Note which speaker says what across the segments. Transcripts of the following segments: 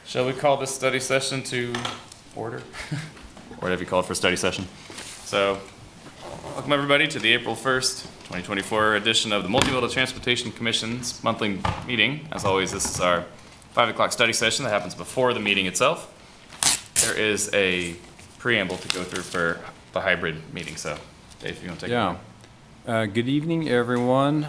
Speaker 1: Shall we call this study session to order? Or whatever you call it for study session. So, welcome everybody to the April 1st, 2024 edition of the Multimodal Transportation Commission's monthly meeting. As always, this is our 5 o'clock study session that happens before the meeting itself. There is a preamble to go through for the hybrid meeting, so Dave, if you want to take it away.
Speaker 2: Good evening, everyone.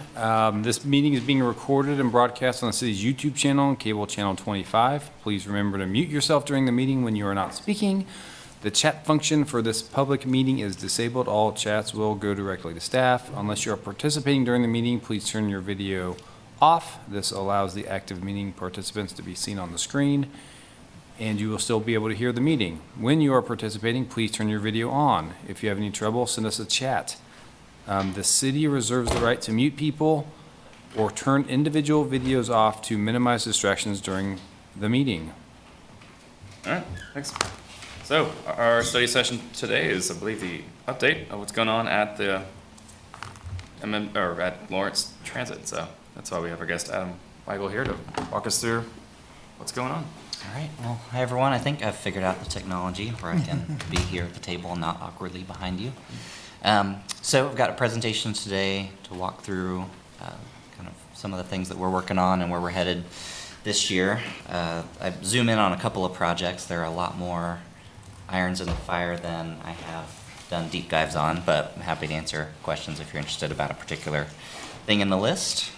Speaker 2: This meeting is being recorded and broadcast on the city's YouTube channel and cable channel 25. Please remember to mute yourself during the meeting when you are not speaking. The chat function for this public meeting is disabled. All chats will go directly to staff. Unless you are participating during the meeting, please turn your video off. This allows the active meeting participants to be seen on the screen, and you will still be able to hear the meeting. When you are participating, please turn your video on. If you have any trouble, send us a chat. The city reserves the right to mute people or turn individual videos off to minimize distractions during the meeting.
Speaker 1: All right, thanks. So our study session today is, I believe, the update of what's going on at the at Lawrence Transit. So that's why we have our guest Adam Weigel here to walk us through what's going on.
Speaker 3: All right. Well, hi everyone. I think I've figured out the technology where I can be here at the table and not awkwardly behind you. So we've got a presentation today to walk through kind of some of the things that we're working on and where we're headed this year. I zoom in on a couple of projects. There are a lot more irons in the fire than I have done deep dives on, but I'm happy to answer questions if you're interested about a particular thing in the list.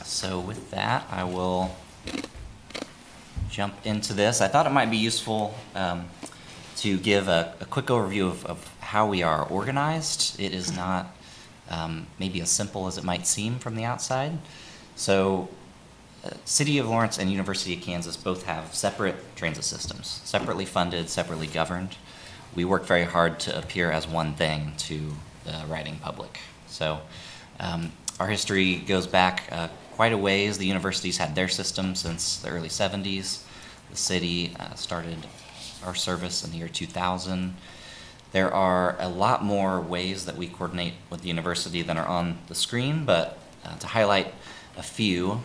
Speaker 3: So with that, I will jump into this. I thought it might be useful to give a quick overview of how we are organized. It is not maybe as simple as it might seem from the outside. So City of Lawrence and University of Kansas both have separate transit systems, separately funded, separately governed. We work very hard to appear as one thing to the writing public. So our history goes back quite a ways. The universities had their system since the early 70s. The city started our service in the year 2000. There are a lot more ways that we coordinate with the university than are on the screen, but to highlight a few,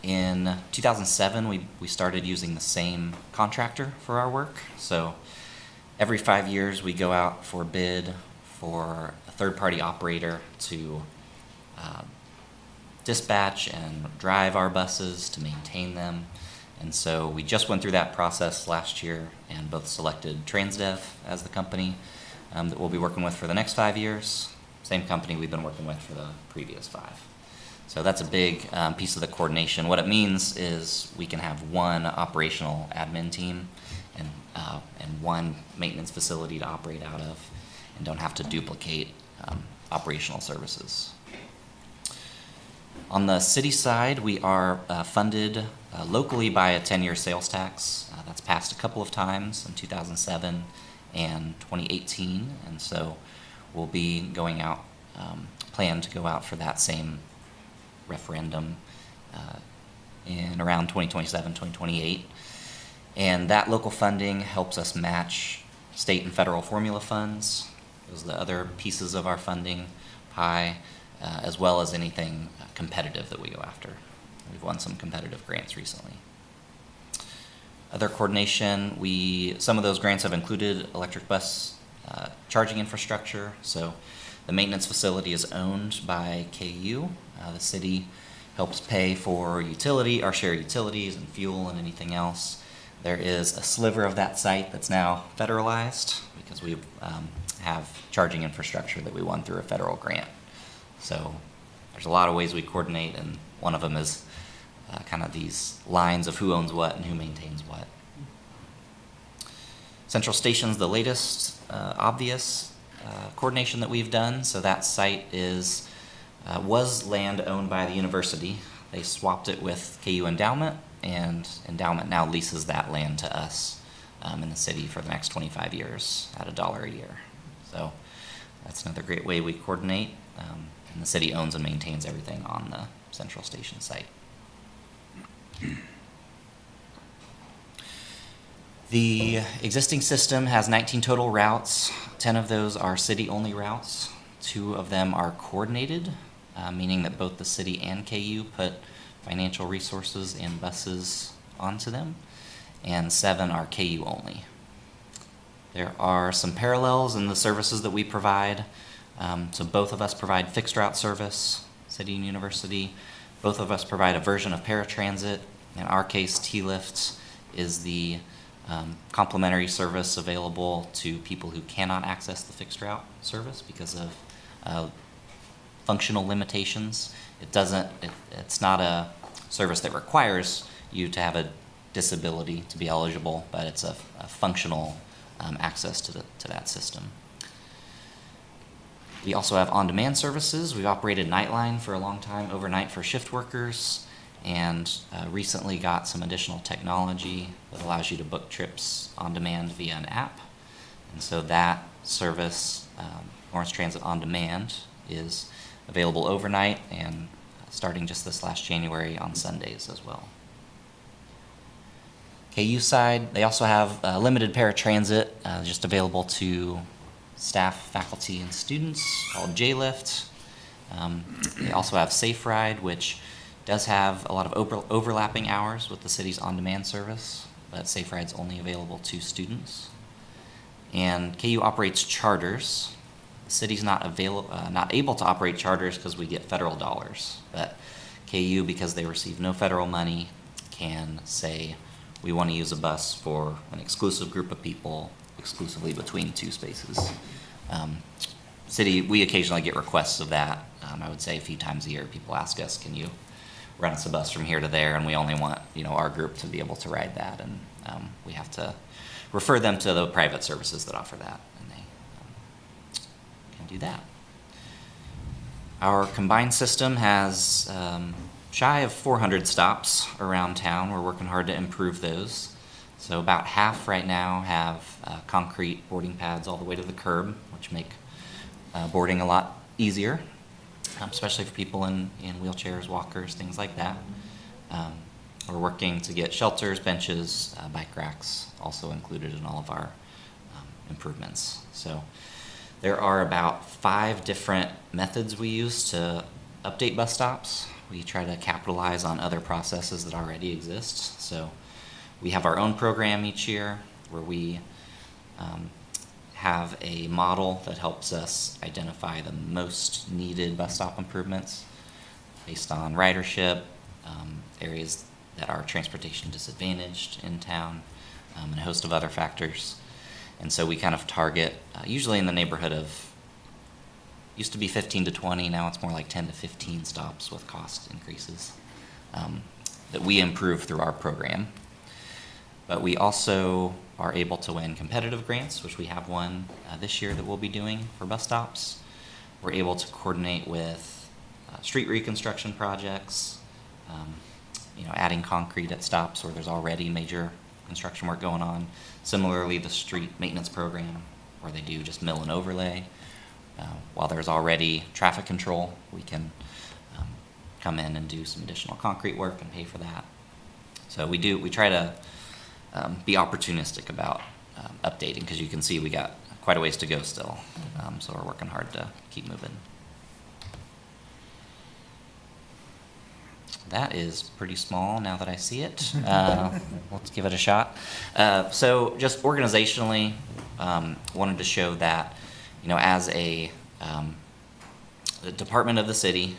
Speaker 3: in 2007 we started using the same contractor for our work. So every 5 years we go out for bid for a third-party operator to dispatch and drive our buses, to maintain them. And so we just went through that process last year and both selected TransDev as the company that we'll be working with for the next 5 years. Same company we've been working with for the previous 5. So that's a big piece of the coordination. What it means is we can have one operational admin team and one maintenance facility to operate out of, and don't have to duplicate operational services. On the city side, we are funded locally by a 10-year sales tax. That's passed a couple of times in 2007 and 2018, and so we'll be going out, plan to go out for that same referendum in around 2027, 2028. And that local funding helps us match state and federal formula funds. Those are the other pieces of our funding pie, as well as anything competitive that we go after. We've won some competitive grants recently. Other coordination, some of those grants have included electric bus charging infrastructure. So the maintenance facility is owned by KU. The city helps pay for our shared utilities and fuel and anything else. There is a sliver of that site that's now federalized because we have charging infrastructure that we won through a federal grant. So there's a lot of ways we coordinate, and one of them is kind of these lines of who owns what and who maintains what. Central Station's the latest obvious coordination that we've done. So that site was land owned by the university. They swapped it with KU Endowment, and Endowment now leases that land to us in the city for the next 25 years at $1 a year. So that's another great way we coordinate. And the city owns and maintains everything on the Central Station site. The existing system has 19 total routes. 10 of those are city-only routes. 2 of them are coordinated, meaning that both the city and KU put financial resources and buses onto them. and 7 are KU only. There are some parallels in the services that we provide. So both of us provide fixed route service, City and University. Both of us provide a version of paratransit. In our case, T-Lift is the complimentary service available to people who cannot access the fixed route service because of functional limitations. It's not a service that requires you to have a disability to be eligible, but it's a functional access to that system. We also have on-demand services. We've operated Nightline for a long time, overnight for shift workers, and recently got some additional technology that allows you to book trips on demand via an app. And so that service, Lawrence Transit On Demand, is available overnight and starting just this last January on Sundays as well. KU side, they also have limited paratransit, just available to staff, faculty, and students, called J-Lift. They also have Safe Ride, which does have a lot of overlapping hours with the city's on-demand service, but Safe Ride's only available to students. And KU operates charters. The city's not able to operate charters because we get federal dollars, but KU, because they receive no federal money, can say we want to use a bus for an exclusive group of people, exclusively between 2 spaces. City, we occasionally get requests of that. I would say a few times a year, people ask us, can you run us a bus from here to there? And we only want, our group to be able to ride that. And we have to refer them to the private services that offer that, and they can do that. Our combined system has shy of 400 stops around town. We're working hard to improve those. So about half right now have concrete boarding pads all the way to the curb, which make boarding a lot easier, especially for people in wheelchairs, walkers, things like that. We're working to get shelters, benches, bike racks also included in all of our improvements. So there are about 5 different methods we use to update bus stops. We try to capitalize on other processes that already exist. So we have our own program each year where we have a model that helps us identify the most needed bus stop improvements based on ridership, areas that are transportation disadvantaged in town, and a host of other factors. And so we kind of target, usually in the neighborhood of, used to be 15 to 20, now it's more like 10 to 15 stops with cost increases that we improve through our program. But we also are able to win competitive grants, which we have one this year that we'll be doing for bus stops. We're able to coordinate with street reconstruction projects, adding concrete at stops where there's already major construction work going on. Similarly, the street maintenance program, where they do just mill and overlay. While there's already traffic control, we can come in and do some additional concrete work and pay for that. So we try to be opportunistic about updating, because you can see we got quite a ways to go still. So we're working hard to keep moving. That is pretty small now that I see it. Let's give it a shot. So just organizationally, wanted to show that, as the department of the city,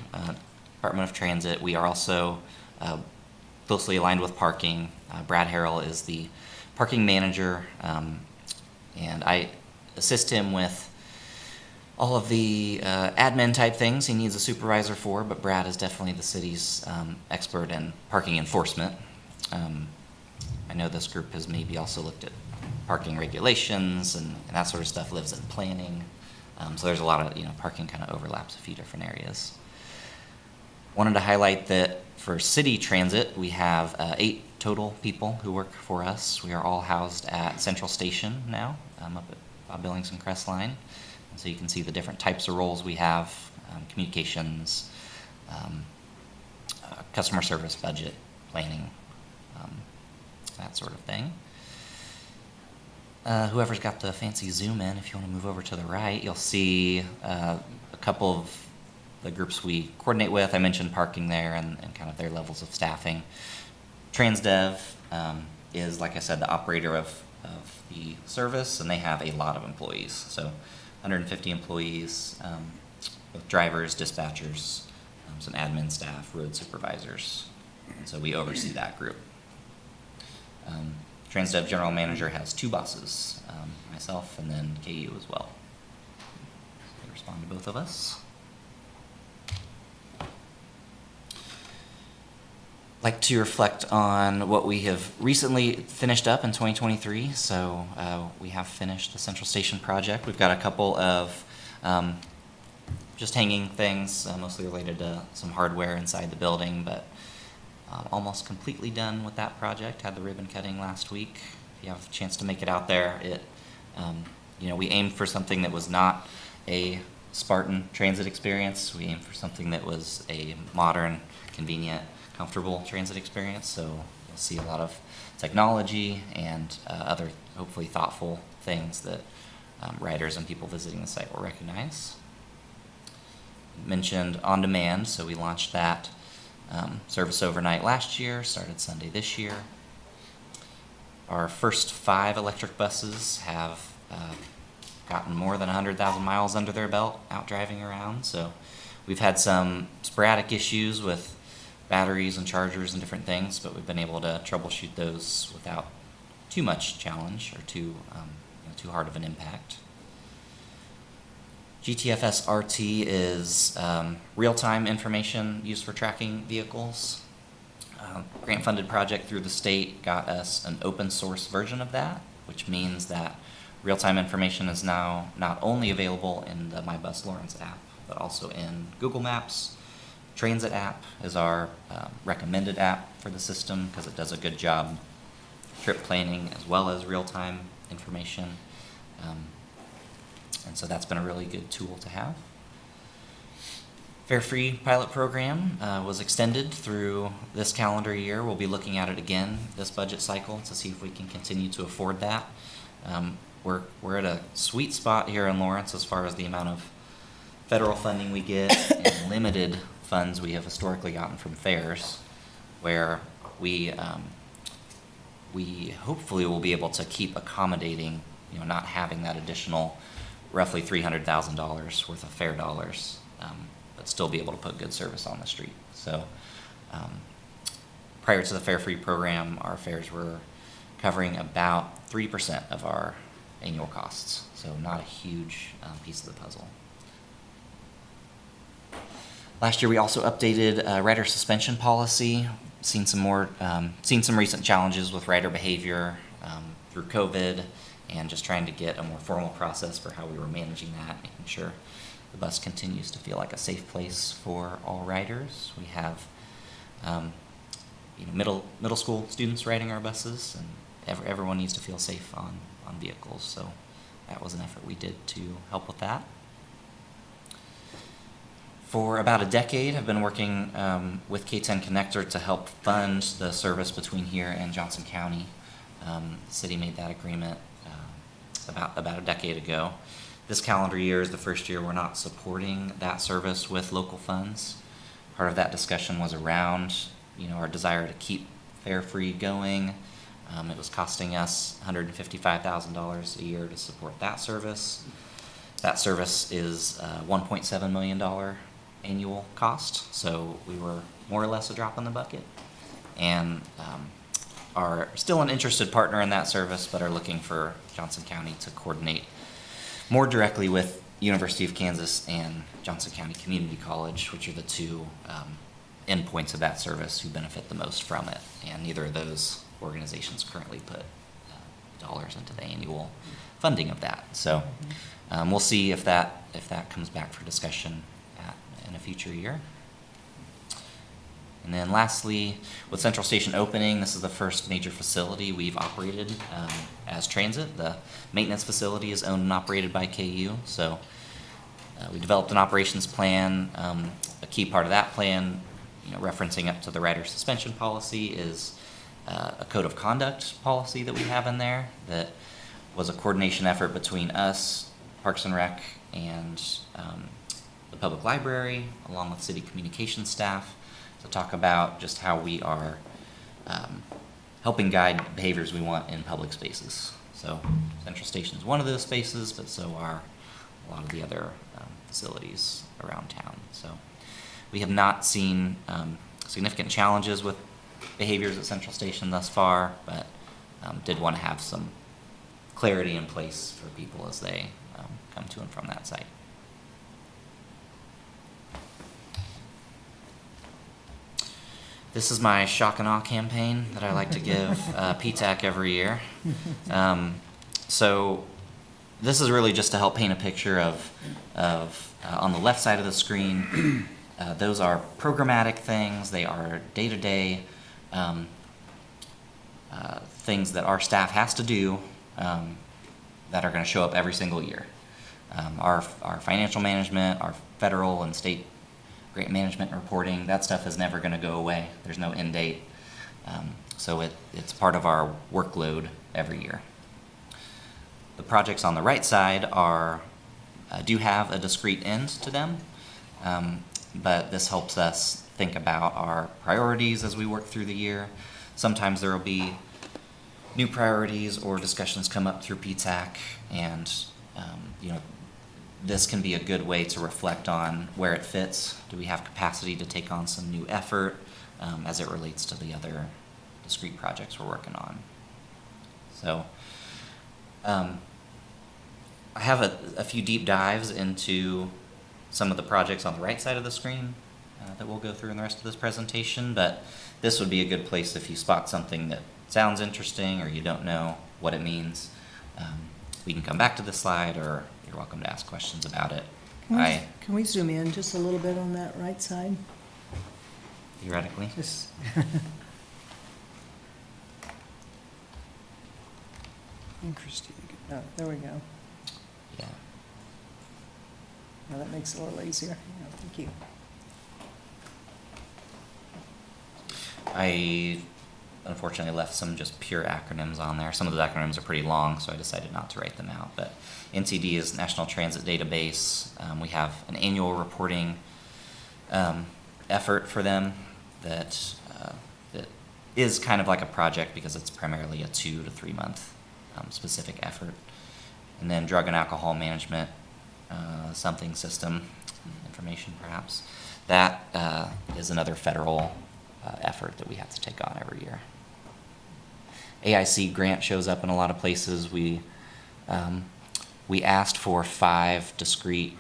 Speaker 3: Department of Transit, we are also closely aligned with parking. Brad Harrell is the parking manager, and I assist him with all of the admin type things he needs a supervisor for, but Brad is definitely the city's expert in parking enforcement. I know this group has maybe also looked at parking regulations and that sort of stuff, lives in planning. So there's a lot of, parking kind of overlaps a few different areas. Wanted to highlight that for city transit, we have 8 total people who work for us. We are all housed at Central Station now, up at Bob Billings and Crest Line. And so you can see the different types of roles we have, communications, customer service, budget, planning, that sort of thing. Whoever's got the fancy zoom in, if you want to move over to the right, you'll see a couple of the groups we coordinate with. I mentioned parking there and kind of their levels of staffing. TransDev, is, like I said, the operator of the service, and they have a lot of employees. So 150 employees, with drivers, dispatchers, some admin staff, road supervisors. And so we oversee that group. TransDev General Manager has 2 bosses, myself and then KU as well. So I respond to both of us. Like to reflect on what we have recently finished up in 2023. So we have finished the Central Station project. We've got a couple of just hanging things, mostly related to some hardware inside the building, but almost completely done with that project. Had the ribbon cutting last week. If you have a chance to make it out there, we aimed for something that was not a Spartan transit experience. We aimed for something that was a modern, convenient, comfortable transit experience. So you'll see a lot of technology and other hopefully thoughtful things that riders and people visiting the site will recognize. Mentioned on demand, so we launched that service overnight last year, started Sunday this year. Our first 5 electric buses have gotten more than 100,000 miles under their belt out driving around. So we've had some sporadic issues with batteries and chargers and different things, but we've been able to troubleshoot those without too much challenge or too hard of an impact. GTFS RT is real-time information used for tracking vehicles. Grant-funded project through the state got us an open-source version of that, which means that real-time information is now not only available in the My Bus Lawrence app, but also in Google Maps. Transit app is our recommended app for the system because it does a good job trip planning as well as real-time information. And so that's been a really good tool to have. Fare-free pilot program was extended through this calendar year. We'll be looking at it again this budget cycle to see if we can continue to afford that. We're at a sweet spot here in Lawrence as far as the amount of federal funding we get and limited funds we have historically gotten from fares, where we hopefully will be able to keep accommodating, not having that additional roughly $300,000 worth of fare dollars, but still be able to put good service on the street. So prior to the fare-free program, our fares were covering about 3% of our annual costs, so not a huge piece of the puzzle. Last year, we also updated rider suspension policy. Seen some recent challenges with rider behavior through COVID, and just trying to get a more formal process for how we were managing that, making sure the bus continues to feel like a safe place for all riders. We have, middle school students riding our buses, and everyone needs to feel safe on vehicles. So that was an effort we did to help with that. For about a decade, I've been working with K10 Connector to help fund the service between here and Johnson County. The city made that agreement about a decade ago. This calendar year is the first year we're not supporting that service with local funds. Part of that discussion was around, our desire to keep fare-free going. It was costing us $155,000 a year to support that service. That service is $1.7 million annual cost, so we were more or less a drop in the bucket, and are still an interested partner in that service, but are looking for Johnson County to coordinate more directly with University of Kansas and Johnson County Community College, which are the two endpoints of that service who benefit the most from it, and neither of those organizations currently put dollars into the annual funding of that. So we'll see if that comes back for discussion in a future year. And then lastly, with Central Station opening, this is the first major facility we've operated as transit. The maintenance facility is owned and operated by KU. So we developed an operations plan. A key part of that plan, referencing up to the rider suspension policy, is a code of conduct policy that we have in there that was a coordination effort between us, Parks and Rec, and the public library, along with city communications staff, to talk about just how we are helping guide behaviors we want in public spaces. So Central Station is one of those spaces, but so are a lot of the other facilities around town. So we have not seen significant challenges with behaviors at Central Station thus far, but did want to have some clarity in place for people as they come to and from that site. This is my shock and awe campaign that I like to give PTAC every year. So this is really just to help paint a picture of on the left side of the screen, those are programmatic things. They are day-to-day things that our staff has to do that are going to show up every single year. Our financial management, our federal and state grant management reporting, that stuff is never going to go away. There's no end date. So it's part of our workload every year. The projects on the right side do have a discrete end to them, but this helps us think about our priorities as we work through the year. Sometimes there will be new priorities or discussions come up through PTAC, and this can be a good way to reflect on where it fits. Do we have capacity to take on some new effort as it relates to the other discrete projects we're working on? So I have a few deep dives into some of the projects on the right side of the screen that we'll go through in the rest of this presentation, but this would be a good place if you spot something that sounds interesting or you don't know what it means. We can come back to this slide, or you're welcome to ask questions about it.
Speaker 4: Can we zoom in just a little bit on that right side?
Speaker 3: Theoretically.
Speaker 4: Just interesting. Oh, there we go.
Speaker 3: Yeah.
Speaker 4: Now that makes it a little easier. Yeah, thank you.
Speaker 3: I unfortunately left some just pure acronyms on there. Some of the acronyms are pretty long, so I decided not to write them out. But NTD is National Transit Database. We have an annual reporting effort for them that is kind of like a project because it's primarily a 2 to 3 month specific effort. And then drug and alcohol management, something system information perhaps. That is another federal effort that we have to take on every year. AIC grant shows up in a lot of places. We asked for 5 discrete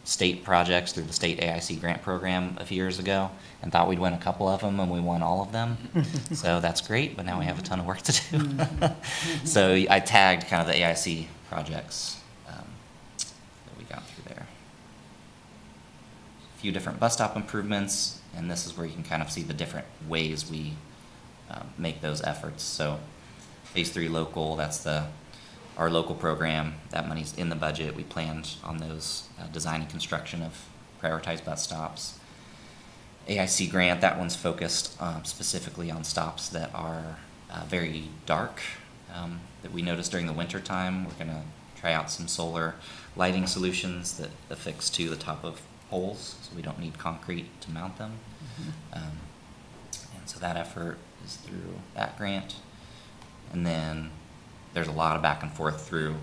Speaker 3: state projects through the state AIC grant program a few years ago and thought we'd win a couple of them, and we won all of them. So that's great, but now we have a ton of work to do. So I tagged kind of the AIC projects that we got through there. A few different bus stop improvements, and this is where you can kind of see the different ways we make those efforts. So Phase 3 local, that's our local program. That money's in the budget. We planned on those design and construction of prioritized bus stops. AIC grant, that one's focused specifically on stops that are very dark, that we noticed during the winter time. We're gonna try out some solar lighting solutions that affix to the top of poles, so we don't need concrete to mount them. And so that effort is through that grant. And then there's a lot of back and forth through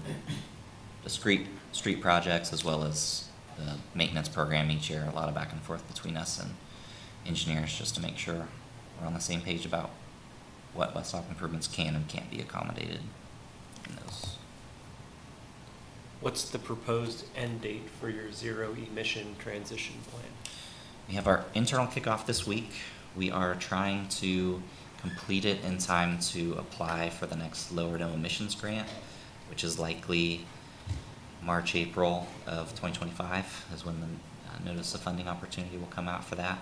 Speaker 3: discrete street projects as well as the maintenance program each year. A lot of back and forth between us and engineers just to make sure we're on the same page about what bus stop improvements can and can't be accommodated in those.
Speaker 5: What's the proposed end date for your zero emission transition plan?
Speaker 3: We have our internal kickoff this week. We are trying to complete it in time to apply for the next lower no emissions grant, which is likely March, April of 2025 is when the notice of funding opportunity will come out for that.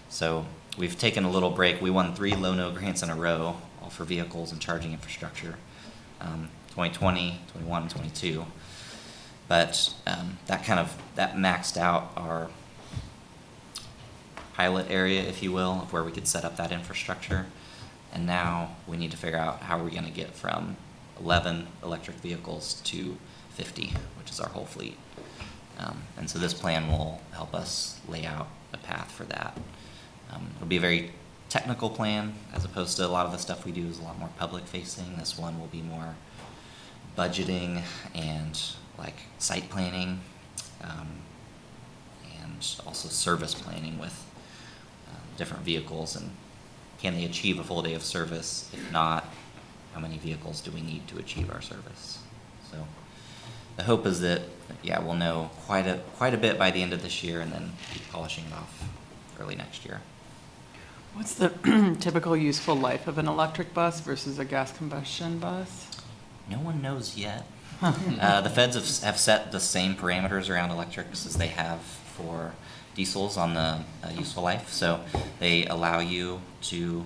Speaker 3: So we've taken a little break. We won 3 low-no grants in a row, all for vehicles and charging infrastructure, 2020, 21, and 22. But that maxed out our pilot area, if you will, of where we could set up that infrastructure. And now we need to figure out how we're going to get from 11 electric vehicles to 50, which is our whole fleet. And so this plan will help us lay out a path for that. It'll be a very technical plan, as opposed to a lot of the stuff we do is a lot more public facing. This one will be more budgeting and like site planning, and also service planning with different vehicles, and can they achieve a full day of service? If not, how many vehicles do we need to achieve our service? So the hope is that, yeah, we'll know quite a bit by the end of this year, and then keep polishing it off early next year.
Speaker 6: What's the typical useful life of an electric bus versus a gas combustion bus?
Speaker 3: No one knows yet. The feds have set the same parameters around electrics as they have for diesels on the useful life. So they allow you to,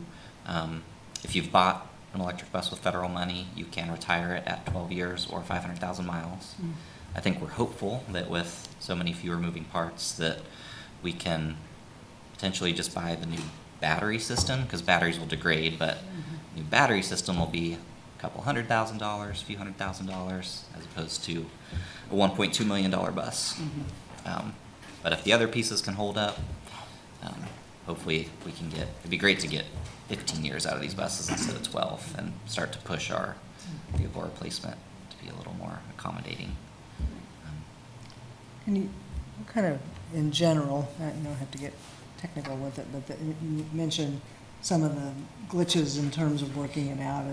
Speaker 3: if you've bought an electric bus with federal money, you can retire it at 12 years or 500,000 miles. I think we're hopeful that with so many fewer moving parts that we can potentially just buy the new battery system, because batteries will degrade, but new battery system will be a couple $100,000, a few $100,000, as opposed to a $1.2 million bus. But if the other pieces can hold up, hopefully we can get, it'd be great to get 15 years out of these buses instead of 12, and start to push our vehicle replacement to be a little more accommodating.
Speaker 4: And you kind of, in general, you don't have to get technical with it, but you mentioned some of the glitches in terms of working it out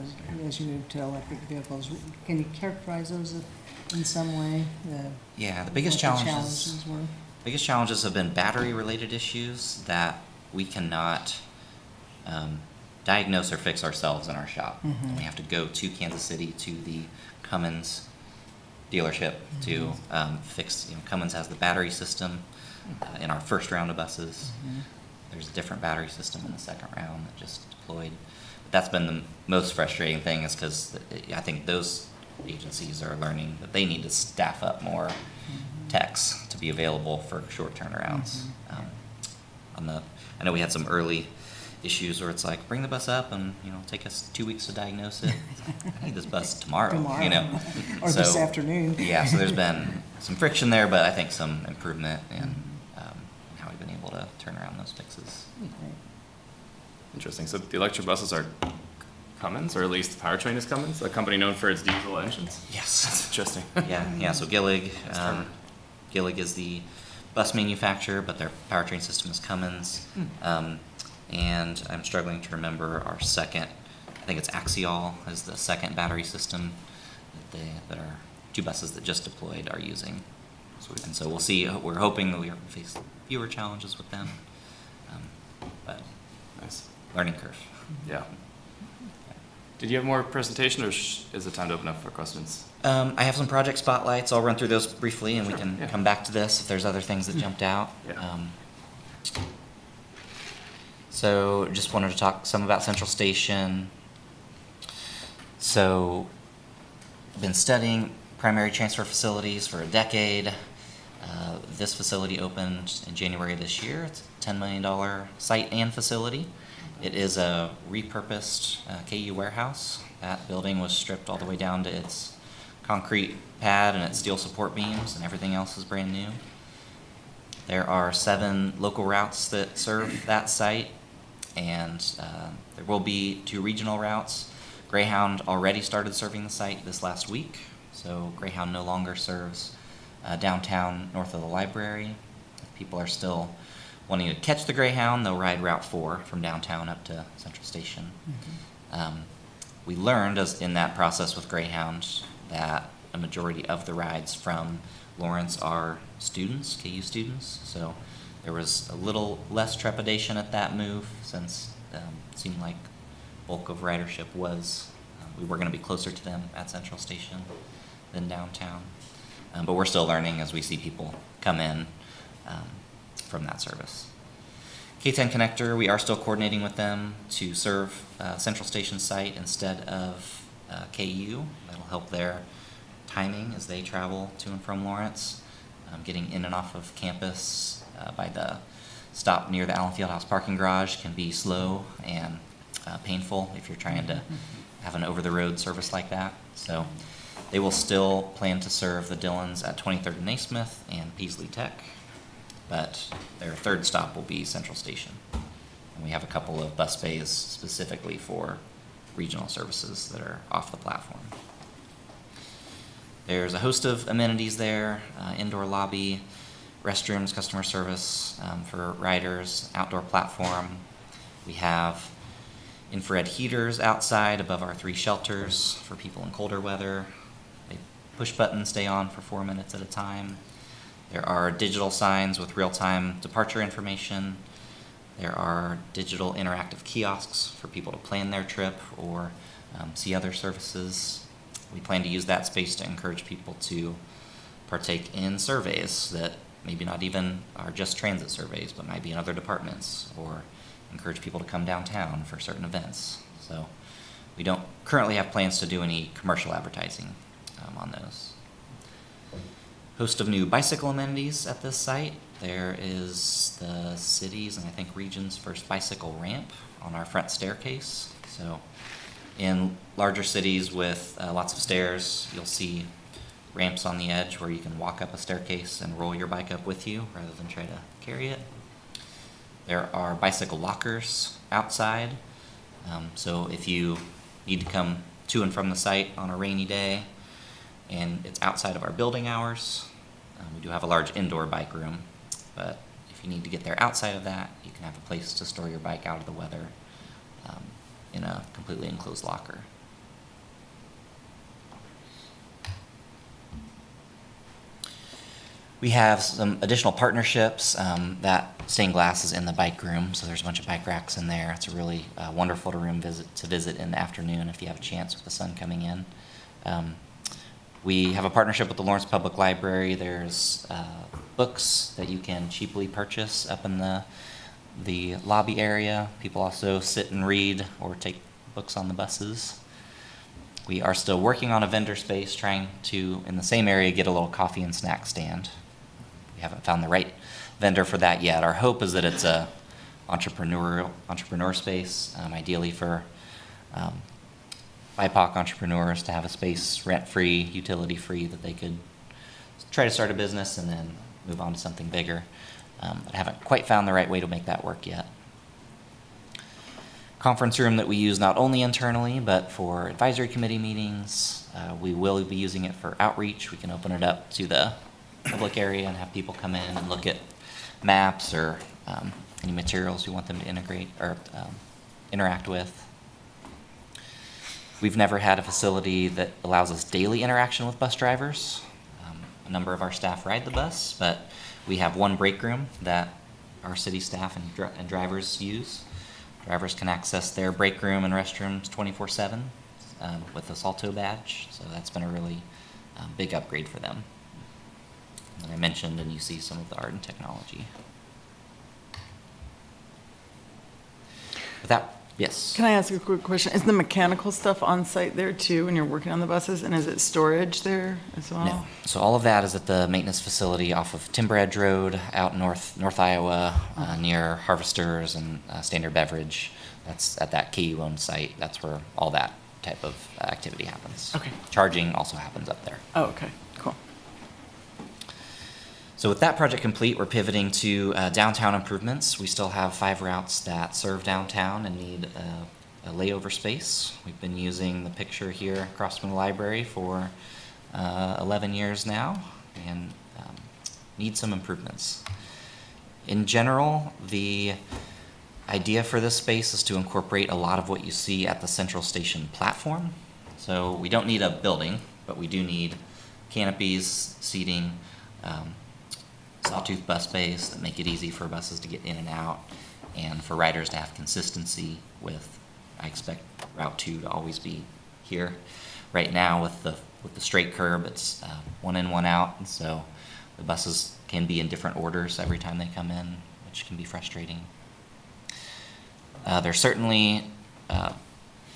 Speaker 4: as you move to electric vehicles. Can you characterize those in some way?
Speaker 3: Yeah, the biggest
Speaker 4: what the
Speaker 3: challenges
Speaker 4: were?
Speaker 3: biggest challenges have been battery-related issues that we cannot diagnose or fix ourselves in our shop. We have to go to Kansas City to the Cummins dealership to fix. Cummins has the battery system in our first round of buses. There's a different battery system in the second round that just deployed. But that's been the most frustrating thing, is because I think those agencies are learning that they need to staff up more techs to be available for short turnarounds. I know we had some early issues where it's like, bring the bus up and take us 2 weeks to diagnose it. I need this bus tomorrow.
Speaker 4: Or this afternoon.
Speaker 3: Yeah, so there's been some friction there, but I think some improvement in how we've been able to turn around those fixes.
Speaker 1: Interesting. So the electric buses are Cummins, or at least the powertrain is Cummins, a company known for its diesel engines?
Speaker 3: Yes.
Speaker 1: That's interesting.
Speaker 3: Yeah, so Gillig is the bus manufacturer, but their powertrain system is Cummins. And I'm struggling to remember our second, I think it's Axial is the second battery system that our two buses that just deployed are using.
Speaker 1: Sweet.
Speaker 3: And so we'll see, we're hoping that we face fewer challenges with them, but
Speaker 1: Nice.
Speaker 3: learning curve.
Speaker 1: Yeah. Did you have more presentation, or is it time to open up for questions?
Speaker 3: I have some project spotlights. I'll run through those briefly, and we can
Speaker 1: Yeah.
Speaker 3: come back to this if there's other things that jumped out.
Speaker 1: Yeah.
Speaker 3: So just wanted to talk some about Central Station. So been studying primary transfer facilities for a decade. This facility opened in January of this year. It's a $10 million site and facility. It is a repurposed KU warehouse. That building was stripped all the way down to its concrete pad and its steel support beams, and everything else is brand new. There are 7 local routes that serve that site, and there will be 2 regional routes. Greyhound already started serving the site this last week, so Greyhound no longer serves downtown north of the library. If people are still wanting to catch the Greyhound, they'll ride Route 4 from downtown up to Central Station. We learned in that process with Greyhound that a majority of the rides from Lawrence are students, KU students, so there was a little less trepidation at that move, since it seemed like bulk of ridership was, we were going to be closer to them at Central Station than downtown. But we're still learning as we see people come in from that service. K10 Connector, we are still coordinating with them to serve Central Station site instead of KU. That'll help their timing as they travel to and from Lawrence. Getting in and off of campus by the stop near the Allen Fieldhouse parking garage can be slow and painful if you're trying to have an over-the-road service like that. So they will still plan to serve the Dillons at 23rd and Naismith and Peasley Tech, but their third stop will be Central Station. And we have a couple of bus bays specifically for regional services that are off the platform. There's a host of amenities there, indoor lobby, restrooms, customer service for riders, outdoor platform. We have infrared heaters outside above our 3 shelters for people in colder weather. They push buttons stay on for 4 minutes at a time. There are digital signs with real-time departure information. There are digital interactive kiosks for people to plan their trip or see other services. We plan to use that space to encourage people to partake in surveys that maybe not even are just transit surveys, but might be in other departments, or encourage people to come downtown for certain events. So we don't currently have plans to do any commercial advertising on those. Host of new bicycle amenities at this site. There is the city's and I think region's first bicycle ramp on our front staircase. So in larger cities with lots of stairs, you'll see ramps on the edge where you can walk up a staircase and roll your bike up with you rather than try to carry it. There are bicycle lockers outside. So if you need to come to and from the site on a rainy day and it's outside of our building hours, we do have a large indoor bike room, but if you need to get there outside of that, you can have a place to store your bike out of the weather in a completely enclosed locker. We have some additional partnerships. That stained glass is in the bike room, so there's a bunch of bike racks in there. It's a really wonderful room to visit in the afternoon if you have a chance with the sun coming in. We have a partnership with the Lawrence Public Library. There's books that you can cheaply purchase up in the lobby area. People also sit and read or take books on the buses. We are still working on a vendor space, trying to, in the same area, get a little coffee and snack stand. We haven't found the right vendor for that yet. Our hope is that it's a entrepreneur space, ideally for BIPOC entrepreneurs to have a space rent-free, utility-free, that they could try to start a business and then move on to something bigger. But I haven't quite found the right way to make that work yet. Conference room that we use not only internally, but for advisory committee meetings. We will be using it for outreach. We can open it up to the public area and have people come in and look at maps or any materials we want them to integrate or interact with. We've never had a facility that allows us daily interaction with bus drivers. A number of our staff ride the bus, but we have one break room that our city staff and drivers use. Drivers can access their break room and restrooms 24/7 with a Salto badge, so that's been a really big upgrade for them. And I mentioned, and you see some of the art and technology. With that, yes?
Speaker 6: Can I ask a quick question? Is the mechanical stuff on site there too when you're working on the buses? And is it storage there as well?
Speaker 3: No. So all of that is at the maintenance facility off of Timber Edge Road out North Iowa, near Harvesters and Standard Beverage. That's at that KU-owned site. That's where all that type of activity happens.
Speaker 6: Okay.
Speaker 3: Charging also happens up there.
Speaker 6: Oh, okay, cool.
Speaker 3: So with that project complete, we're pivoting to downtown improvements. We still have 5 routes that serve downtown and need a layover space. We've been using the picture here across from the library for 11 years now and need some improvements. In general, the idea for this space is to incorporate a lot of what you see at the Central Station platform. So we don't need a building, but we do need canopies, seating, sawtooth bus bays that make it easy for buses to get in and out, and for riders to have consistency with, I expect Route 2 to always be here. Right now with the straight curb, it's 1 in, 1 out, and so the buses can be in different orders every time they come in, which can be frustrating. There's certainly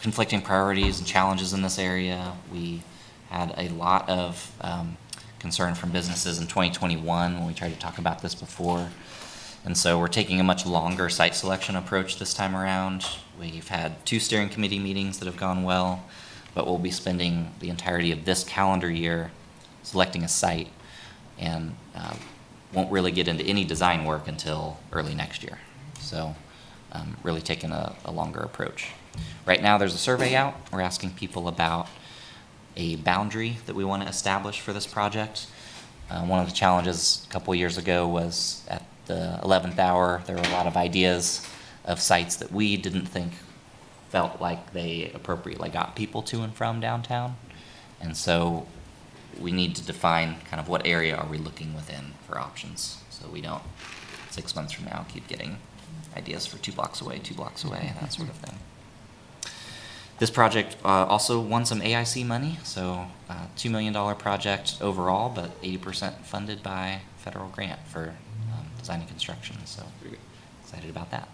Speaker 3: conflicting priorities and challenges in this area. We had a lot of concern from businesses in 2021 when we tried to talk about this before. And so we're taking a much longer site selection approach this time around. We've had 2 steering committee meetings that have gone well, but we'll be spending the entirety of this calendar year selecting a site and won't really get into any design work until early next year. So really taken a longer approach. Right now, there's a survey out. We're asking people about a boundary that we want to establish for this project. One of the challenges a couple years ago was at the 11th hour, there were a lot of ideas of sites that we didn't think felt like they appropriately got people to and from downtown. And so we need to define kind of what area are we looking within for options, so we don't, 6 months from now, keep getting ideas for 2 blocks away, that sort of thing. This project also won some AIC money, so $2 million project overall, but 80% funded by federal grant for design and construction, so excited about that.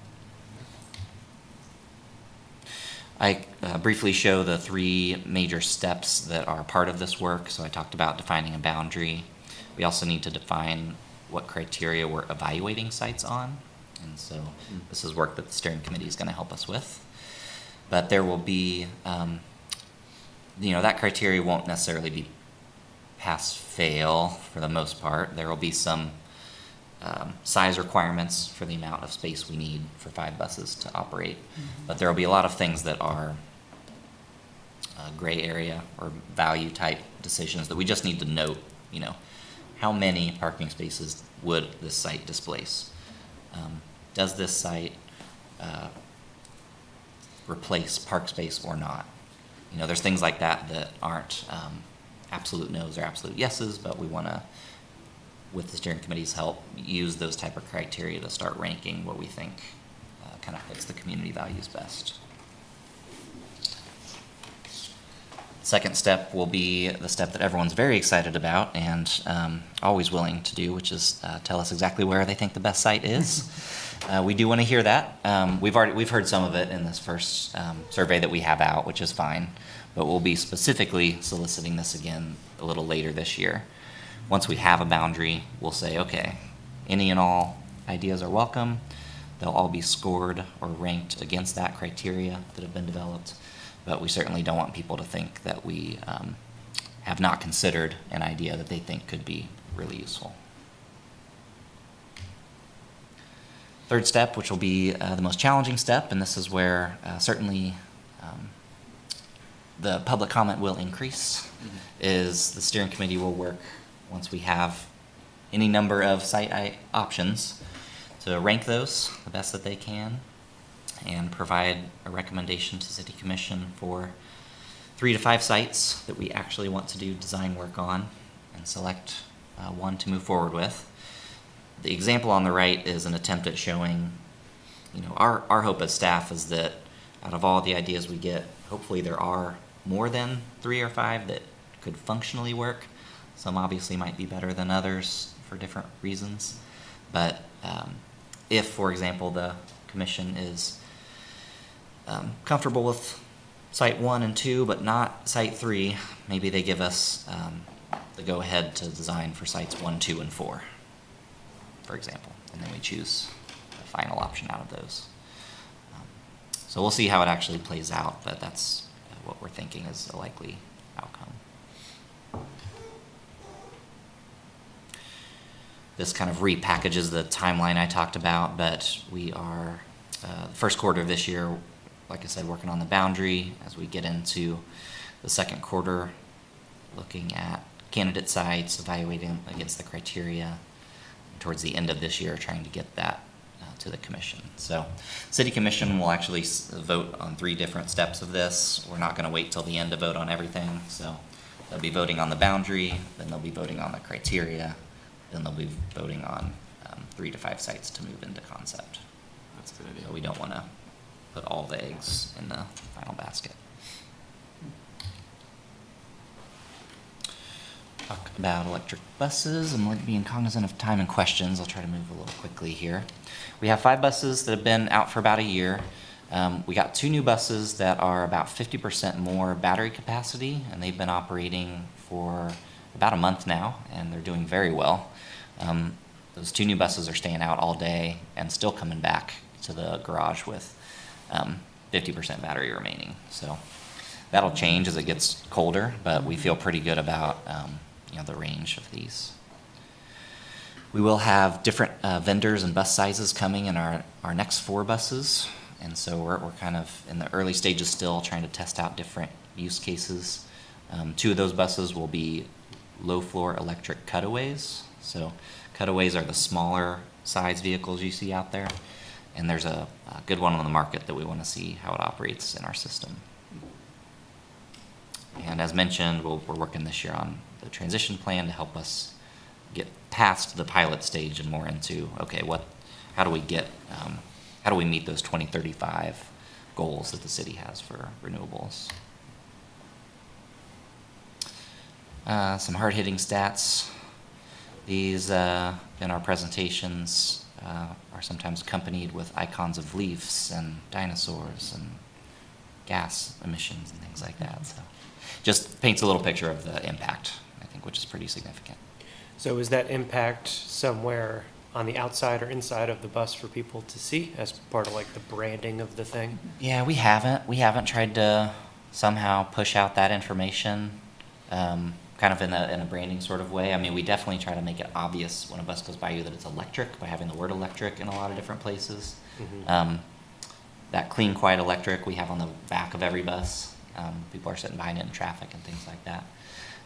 Speaker 3: I briefly show the 3 major steps that are part of this work. So I talked about defining a boundary. We also need to define what criteria we're evaluating sites on. And so this is work that the steering committee is going to help us with. But there will be, that criteria won't necessarily be pass-fail for the most part. There will be some size requirements for the amount of space we need for 5 buses to operate. But there will be a lot of things that are gray area or value type decisions that we just need to note, how many parking spaces would this site displace? Does this site replace park space or not? There's things like that that aren't absolute no's or absolute yeses, but we want to, with the steering committee's help, use those type of criteria to start ranking what we think kind of fits the community values best. Second step will be the step that everyone's very excited about and always willing to do, which is tell us exactly where they think the best site is. We do want to hear that. We've heard some of it in this first survey that we have out, which is fine, but we'll be specifically soliciting this again a little later this year. Once we have a boundary, we'll say, okay, any and all ideas are welcome. They'll all be scored or ranked against that criteria that have been developed, but we certainly don't want people to think that we have not considered an idea that they think could be really useful. Third step, which will be the most challenging step, and this is where certainly the public comment will increase, is the steering committee will work, once we have any number of site options, to rank those the best that they can and provide a recommendation to City Commission for 3 to 5 sites that we actually want to do design work on and select one to move forward with. The example on the right is an attempt at showing, our hope as staff is that out of all the ideas we get, hopefully there are more than 3 or 5 that could functionally work. Some obviously might be better than others for different reasons. But if, for example, the commission is comfortable with site 1 and 2, but not site 3, maybe they give us the go-ahead to design for sites 1, 2, and 4, for example. And then we choose the final option out of those. So we'll see how it actually plays out, but that's what we're thinking is a likely outcome. This kind of repackages the timeline I talked about, but we are, first quarter of this year, like I said, working on the boundary. As we get into the second quarter, looking at candidate sites, evaluating against the criteria. Towards the end of this year, trying to get that to the commission. So City Commission will actually vote on 3 different steps of this. We're not going to wait till the end to vote on everything. So they'll be voting on the boundary, then they'll be voting on the criteria, then they'll be voting on 3 to 5 sites to move into concept.
Speaker 1: That's a good idea.
Speaker 3: So we don't want to put all the eggs in the final basket. Talk about electric buses. I'm being cognizant of time and questions. I'll try to move a little quickly here. We have 5 buses that have been out for about a year. We got 2 new buses that are about 50% more battery capacity, and they've been operating for about a month now, and they're doing very well. Those 2 new buses are staying out all day and still coming back to the garage with 50% battery remaining. So that'll change as it gets colder, but we feel pretty good about the range of these. We will have different vendors and bus sizes coming in our next 4 buses. And so we're kind of in the early stages still trying to test out different use cases. 2 of those buses will be low-floor electric cutaways. So cutaways are the smaller size vehicles you see out there. And there's a good one on the market that we want to see how it operates in our system. And as mentioned, we're working this year on the transition plan to help us get past the pilot stage and more into, okay, how do we meet those 2035 goals that the city has for renewables? Some hard-hitting stats. These in our presentations are sometimes accompanied with icons of leaves and dinosaurs and gas emissions and things like that. So just paints a little picture of the impact, I think, which is pretty significant.
Speaker 5: So is that impact somewhere on the outside or inside of the bus for people to see as part of like the branding of the thing?
Speaker 3: Yeah, we haven't tried to somehow push out that information, kind of in a branding sort of way. I mean, we definitely try to make it obvious when a bus goes by you that it's electric by having the word electric in a lot of different places.
Speaker 5: Mhm.
Speaker 3: That clean, quiet electric we have on the back of every bus. People are sitting behind it in traffic and things like that.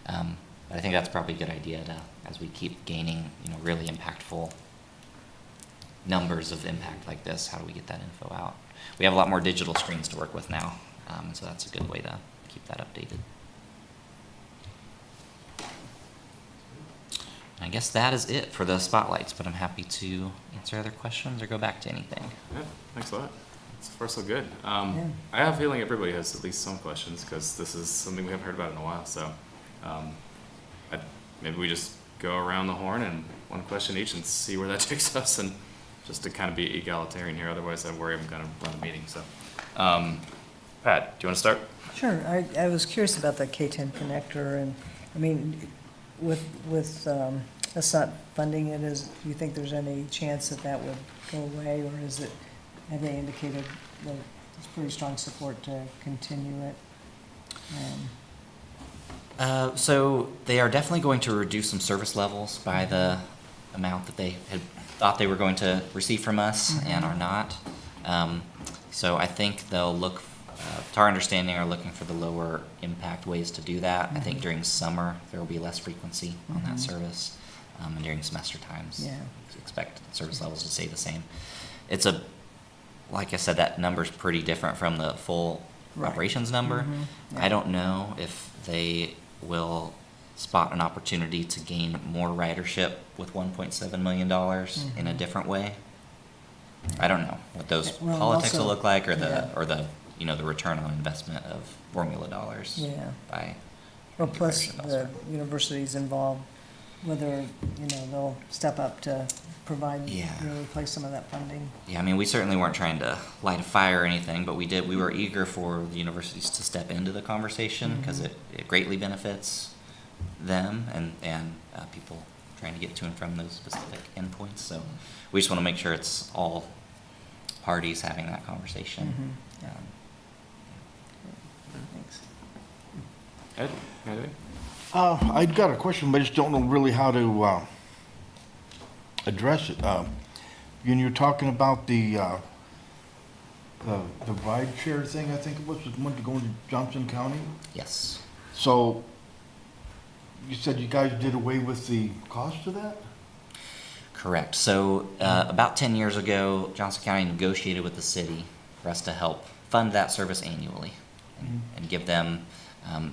Speaker 3: But I think that's probably a good idea as we keep gaining, really impactful numbers of impact like this, how do we get that info out? We have a lot more digital screens to work with now, so that's a good way to keep that updated. I guess that is it for the spotlights, but I'm happy to answer other questions or go back to anything.
Speaker 1: Yeah, thanks a lot. So far, so good. I have a feeling everybody has at least some questions because this is something we haven't heard about in a while. So maybe we just go around the horn and one question each and see where that takes us, and just to kind of be egalitarian here. Otherwise, I worry I'm going to run the meeting. So, Pat, do you want to start?
Speaker 4: Sure. I was curious about the K-10 connector, and, I mean, with us not funding it, do you think there's any chance that would go away, or have they indicated that it's pretty strong support to continue it?
Speaker 3: So they are definitely going to reduce some service levels by the amount that they had thought they were going to receive from us and are not. So I think they'll look, to our understanding, are looking for the lower impact ways to do that. I think during summer there will be less frequency on that service, and during semester times, expect service levels to stay the same. Like I said, that number's pretty different from the full operations number. I don't know if they will spot an opportunity to gain more ridership with $1.7 million in a different way. I don't know what those politics will look like, or the return on investment of formula dollars. By
Speaker 4: Plus the universities involved, whether they'll step up to provide, replace some of that funding.
Speaker 3: Yeah, I mean, we certainly weren't trying to light a fire or anything, but we were eager for the universities to step into the conversation because it greatly benefits them and people trying to get to and from those specific endpoints. So we just want to make sure it's all parties having that conversation.
Speaker 4: Thanks.
Speaker 1: Ed? Anything?
Speaker 7: I've got a question, but I just don't know really how to address it. When you're talking about the ride share thing, I think it was going to go into Johnson County.
Speaker 3: Yes.
Speaker 7: So you said you guys did away with the cost of that?
Speaker 3: Correct. So about 10 years ago, Johnson County negotiated with the city for us to help fund that service annually and give them,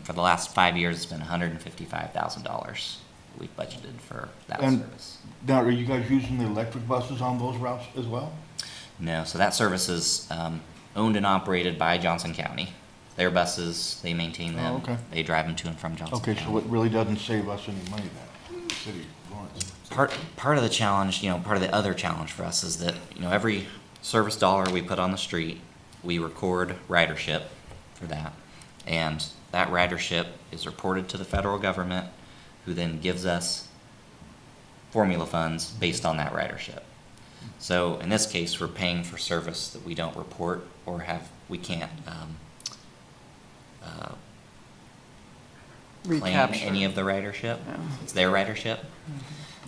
Speaker 3: for the last 5 years, it's been $155,000 we've budgeted for that service.
Speaker 7: Now, are you guys using the electric buses on those routes as well?
Speaker 3: No, so that service is owned and operated by Johnson County. Their buses, they maintain them.
Speaker 7: Oh, okay.
Speaker 3: They drive them to and from Johnson County.
Speaker 7: Okay, so it really doesn't save us any money then, the city of Lawrence.
Speaker 3: Part of the challenge, part of the other challenge for us is that, every service dollar we put on the street, we record ridership for that. And that ridership is reported to the federal government, who then gives us formula funds based on that ridership. So in this case, we're paying for service that we don't report or we can't claim
Speaker 6: Recapture.
Speaker 3: any of the ridership.
Speaker 6: Yeah.
Speaker 3: It's their ridership.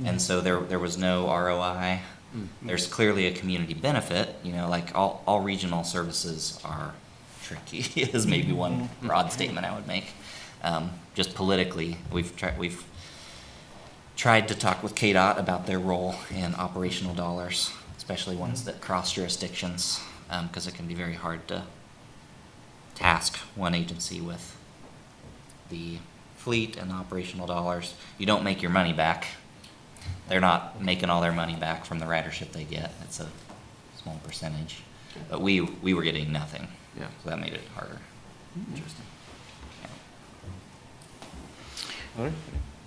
Speaker 3: And so there was no ROI. There's clearly a community benefit, you know, like all regional services are tricky is maybe one broad statement I would make. Just politically, we've tried to talk with KDOT about their role in operational dollars, especially ones that cross jurisdictions, because it can be very hard to task one agency with the fleet and operational dollars. You don't make your money back. They're not making all their money back from the ridership they get. It's a small percentage. But we were getting nothing.
Speaker 1: Yeah.
Speaker 3: So that made it harder.
Speaker 1: Interesting.
Speaker 3: Yeah.
Speaker 1: All right.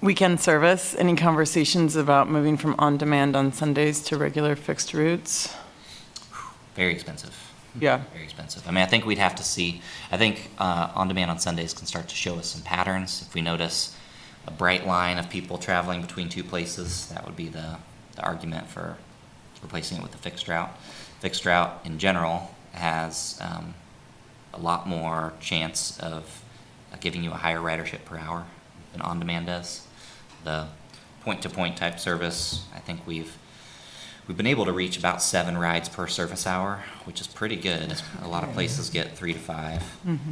Speaker 6: Weekend service, any conversations about moving from on-demand on Sundays to regular fixed routes?
Speaker 3: Very expensive.
Speaker 6: Yeah.
Speaker 3: Very expensive. I mean, I think we'd have to see, I think on-demand on Sundays can start to show us some patterns. If we notice a bright line of people traveling between two places, that would be the argument for replacing it with a fixed route. Fixed route in general has a lot more chance of giving you a higher ridership per hour than on-demand does. The point-to-point type service, I think we've been able to reach about 7 rides per service hour, which is pretty good. A lot of places get 3 to 5.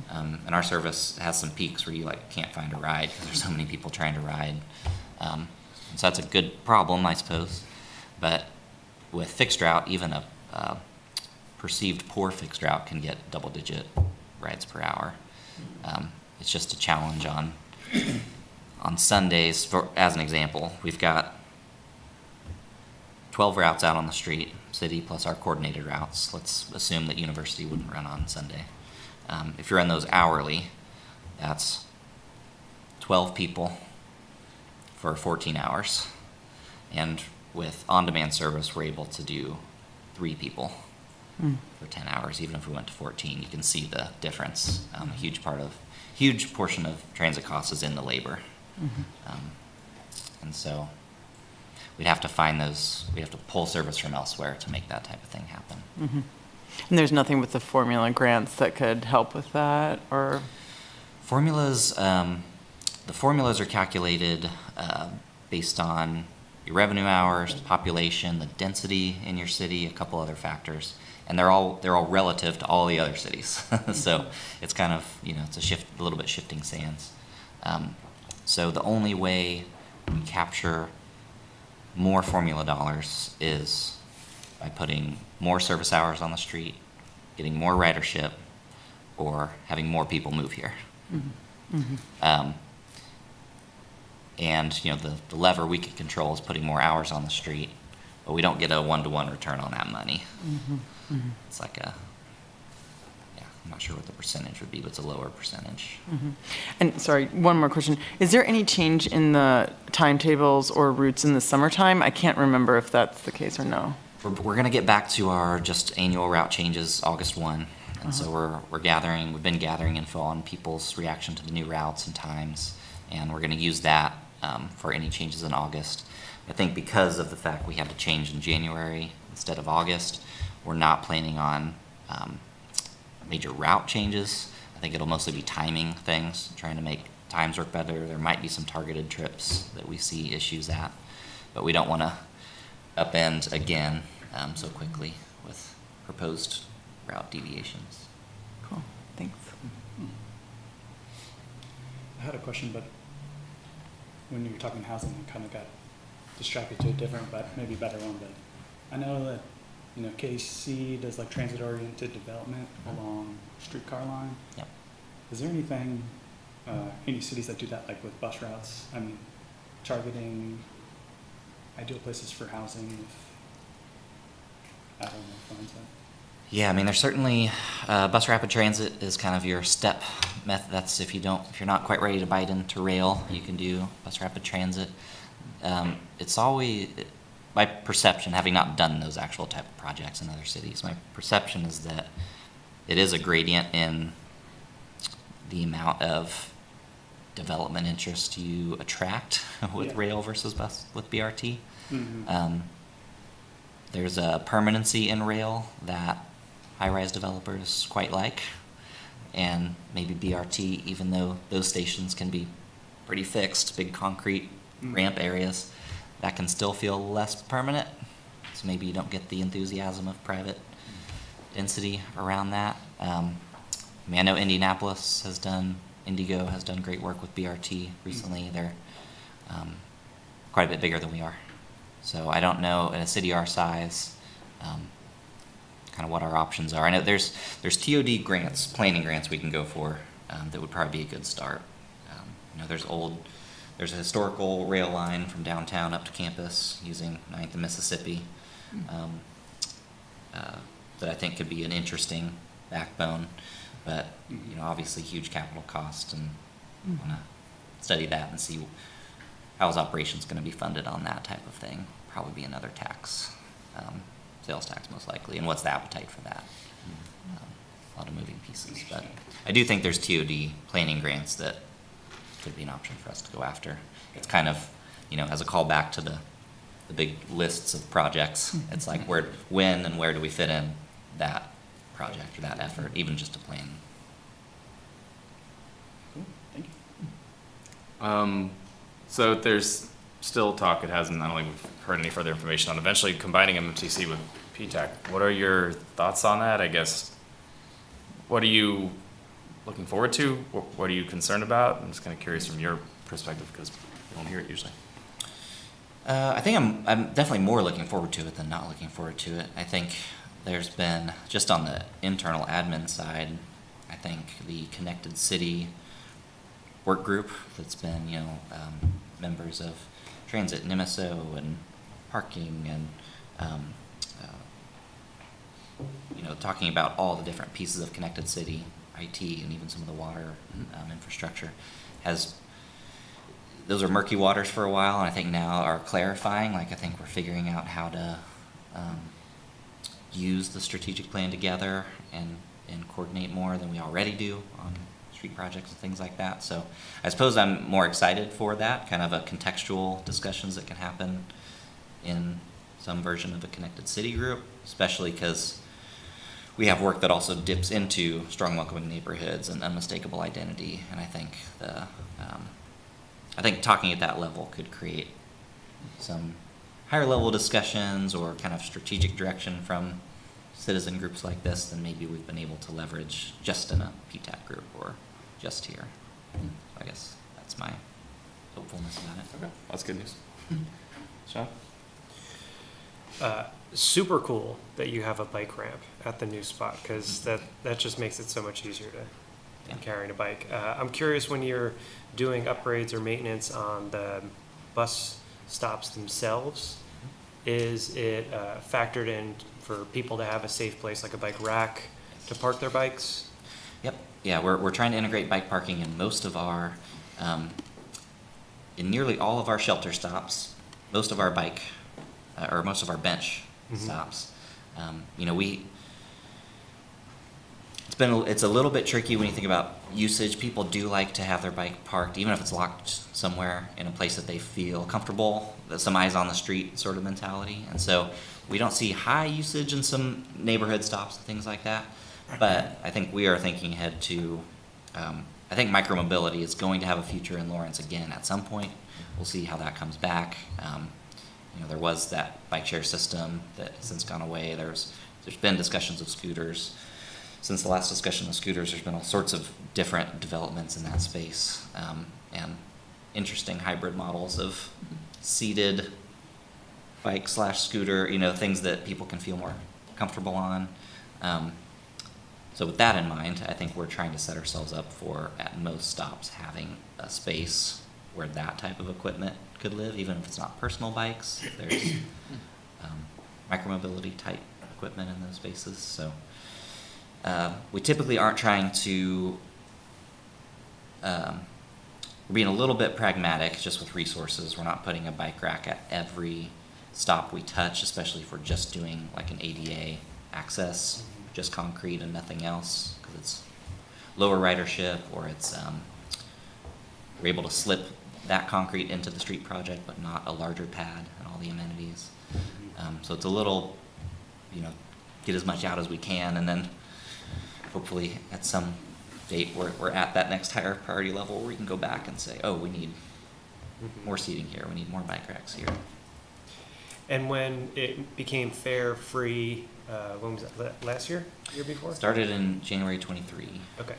Speaker 3: And our service has some peaks where you like can't find a ride because there's so many people trying to ride. So that's a good problem, I suppose. But with fixed route, even a perceived poor fixed route can get double-digit rides per hour. It's just a challenge on Sundays. As an example, we've got 12 routes out on the street, city plus our coordinated routes. Let's assume that university wouldn't run on Sunday. If you're in those hourly, that's 12 people for 14 hours. And with on-demand service, we're able to do 3 people for 10 hours, even if we went to 14. You can see the difference. A huge portion of transit costs is in the labor. And so we'd have to we'd have to pull service from elsewhere to make that type of thing happen.
Speaker 6: And there's nothing with the formula grants that could help with that, or?
Speaker 3: Formulas, the formulas are calculated based on your revenue hours, the population, the density in your city, a couple other factors, and they're all relative to all the other cities. So it's kind of, it's a little bit shifting sands. So the only way we capture more formula dollars is by putting more service hours on the street, getting more ridership, or having more people move here. And the lever we can control is putting more hours on the street, but we don't get a one-to-one return on that money. It's like I'm not sure what the percentage would be, but it's a lower percentage.
Speaker 6: And sorry, one more question. Is there any change in the timetables or routes in the summertime? I can't remember if that's the case or no.
Speaker 3: We're going to get back to our just annual route changes August 1. And so we've been gathering info on people's reaction to the new routes and times, and we're going to use that for any changes in August. I think because of the fact we had to change in January instead of August, we're not planning on major route changes. I think it'll mostly be timing things, trying to make times work better. There might be some targeted trips that we see issues at, but we don't want to upend again so quickly with proposed route deviations.
Speaker 6: Cool, thanks.
Speaker 8: I had a question, but when you were talking housing, I kind of got distracted to a different, but maybe better one. But I know that KC does like transit-oriented development along streetcar line.
Speaker 3: Yep.
Speaker 8: Is there anything, any cities that do that, like with bus routes? I mean, targeting ideal places for housing. I don't know if finds that.
Speaker 3: Yeah, I mean, there's certainly bus rapid transit is kind of your step method. That's if you're not quite ready to bite into rail, you can do bus rapid transit. It's always my perception, having not done those actual type of projects in other cities, my perception is that it is a gradient in the amount of development interest you attract with rail versus bus with BRT. There's a permanency in rail that high-rise developers quite like, and maybe BRT, even though those stations can be pretty fixed, big concrete ramp areas, that can still feel less permanent. So maybe you don't get the enthusiasm of private density around that. I mean, I know Indigo has done great work with BRT recently. They're quite a bit bigger than we are. So I don't know, in a city our size, kind of what our options are. I know there's TOD grants, planning grants we can go for, that would probably be a good start. You know, there's a historical rail line from downtown up to campus using 9th and Mississippi, that I think could be an interesting backbone, but, you know, obviously huge capital cost, and want to study that and see how is operations going to be funded on that type of thing. Probably be another tax, sales tax most likely, and what's the appetite for that? A lot of moving pieces, but I do think there's TOD planning grants that could be an option for us to go after. It's kind of, you know, as a callback to the big lists of projects. It's like when and where do we fit in that project or that effort, even just a plan.
Speaker 8: Cool, thank you.
Speaker 1: So there's still talk, I don't think we've heard any further information on eventually combining MMTC with PTAC. What are your thoughts on that? I guess, what are you looking forward to? What are you concerned about? I'm just kind of curious from your perspective, because we don't hear it usually.
Speaker 3: I think I'm definitely more looking forward to it than not looking forward to it. I think there's been, just on the internal admin side, I think the Connected City work group that's been, you know, members of transit and MSO and parking and, you know, talking about all the different pieces of Connected City, IT, and even some of the water infrastructure, those are murky waters for a while, and I think now are clarifying. Like, I think we're figuring out how to use the strategic plan together and coordinate more than we already do on street projects and things like that. So I suppose I'm more excited for that, kind of a contextual discussions that can happen in some version of a Connected City group, especially because we have work that also dips into strong welcoming neighborhoods and unmistakable identity, and I think talking at that level could create some higher level discussions or kind of strategic direction from citizen groups like this than maybe we've been able to leverage just in a PTAC group or just here. So I guess that's my hopefulness about it.
Speaker 1: Okay, that's good news. Sean?
Speaker 5: Super cool that you have a bike ramp at the new spot, because that just makes it so much easier than carrying a bike. I'm curious, when you're doing upgrades or maintenance on the bus stops themselves, is it factored in for people to have a safe place like a bike rack to park their bikes?
Speaker 3: Yep. Yeah, we're trying to integrate bike parking in most of our, in nearly all of our shelter stops, most of our bike, or most of our bench stops. You know, it's a little bit tricky when you think about usage. People do like to have their bike parked, even if it's locked somewhere in a place that they feel comfortable, some eyes on the street sort of mentality. And so we don't see high usage in some neighborhood stops and things like that. But I think we are thinking ahead to, I think micromobility is going to have a future in Lawrence again at some point. We'll see how that comes back. You know, there was that bike share system that has since gone away. There's been discussions of scooters. Since the last discussion of scooters, there's been all sorts of different developments in that space, and interesting hybrid models of seated bike/scooter, you know, things that people can feel more comfortable on. So with that in mind, I think we're trying to set ourselves up for, at most stops, having a space where that type of equipment could live, even if it's not personal bikes. There's micromobility type equipment in those spaces. So we typically aren't trying to, we're being a little bit pragmatic just with resources. We're not putting a bike rack at every stop we touch, especially if we're just doing like an ADA access, just concrete and nothing else, because it's lower ridership, or it's, we're able to slip that concrete into the street project, but not a larger pad and all the amenities. So it's a little, you know, get as much out as we can, and then hopefully at some we're at that next higher priority level where we can go back and say, oh, we need more seating here, we need more bike racks here.
Speaker 5: And when it became fare free, when was that, last year, year before?
Speaker 3: Started in January 23.
Speaker 5: Okay.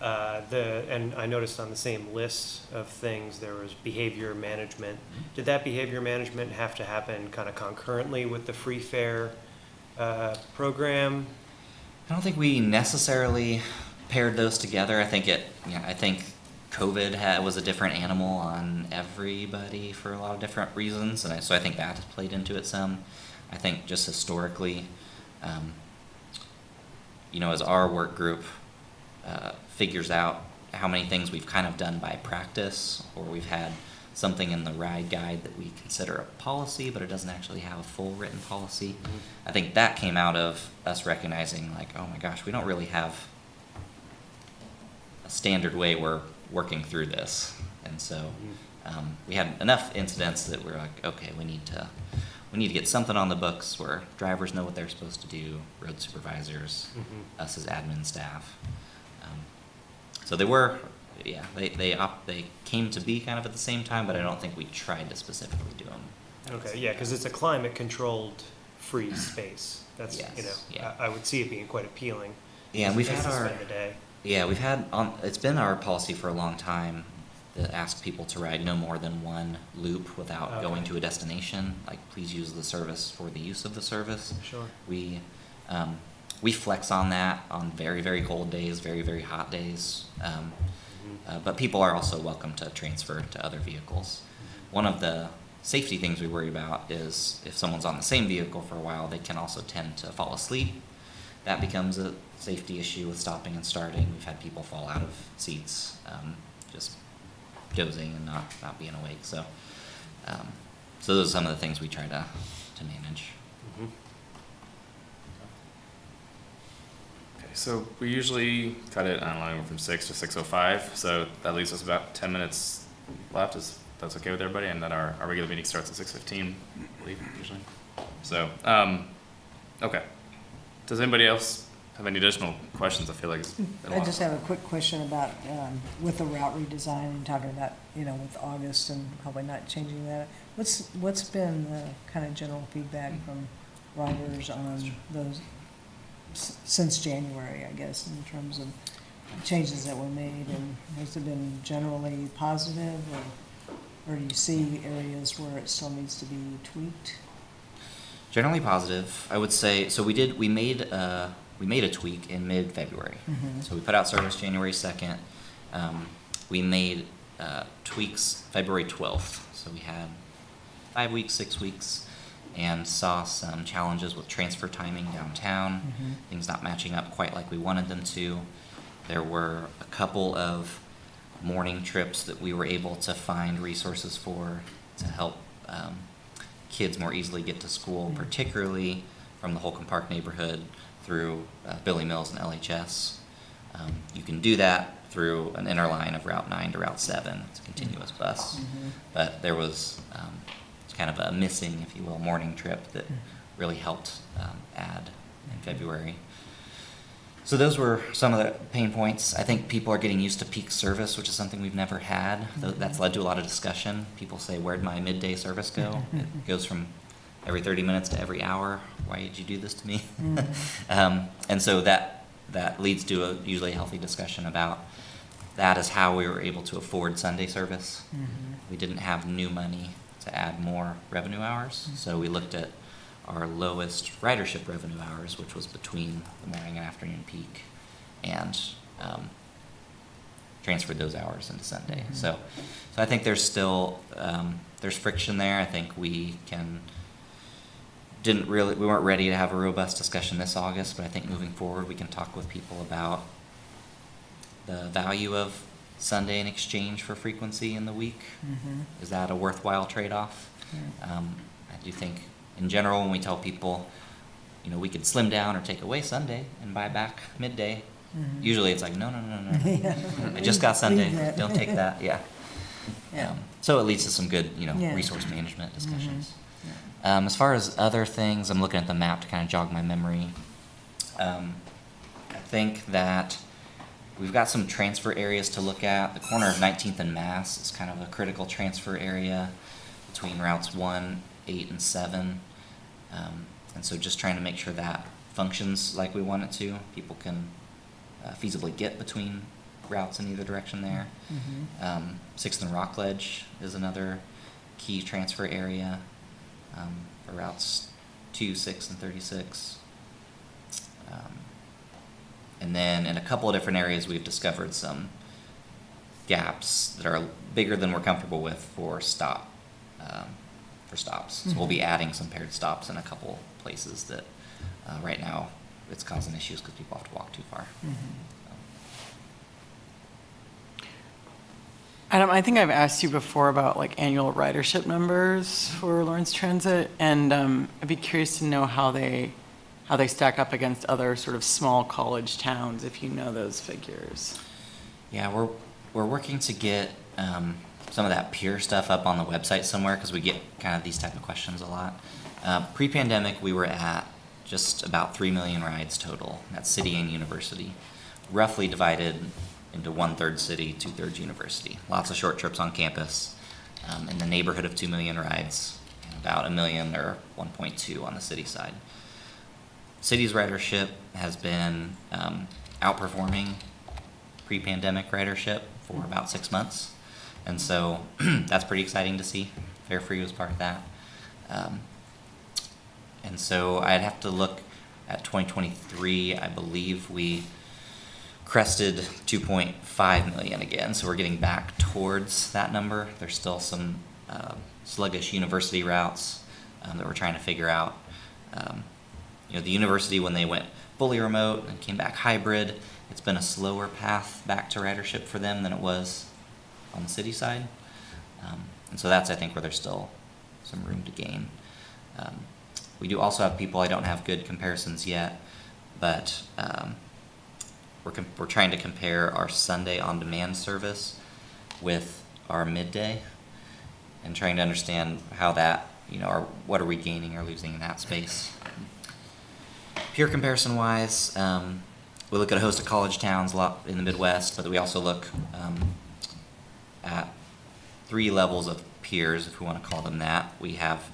Speaker 5: And I noticed on the same list of things, there was behavior management. Did that behavior management have to happen kind of concurrently with the free fare program?
Speaker 3: I don't think we necessarily paired those together. I think COVID was a different animal on everybody for a lot of different reasons, and so I think that has played into it some. I think just historically, as our work group figures out how many things we've kind of done by practice, or we've had something in the ride guide that we consider a policy, but it doesn't actually have a full written policy. I think that came out of us recognizing, like, oh my gosh, we don't really have a standard way we're working through this. And so we had enough incidents that we're like, okay, we need to get something on the books where drivers know what they're supposed to do, road supervisors, us as admin staff. So they were, they came to be kind of at the same time, but I don't think we tried to specifically do them.
Speaker 5: Okay, yeah, because it's a climate-controlled free space. That's,
Speaker 3: Yes, yeah.
Speaker 5: I would see it being quite appealing.
Speaker 3: Yeah, and we've
Speaker 5: Place
Speaker 3: had
Speaker 5: to
Speaker 3: our,
Speaker 5: spend the day.
Speaker 3: yeah, we've had, it's been our policy for a long time to ask people to ride no more than one loop without going to a destination. Like, please use the service for the use of the service.
Speaker 5: Sure.
Speaker 3: We flex on that on very, very cold days, very, very hot days. But people are also welcome to transfer to other vehicles. One of the safety things we worry about is if someone's on the same vehicle for a while, they can also tend to fall asleep. That becomes a safety issue with stopping and starting. We've had people fall out of seats, just dozing and not being awake. So those are some of the things we try to manage.
Speaker 1: So we usually cut it, I don't know, from 6 to 6:05, so that leaves us about 10 minutes left. That's okay with everybody? And then our regular meeting starts at 6:15, I believe, usually. So, okay. Does anybody else have any additional questions? I feel like it's been a
Speaker 4: I
Speaker 1: while.
Speaker 4: just have a quick question about, with the route redesign and talking about, with August and probably not changing that. What's been the kind of general feedback from riders on those since January, I guess, in terms of changes that were made? And has it been generally positive, or do you see areas where it still needs to be tweaked?
Speaker 3: Generally positive, I would say. So we made a tweak in mid-February. So we put out service January 2nd. We made tweaks February 12th. So we had 5 weeks, 6 weeks, and saw some challenges with transfer timing downtown, things not matching up quite like we wanted them to. There were a couple of morning trips that we were able to find resources for to help kids more easily get to school, particularly from the Holcomb Park neighborhood through Billy Mills and LHS. You can do that through an inner line of Route 9 to Route 7. It's a continuous bus. But there was kind of a missing, if you will, morning trip that really helped add in February. So those were some of the pain points. I think people are getting used to peak service, which is something we've never had. That's led to a lot of discussion. People say, where'd my midday service go? It goes from every 30 minutes to every hour. Why did you do this to me? And so that leads to usually a healthy discussion about that is how we were able to afford Sunday service. We didn't have new money to add more revenue hours. So we looked at our lowest ridership revenue hours, which was between the morning and afternoon peak, and transferred those hours into Sunday. So I think there's still there's friction there. I think we weren't ready to have a robust discussion this August, but I think moving forward we can talk with people about the value of Sunday in exchange for frequency in the week. Is that a worthwhile trade-off? I do think in general when we tell people, we could slim down or take away Sunday and buy back midday, usually it's like, no. I just got Sunday, don't take that, yeah. So it leads to some good, resource management discussions. As far as other things, I'm looking at the map to kind of jog my memory. I think that We've got some transfer areas to look at. The corner of 19th and Mass is kind of a critical transfer area between routes 1, 8, and 7. And so just trying to make sure that functions like we want it to. People can feasibly get between routes in either direction there. 6th and Rockledge is another key transfer area for routes 2, 6, and 36. And then in a couple of different areas, we've discovered some gaps that are bigger than we're comfortable with for stops. So we'll be adding some paired stops in a couple places that right now it's causing issues because people have to walk too far.
Speaker 6: Adam, I think I've asked you before about like annual ridership numbers for Lawrence Transit, and I'd be curious to know how they stack up against other sort of small college towns, if you know those figures.
Speaker 3: Yeah, we're working to get some of that peer stuff up on the website somewhere because we get kind of these type of questions a lot. Pre-pandemic, we were at just about 3 million rides total. That's city and university, roughly divided into 1/3 city, 2/3 university. Lots of short trips on campus, in the neighborhood of 2 million rides, and about 1 million or 1.2 on the city side. City's ridership has been outperforming pre-pandemic ridership for about 6 months. And so that's pretty exciting to see. Fare Free was part of that. And so I'd have to look at 2023. I believe we crested 2.5 million again. So we're getting back towards that number. There's still some sluggish university routes that we're trying to figure out. The university, when they went fully remote and came back hybrid, it's been a slower path back to ridership for them than it was on the city side. And so that's, I think, where there's still some room to gain. We do also have people, I don't have good comparisons yet, but we're trying to compare our Sunday on-demand service with our midday and trying to understand how that, what are we gaining or losing in that space. Peer comparison wise, we look at a host of college towns a lot in the Midwest, but we also look at 3 levels of peers, if we want to call them that. We have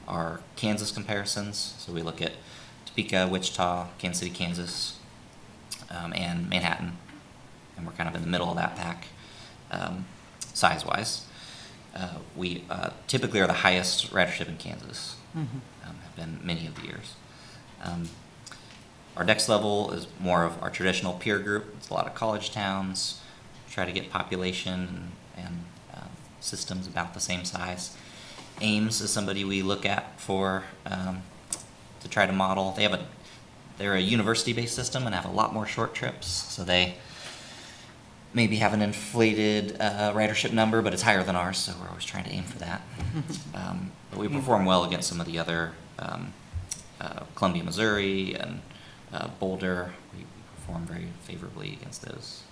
Speaker 3: our Kansas comparisons, so we look at Topeka, Wichita, Kansas City, Kansas, and Manhattan, and we're kind of in the middle of that pack, size-wise. We typically are the highest ridership in Kansas, have been many of the years. Our next level is more of our traditional peer group. It's a lot of college towns. Try to get population and systems about the same size. Ames is somebody we look at for to try to model. They're a university-based system and have a lot more short trips, so they maybe have an inflated ridership number, but it's higher than ours, so we're always trying to aim for that. But we perform well against some of the other Columbia, Missouri, and Boulder. We perform very favorably against those.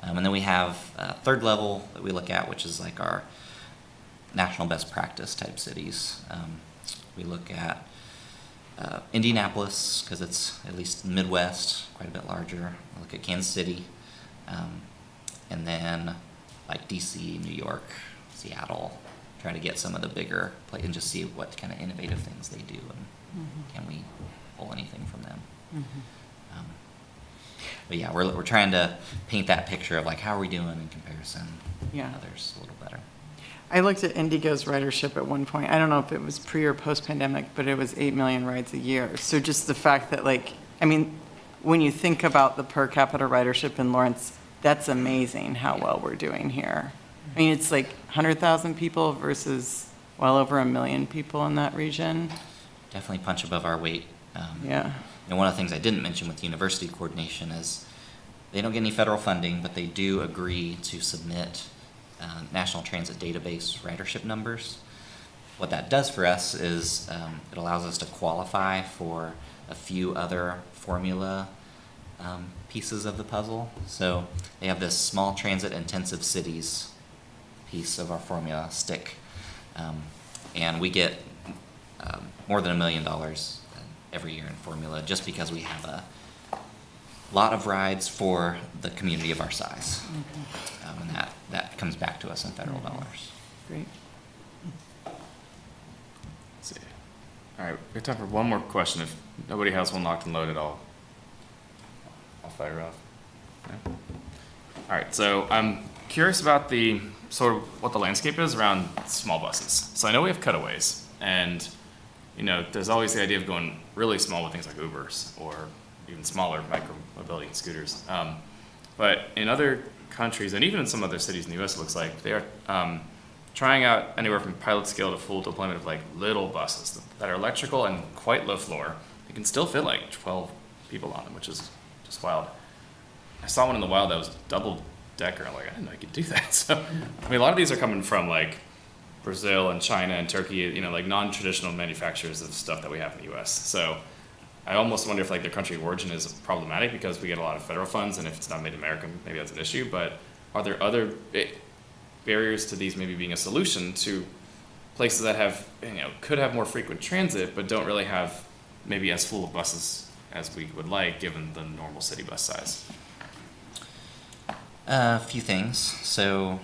Speaker 3: And then we have a 3rd level that we look at, which is like our national best practice type cities. We look at Indianapolis, because it's at least in the Midwest, quite a bit larger. We look at Kansas City, and then like DC, New York, Seattle. Try to get some of the bigger play and just see what kind of innovative things they do, and can we pull anything from them. But yeah, we're trying to paint that picture of like how are we doing in comparison to others a little better.
Speaker 6: I looked at Indigo's ridership at one point. I don't know if it was pre or post-pandemic, but it was 8 million rides a year. So just the fact that when you think about the per capita ridership in Lawrence, that's amazing how well we're doing here. I mean, it's like 100,000 people versus well over 1 million people in that region.
Speaker 3: Definitely punch above our weight. And one of the things I didn't mention with university coordination is they don't get any federal funding, but they do agree to submit National Transit Database ridership numbers. What that does for us is it allows us to qualify for a few other formula pieces of the puzzle. So they have this small transit intensive cities piece of our formula stick, and we get more than $1 million every year in formula just because we have lot of rides for the community of our size. And that comes back to us in federal dollars.
Speaker 6: Great.
Speaker 1: Let's see. All right, we have time for one more question. If nobody has one locked and loaded, I'll fire off. No? All right, so I'm curious about the sort of what the landscape is around small buses. So I know we have cutaways, and you know, there's always the idea of going really small with things like Ubers or even smaller micro mobility and scooters. But in other countries, and even in some other cities in the US, it looks like they are trying out anywhere from pilot scale to full deployment of like little buses that are electrical and quite low floor. You can still fit like 12 people on them, which is just wild. I saw one in the wild that was double decker. I'm like, I didn't know you could do that. So, I mean, a lot of these are coming from like Brazil and China and Turkey, you know, like non-traditional manufacturers of stuff that we have in the US. So I almost wonder if like their country of origin is problematic because we get a lot of federal funds, and if it's not made American, maybe that's an issue. But are there other barriers to these maybe being a solution to places that have, you know, could have more frequent transit, but don't really have maybe as full of buses as we would like, given the normal city bus size?
Speaker 3: A few things. So,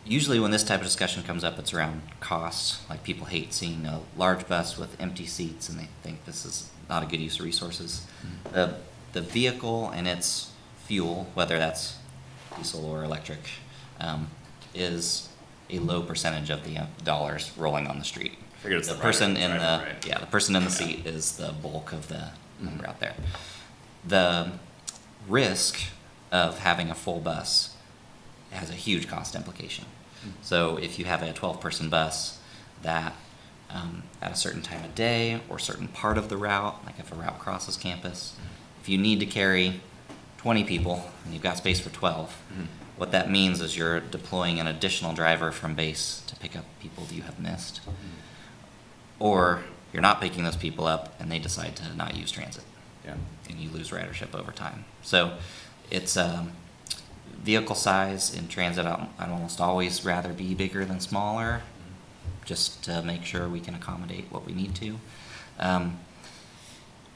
Speaker 3: usually when this type of discussion comes up, it's around cost. Like, people hate seeing a large bus with empty seats, and they think this is not a good use of resources. The vehicle and its fuel, whether that's diesel or electric, is a low percentage of the dollars rolling on the street.
Speaker 1: Figured it's
Speaker 3: The
Speaker 1: the
Speaker 3: person
Speaker 1: rider,
Speaker 3: in the
Speaker 1: right?
Speaker 3: yeah, the person in the seat is the bulk of the number out there. The risk of having a full bus has a huge cost implication. So if you have a 12-person bus that at a certain time of day or certain part of the route, like if a route crosses campus, if you need to carry 20 people and you've got space for 12, what that means is you're deploying an additional driver from base to pick up people that you have missed. Or you're not picking those people up and they decide to not use transit.
Speaker 1: Yeah.
Speaker 3: And you lose ridership over time. So it's vehicle size in transit. I'd almost always rather be bigger than smaller, just to make sure we can accommodate what we need to.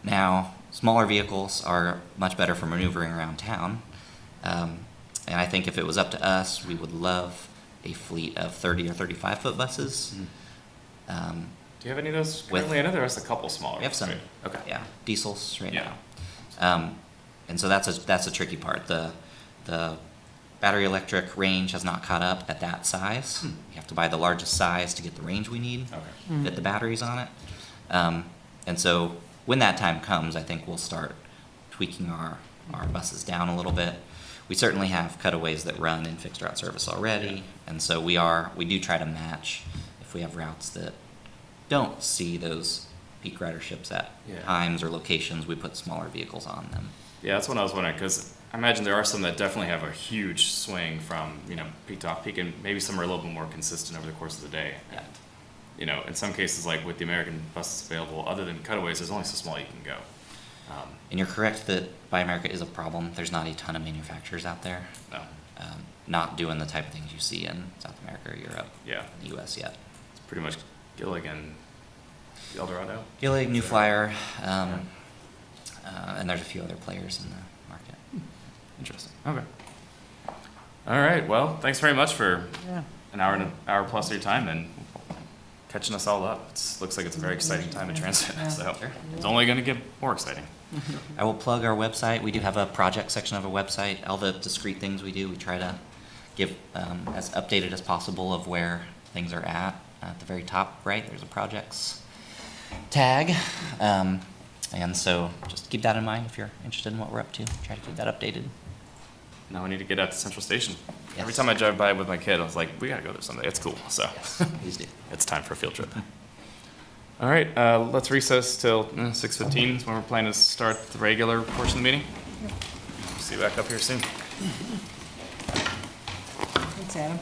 Speaker 3: Now, smaller vehicles are much better for maneuvering around town. And I think if it was up to us, we would love a fleet of 30 or 35 foot buses.
Speaker 1: Do you have any of those
Speaker 3: With-
Speaker 1: currently? I know there's a couple smaller.
Speaker 3: We have some.
Speaker 1: Right? Okay.
Speaker 3: Yeah, diesels right
Speaker 1: Yeah.
Speaker 3: now. And so that's a tricky part. The battery electric range has not caught up at that size. You have to buy the largest size to get the range we need,
Speaker 1: Okay.
Speaker 3: fit the batteries on it. And so when that time comes, I think we'll start tweaking our buses down a little bit. We certainly have cutaways that run in fixed route service already, and so we do try to match if we have routes that don't see those peak riderships at
Speaker 1: Yeah.
Speaker 3: times or locations, we put smaller vehicles on them.
Speaker 1: Yeah, that's what I was wondering, because I imagine there are some that definitely have a huge swing from, you know, peak to off peak, and maybe some are a little bit more consistent over the course of the day.
Speaker 3: Yeah.
Speaker 1: And, you know, in some cases, like with the American buses available, other than cutaways, there's only so small you can go.
Speaker 3: And you're correct that Buy America is a problem. There's not a ton of manufacturers out there,
Speaker 1: No.
Speaker 3: not doing the type of things you see in South America or Europe,
Speaker 1: Yeah.
Speaker 3: the US yet.
Speaker 1: It's pretty much Gillig and Eldorado.
Speaker 3: Gillig, New Flyer, and there's a few other players in the market.
Speaker 1: Interesting. Okay. All right. Well, thanks very much for
Speaker 6: Yeah.
Speaker 1: an hour and an hour plus of your time and catching us all up. It looks like it's a very exciting time in transit, so
Speaker 3: Sure.
Speaker 1: it's only going to get more exciting.
Speaker 3: I will plug our website. We do have a project section of our website. All the discrete things we do, we try to give as updated as possible of where things are at. At the very top right, there's a projects tag. And so just keep that in mind if you're interested in what we're up to. Try to keep that updated.
Speaker 1: Now we need to get out to Central Station. Every
Speaker 3: Yes.
Speaker 1: time I drive by with my kid, I was like, we got to go there someday. It's cool. So
Speaker 3: Please do.
Speaker 1: it's time for a field trip. All right. Let's recess till 6:15 is when we're planning to start the regular portion of the meeting. See you back up here soon.
Speaker 4: Thanks, Adam.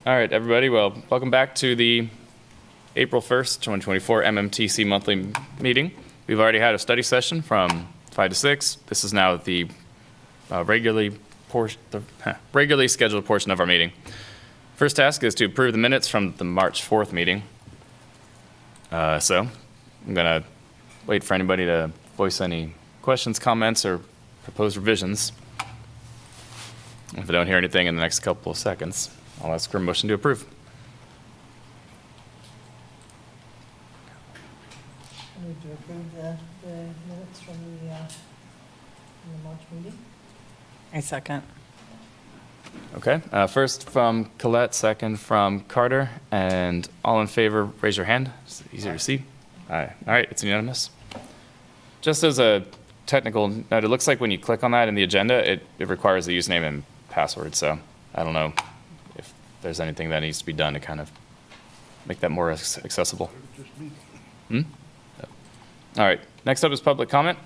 Speaker 1: All right, everybody. Well, welcome back to the April 1st, 2024 MMTC monthly meeting. We've already had a study session from 5 to 6. This is now the regularly scheduled portion of our meeting. First task is to approve the minutes from the March 4th meeting. So I'm going to wait for anybody to voice any questions, comments, or proposed revisions. If I don't hear anything in the next couple of seconds, I'll ask for a motion to approve.
Speaker 4: I need to approve the minutes from the March meeting.
Speaker 6: I second.
Speaker 1: Okay, first from Colette, second from Carter, and all in favor, raise your hand. It's easier to see. Aye. All right, it's unanimous. Just as a technical note, it looks like when you click on that in the agenda, it requires a username and password, so I don't know if there's anything that needs to be done to kind of make that more accessible. All right, next up is public comment.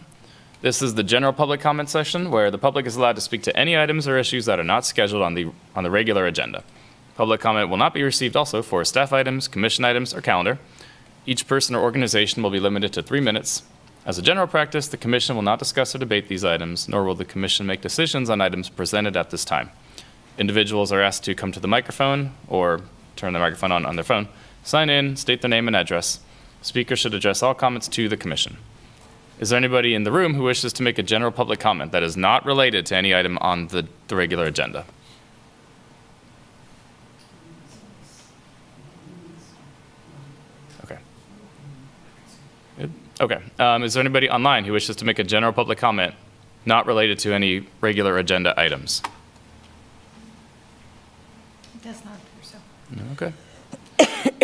Speaker 1: This is the general public comment session where the public is allowed to speak to any items or issues that are not scheduled on the regular agenda. Public comment will not be received also for staff items, commission items, or calendar. Each person or organization will be limited to 3 minutes. As a general practice, the commission will not discuss or debate these items, nor will the commission make decisions on items presented at this time. Individuals are asked to come to the microphone or turn the microphone on their phone, sign in, state their name and address. Speakers should address all comments to the commission. Is there anybody in the room who wishes to make a general public comment that is not related to any item on the regular agenda? Okay. Good. Okay. Is there anybody online who wishes to make a general public comment not related to any regular agenda items?
Speaker 9: It does not appear so.
Speaker 1: Okay.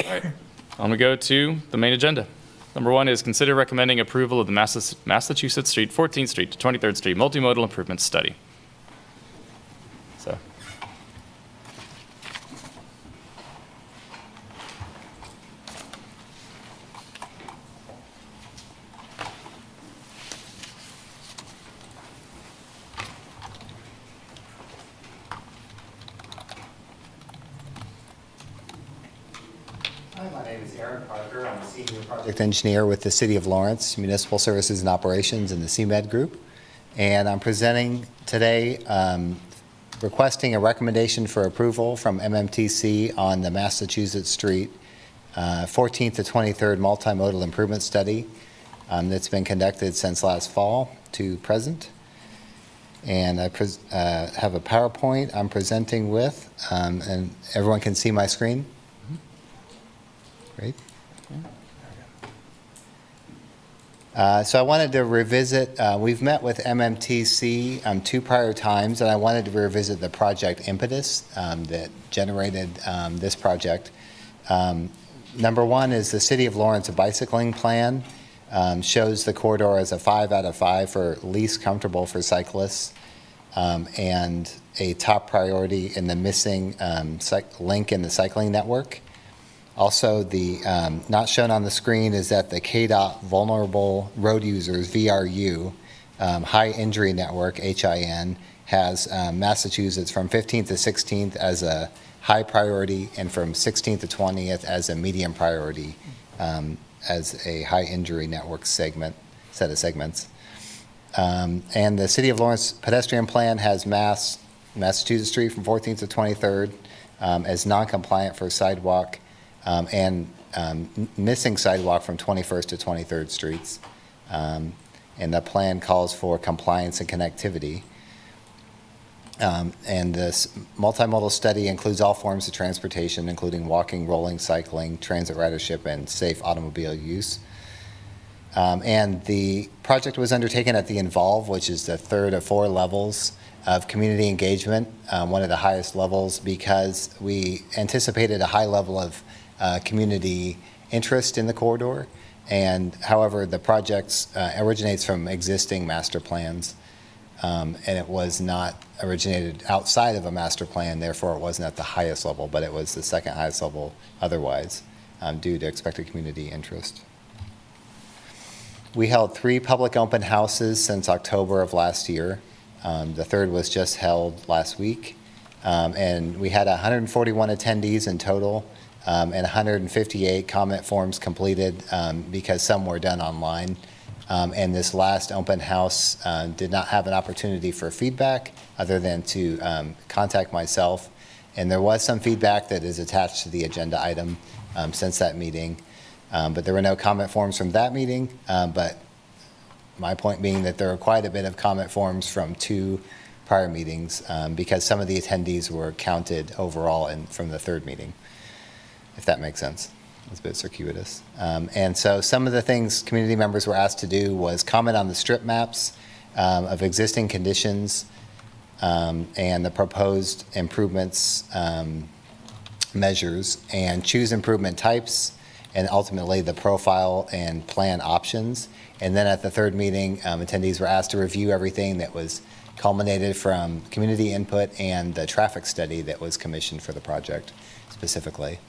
Speaker 1: All right. I'm going to go to the main agenda. Number 1 is consider recommending approval of the Massachusetts Street, 14th Street to 23rd Street Multimodal Improvement Study. So.
Speaker 10: Hi, my name is Aaron Parker. I'm a senior project engineer with the City of Lawrence Municipal Services and Operations in the CMed Group. And I'm presenting today requesting a recommendation for approval from MMTC on the Massachusetts Street 14th to 23rd Multimodal Improvement Study that's been conducted since last fall to present. And I have a PowerPoint I'm presenting with, and everyone can see my screen. Great. So I wanted to revisit, we've met with MMTC 2 prior times, and I wanted to revisit the project impetus that generated this project. Number 1 is the City of Lawrence bicycling plan. Shows the corridor as a 5 out of 5 for least comfortable for cyclists, and a top priority in the missing link in the cycling network. Also, the not shown on the screen is that the KDOT Vulnerable Road Users, VRU, High Injury Network, HIN, has Massachusetts from 15th to 16th as a high priority and from 16th to 20th as a medium priority as a high injury network set of segments. And the City of Lawrence pedestrian plan has Massachusetts Street from 14th to 23rd as non-compliant for sidewalk, and missing sidewalk from 21st to 23rd Streets. And the plan calls for compliance and connectivity. And this multimodal study includes all forms of transportation, including walking, rolling, cycling, transit ridership, and safe automobile use. And the project was undertaken at the Involve, which is the 3rd of 4 levels of community engagement, one of the highest levels, because we anticipated a high level of community interest in the corridor. And however, the project originates from existing master plans, and it was not originated outside of a master plan, therefore it wasn't at the highest level, but it was the 2nd highest level otherwise, due to expected community interest. We held 3 public open houses since October of last year. The 3rd was just held last week. And we had 141 attendees in total, and 158 comment forms completed because some were done online. And this last open house did not have an opportunity for feedback other than to contact myself. And there was some feedback that is attached to the agenda item since that meeting. But there were no comment forms from that meeting. But my point being that there were quite a bit of comment forms from 2 prior meetings because some of the attendees were counted overall from the 3rd meeting, if that makes sense. It's a bit circuitous. And so some of the things community members were asked to do was comment on the strip maps of existing conditions and the proposed improvements measures, and choose improvement types, and ultimately the profile and plan options. And then at the 3rd meeting, attendees were asked to review everything that was culminated from community input and the traffic study that was commissioned for the project specifically.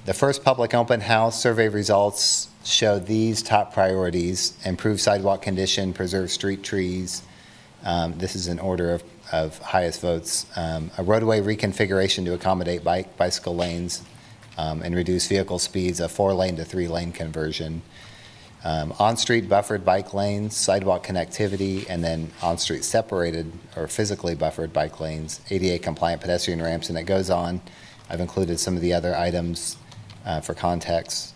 Speaker 10: The first public open house survey results showed these top priorities: improve sidewalk condition, preserve street trees. This is in order of highest votes. A roadway reconfiguration to accommodate bicycle lanes and reduce vehicle speeds, a 4-lane to 3-lane conversion. On-street buffered bike lanes, sidewalk connectivity, and then on-street separated or physically buffered bike lanes, ADA compliant pedestrian ramps, and it goes on. I've included some of the other items for context.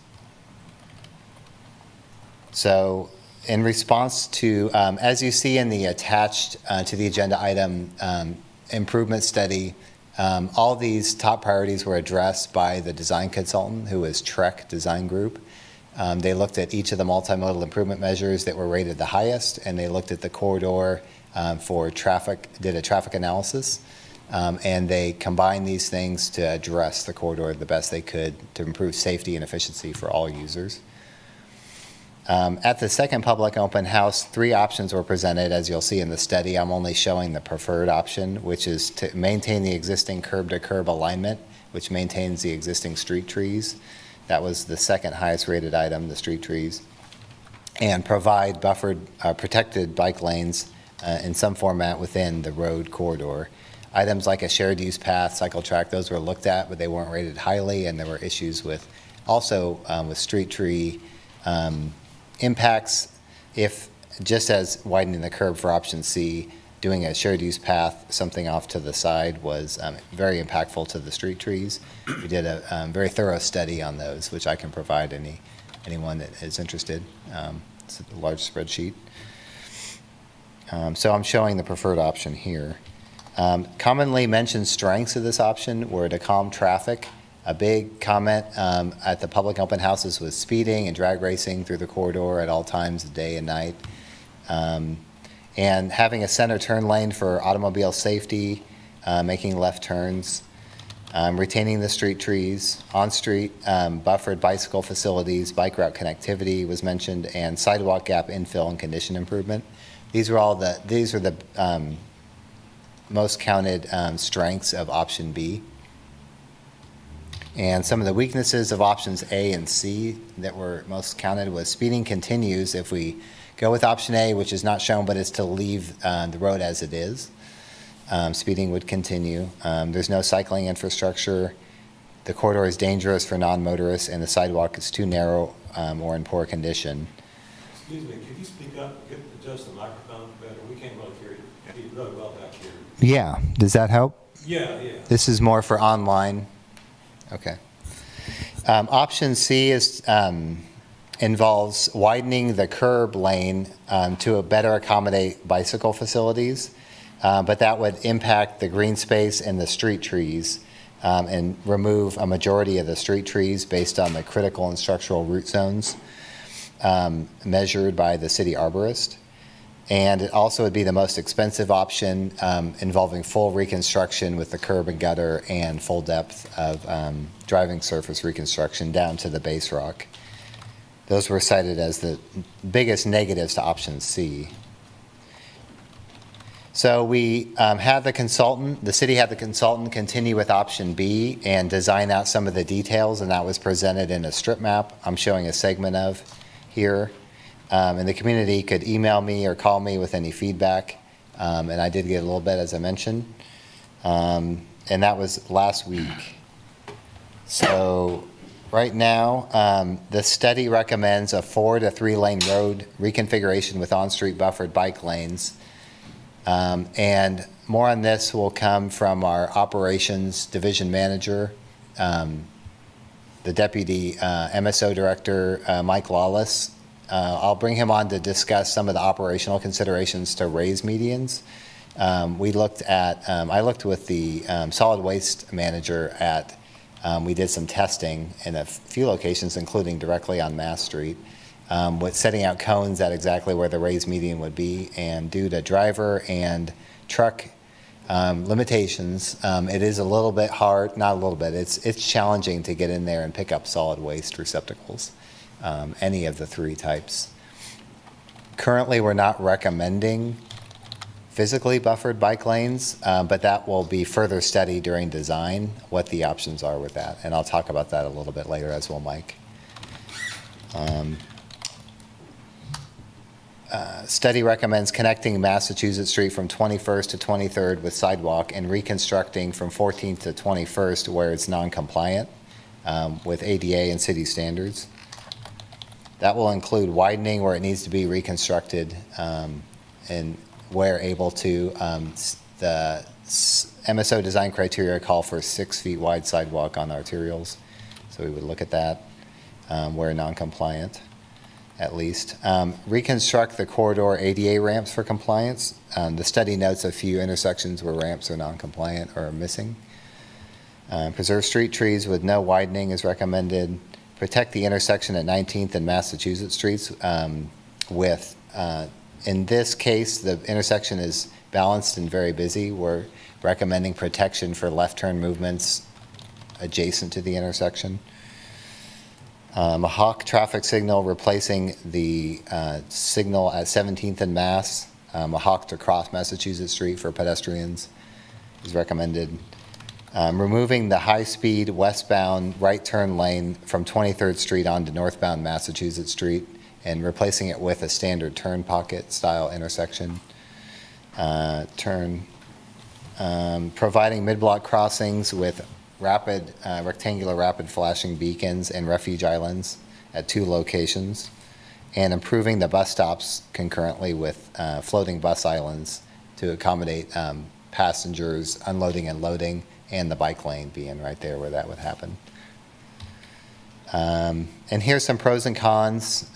Speaker 10: So in response to, as you see in the attached to the agenda item improvement study, all these top priorities were addressed by the design consultant, who is Trek Design Group. They looked at each of the multimodal improvement measures that were rated the highest, and they looked at the corridor for traffic, did a traffic analysis, and they combined these things to address the corridor the best they could to improve safety and efficiency for all users. At the second public open house, 3 options were presented, as you'll see in the study. I'm only showing the preferred option, which is to maintain the existing curb-to-curb alignment, which maintains the existing street trees. That was the second highest rated item, the street trees, and provide buffered, protected bike lanes in some format within the road corridor. Items like a shared use path, cycle track, those were looked at, but they weren't rated highly, and there were issues with also with street tree impacts. If, just as widening the curb for option C, doing a shared use path, something off to the side, was very impactful to the street trees. We did a very thorough study on those, which I can provide anyone that is interested. It's a large spreadsheet. So I'm showing the preferred option here. Commonly mentioned strengths of this option were to calm traffic. A big comment at the public open houses was speeding and drag racing through the corridor at all times of day and night. And having a center turn lane for automobile safety, making left turns, retaining the street trees, on-street buffered bicycle facilities, bike route connectivity was mentioned, and sidewalk gap infill and condition improvement. These are the most counted strengths of option B. And some of the weaknesses of options A and C that were most counted was speeding continues if we go with option A, which is not shown, but is to leave the road as it is. Speeding would continue. There's no cycling infrastructure. The corridor is dangerous for non-motorists, and the sidewalk is too narrow or in poor condition.
Speaker 11: Excuse me, could you speak up, adjust the microphone better? We can't really hear you really well back here.
Speaker 10: Yeah, does that help?
Speaker 11: Yeah.
Speaker 10: This is more for online. Okay. Option C is involves widening the curb lane to better accommodate bicycle facilities, but that would impact the green space and the street trees and remove a majority of the street trees based on the critical and structural root zones measured by the city arborist. And it also would be the most expensive option, involving full reconstruction with the curb and gutter and full depth of driving surface reconstruction down to the base rock. Those were cited as the biggest negatives to option C. So we had the city had the consultant continue with option B and design out some of the details, and that was presented in a strip map I'm showing a segment of here. And the community could email me or call me with any feedback and I did get a little bit, as I mentioned. And that was last week. So right now, the study recommends a 4 to 3 lane road reconfiguration with on-street buffered bike lanes. And more on this will come from our operations division manager, the deputy MSO director, Mike Lawless. I'll bring him on to discuss some of the operational considerations to raise medians. We looked at, I looked with the solid waste manager at, we did some testing in a few locations, including directly on Mass Street, with setting out cones at exactly where the raised median would be. And due to driver and truck limitations, it is a little bit hard, not a little bit, it's challenging to get in there and pick up solid waste receptacles, any of the 3 types. Currently, we're not recommending physically buffered bike lanes, but that will be further studied during design, what the options are with that. And I'll talk about that a little bit later as well, Mike. Study recommends connecting Massachusetts Street from 21st to 23rd with sidewalk and reconstructing from 14th to 21st where it's non-compliant with ADA and city standards. That will include widening where it needs to be reconstructed and where able to. The MSO design criteria call for 6 feet wide sidewalk on arterials. So we would look at that where non-compliant. At least. Reconstruct the corridor ADA ramps for compliance. The study notes a few intersections where ramps are non-compliant or are missing. Preserve street trees with no widening is recommended. Protect the intersection at 19th and Massachusetts Streets with, in this case, the intersection is balanced and very busy. We're recommending protection for left turn movements adjacent to the intersection. A hawk traffic signal replacing the signal at 17th and Mass. A hawk to cross Massachusetts Street for pedestrians is recommended. Removing the high-speed westbound right turn lane from 23rd Street onto northbound Massachusetts Street and replacing it with a standard turn pocket style intersection. Providing mid-block crossings with rectangular rapid flashing beacons and refuge islands at 2 locations, and improving the bus stops concurrently with floating bus islands to accommodate passengers unloading and loading, and the bike lane being right there where that would happen. And here's some pros and cons.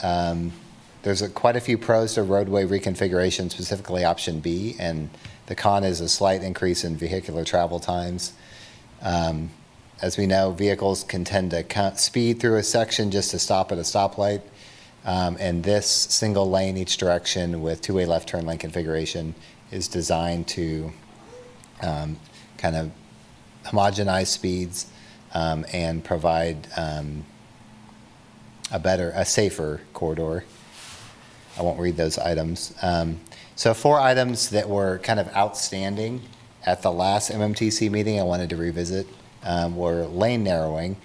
Speaker 10: There's quite a few pros to roadway reconfiguration, specifically option B, and the con is a slight increase in vehicular travel times. As we know, vehicles can tend to speed through a section just to stop at a stoplight. And this single lane each direction with 2-way left turn lane configuration is designed to kind of homogenize speeds and provide a safer corridor. I won't read those items. So 4 items that were kind of outstanding at the last MMTC meeting I wanted to revisit were lane narrowing.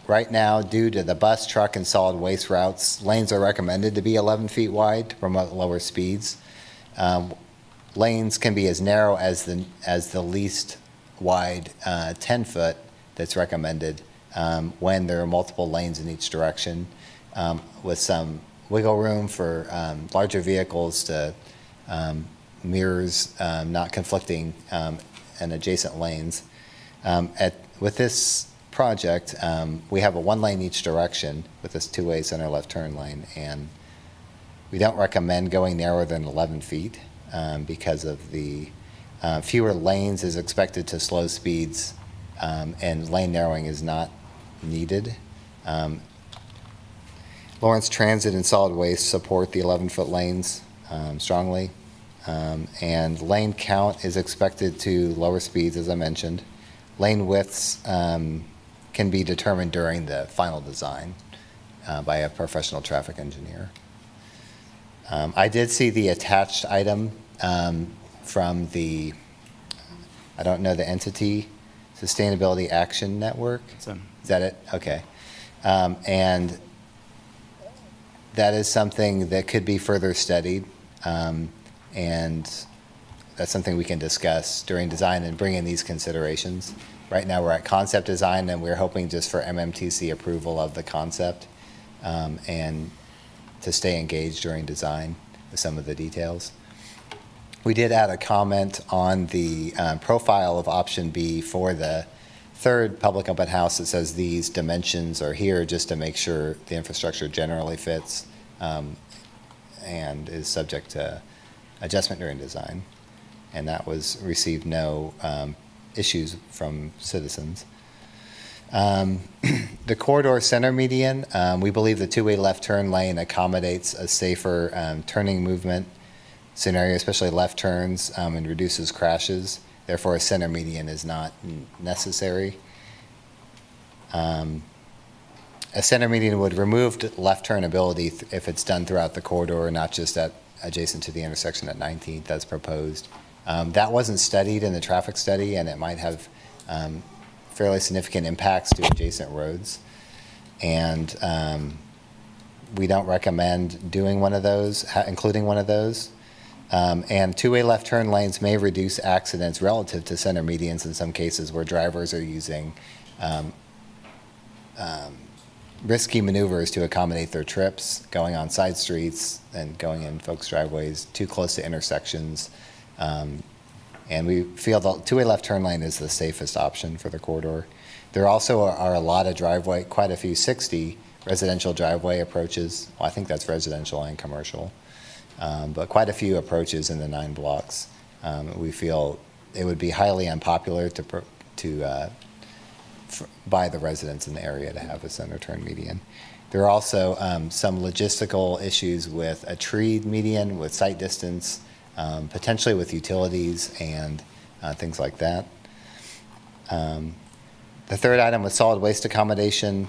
Speaker 10: Right now, due to the bus, truck, and solid waste routes, lanes are recommended to be 11 feet wide to promote lower speeds. Lanes can be as narrow as the least wide 10-foot that's recommended when there are multiple lanes in each direction, with some wiggle room for larger vehicles to mirrors not conflicting in adjacent lanes. With this project, we have a 1 lane each direction with this 2-way center left turn lane, and we don't recommend going narrower than 11 feet because of the fewer lanes is expected to slow speeds, and lane narrowing is not needed. Lawrence Transit and Solid Waste support the 11-foot lanes strongly, and lane count is expected to lower speeds, as I mentioned. Lane widths can be determined during the final design by a professional traffic engineer. I did see the attached item from the, I don't know the entity, Sustainability Action Network. Is that it? Okay. And that is something that could be further studied. And that's something we can discuss during design and bring in these considerations. Right now, we're at concept design, and we're hoping just for MMTC approval of the concept and to stay engaged during design with some of the details. We did add a comment on the profile of option B for the third public open house that says these dimensions are here just to make sure the infrastructure generally fits and is subject to adjustment during design. And that was received no issues from citizens. The corridor center median, we believe the two-way left turn lane accommodates a safer turning movement scenario, especially left turns, and reduces crashes. Therefore, a center median is not necessary. A center median would remove left turn ability if it's done throughout the corridor, not just adjacent to the intersection at 19th as proposed. That wasn't studied in the traffic study, and it might have fairly significant impacts to adjacent roads. And we don't recommend doing one of those, including one of those. And two-way left turn lanes may reduce accidents relative to center medians in some cases where drivers are using risky maneuvers to accommodate their trips, going on side streets and going in folks' driveways too close to intersections. And we feel the two-way left turn lane is the safest option for the corridor. There also are a lot of driveway, quite a few 60 residential driveway approaches. Well, I think that's residential and commercial. But quite a few approaches in the 9 blocks. We feel it would be highly unpopular by the residents in the area to have a center turn median. There are also some logistical issues with a tree median, with sight distance, potentially with utilities and things like that. The third item was solid waste accommodation.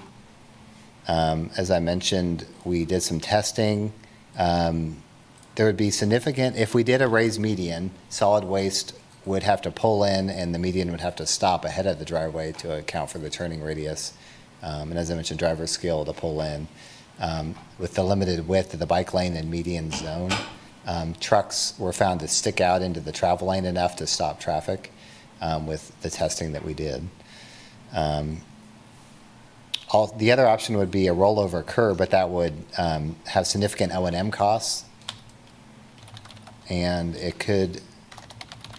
Speaker 10: As I mentioned, we did some testing. There would be significant, if we did a raised median, solid waste would have to pull in and the median would have to stop ahead of the driveway to account for the turning radius. And as I mentioned, driver skill to pull in. With the limited width of the bike lane and median zone, trucks were found to stick out into the travel lane enough to stop traffic with the testing that we did. The other option would be a rollover curb, but that would have significant O&M costs. And it could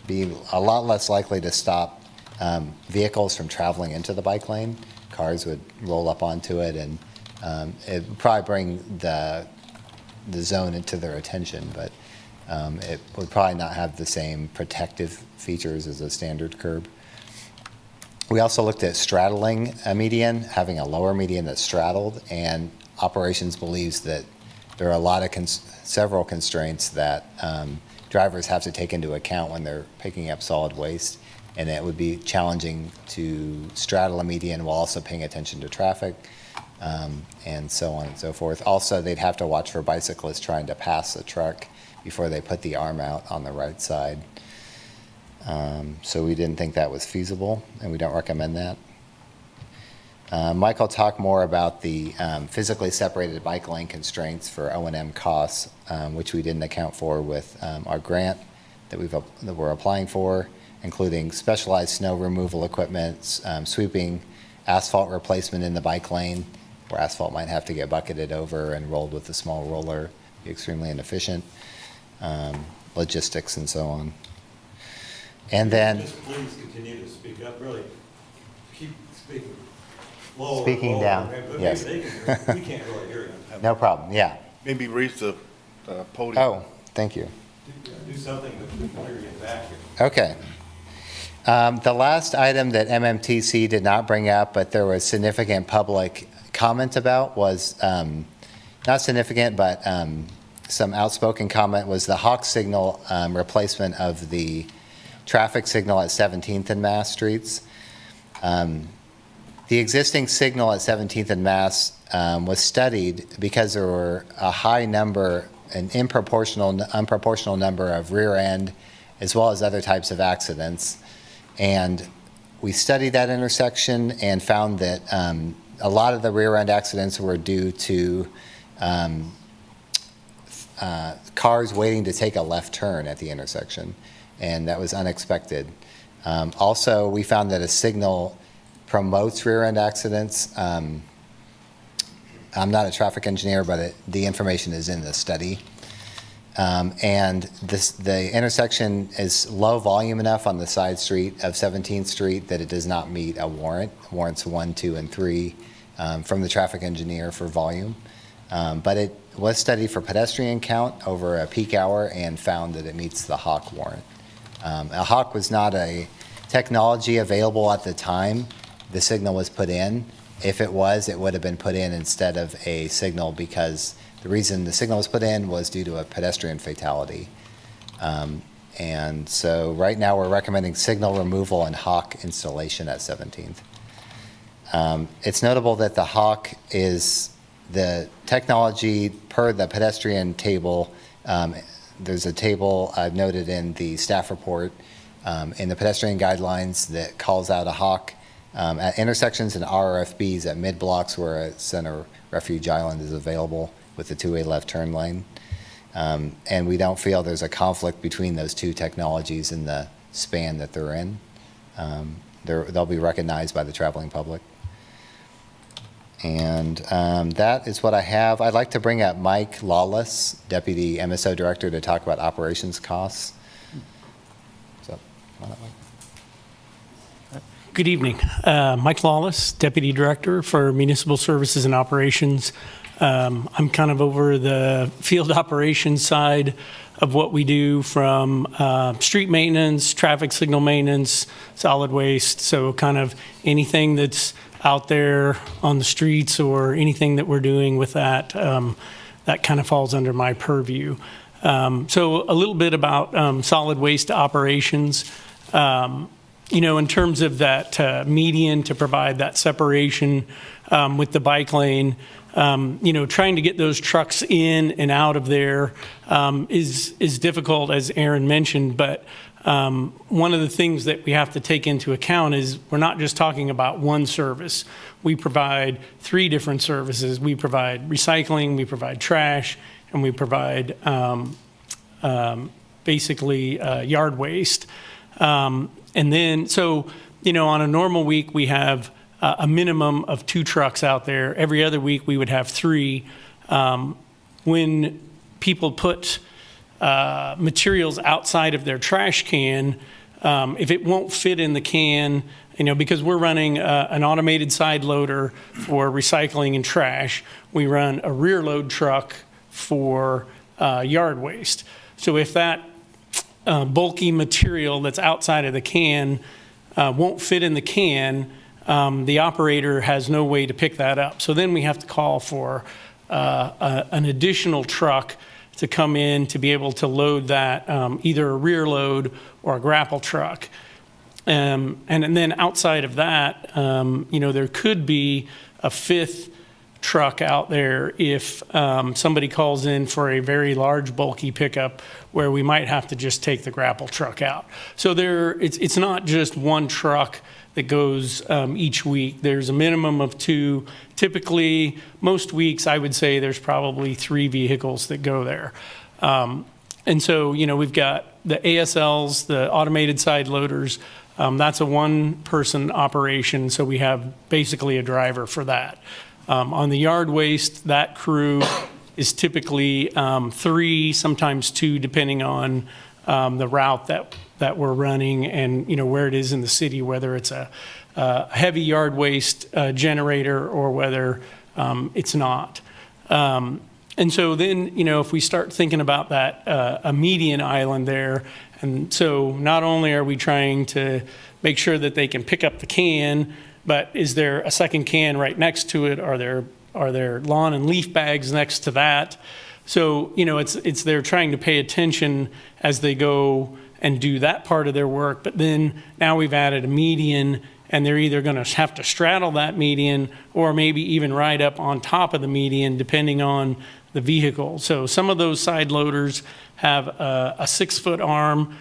Speaker 10: be a lot less likely to stop vehicles from traveling into the bike lane. Cars would roll up onto it, and it would probably bring the zone into their attention, but it would probably not have the same protective features as a standard curb. We also looked at straddling a median, having a lower median that's straddled, and operations believes that there are a lot of several constraints that drivers have to take into account when they're picking up solid waste, and it would be challenging to straddle a median while also paying attention to traffic, and so on and so forth. Also, they'd have to watch for bicyclists trying to pass a truck before they put the arm out on the right side. So we didn't think that was feasible, and we don't recommend that. Mike will talk more about the physically separated bike lane constraints for O&M costs, which we didn't account for with our grant that we're applying for, including specialized snow removal equipment, sweeping, asphalt replacement in the bike lane, where asphalt might have to get bucketed over and rolled with a small roller, be extremely inefficient, logistics and so on. And then...
Speaker 11: Just please continue to speak up, really keep speaking. Lower,
Speaker 10: Speaking
Speaker 11: lower,
Speaker 10: down,
Speaker 11: but
Speaker 10: yes.
Speaker 11: maybe they can hear, we can't really hear you.
Speaker 10: No problem, yeah.
Speaker 7: Maybe raise the podium.
Speaker 10: Oh, thank you.
Speaker 11: Do something that we can hear you back here.
Speaker 10: Okay. The last item that MMTC did not bring up, but there was significant public comment about was, not significant, but some outspoken comment was the Hawk signal replacement of the traffic signal at 17th and Mass streets. The existing signal at 17th and Mass was studied because there were a high number, an unproportional number of rear end, as well as other types of accidents. And we studied that intersection and found that a lot of the rear end accidents were due to cars waiting to take a left turn at the intersection. and that was unexpected. Also, we found that a signal promotes rear-end accidents. I'm not a traffic engineer, but the information is in the study. And the intersection is low volume enough on the side street of 17th Street that it does not meet a warrant. Warrants 1, 2, and 3 from the traffic engineer for volume. But it was studied for pedestrian count over a peak hour and found that it meets the HAWK warrant. A HAWK was not a technology available at the time the signal was put in. If it was, it would have been put in instead of a signal because the reason the signal was put in was due to a pedestrian fatality. And so right now we're recommending signal removal and HAWK installation at 17th. It's notable that the HAWK is the technology per the pedestrian table. There's a table I've noted in the staff report in the pedestrian guidelines that calls out a HAWK at intersections and RRFBs at mid-blocks where a center refuge island is available with the two-way left turn lane. And we don't feel there's a conflict between those two technologies in the span that they're in. They'll be recognized by the traveling public. And that is what I have. I'd like to bring up Mike Lawless, Deputy MSO Director, to talk about operations costs. So, why not, Mike?
Speaker 12: Good evening. Mike Lawless, Deputy Director for Municipal Services and Operations. I'm kind of over the field operations side of what we do from street maintenance, traffic signal maintenance, solid waste. So kind of anything that's out there on the streets or anything that we're doing with that, that kind of falls under my purview. So a little bit about solid waste operations. You know, in terms of that median to provide that separation with the bike lane, you know, trying to get those trucks in and out of there is difficult, as Aaron mentioned, but one of the things that we have to take into account is we're not just talking about one service. We provide 3 different services. We provide recycling, we provide trash, and we provide basically yard waste. And then, so, you know, on a normal week, we have a minimum of 2 trucks out there. Every other week, we would have 3. When people put materials outside of their trash can, if it won't fit in the can, you know, because we're running an automated side loader for recycling and trash, we run a rear load truck for yard waste. So if that bulky material that's outside of the can won't fit in the can, the operator has no way to pick that up. So then we have to call for an additional truck to come in to be able to load that, either a rear load or a grapple truck. And then outside of that, you know, there could be a 5th truck out there if somebody calls in for a very large bulky pickup where we might have to just take the grapple truck out. So it's not just one truck that goes each week. There's a minimum of 2. Typically, most weeks, I would say there's probably 3 vehicles that go there. And so, you know, we've got the ASLs, the automated side loaders. That's a 1-person operation, so we have basically a driver for that. On the yard waste, that crew is typically 3, sometimes 2, depending on the route that we're running and, you know, where it is in the city, whether it's a heavy yard waste generator or whether it's not. And so then, you know, if we start thinking about that, a median island there, and so not only are we trying to make sure that they can pick up the can, but is there a second can right next to it? Are there lawn and leaf bags next to that? So, you know, it's they're trying to pay attention as they go and do that part of their work. But then now we've added a median, and they're either going to have to straddle that median or maybe even ride up on top of the median, depending on the vehicle. So some of those side loaders have a 6-foot arm.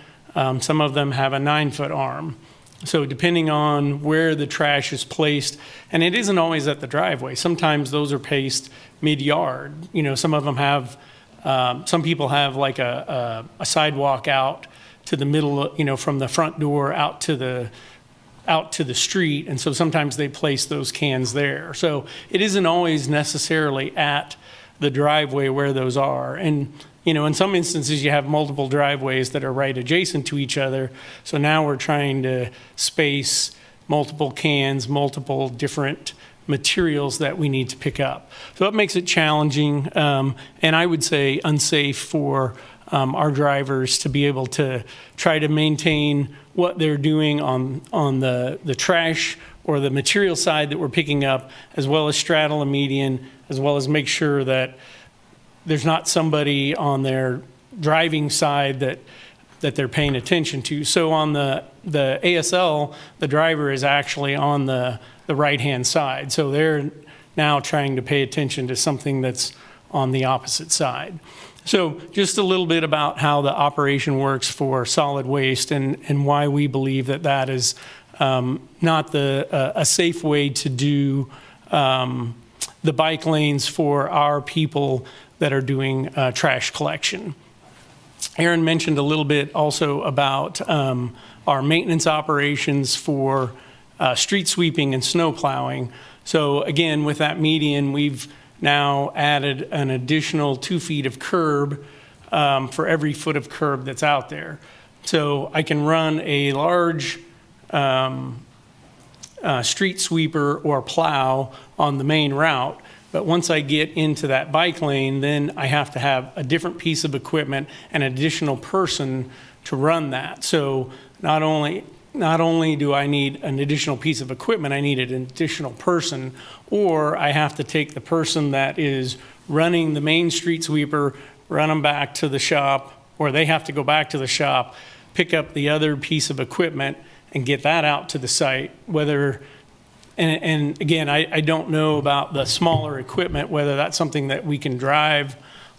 Speaker 12: Some of them have a 9-foot arm. So depending on where the trash is placed, and it isn't always at the driveway. Sometimes those are placed mid-yard. You know, some of them have, some people have like a sidewalk out to the middle, from the front door out to the street, and so sometimes they place those cans there. So it isn't always necessarily at the driveway where those are. And, in some instances, you have multiple driveways that are right adjacent to each other. So now we're trying to space multiple cans, multiple different materials that we need to pick up. So that makes it challenging, and I would say unsafe for our drivers to be able to try to maintain what they're doing on the trash or the material side that we're picking up, as well as straddle a median, as well as make sure that there's not somebody on their driving side that they're paying attention to. So on the ASL, the driver is actually on the right-hand side. So they're now trying to pay attention to something that's on the opposite side. So just a little bit about how the operation works for solid waste and why we believe that is not a safe way to do the bike lanes for our people that are doing trash collection. Aaron mentioned a little bit also about our maintenance operations for street sweeping and snow plowing. So again, with that median, we've now added an additional 2 feet of curb for every foot of curb that's out there. So I can run a large street sweeper or plow on the main route, but once I get into that bike lane, then I have to have a different piece of equipment and an additional person to run that. So not only do I need an additional piece of equipment, I need an additional person, or I have to take the person that is running the main street sweeper, run them back to the shop, or they have to go back to the shop, pick up the other piece of equipment and get that out to the site, and again, I don't know about the smaller equipment, whether that's something that we can drive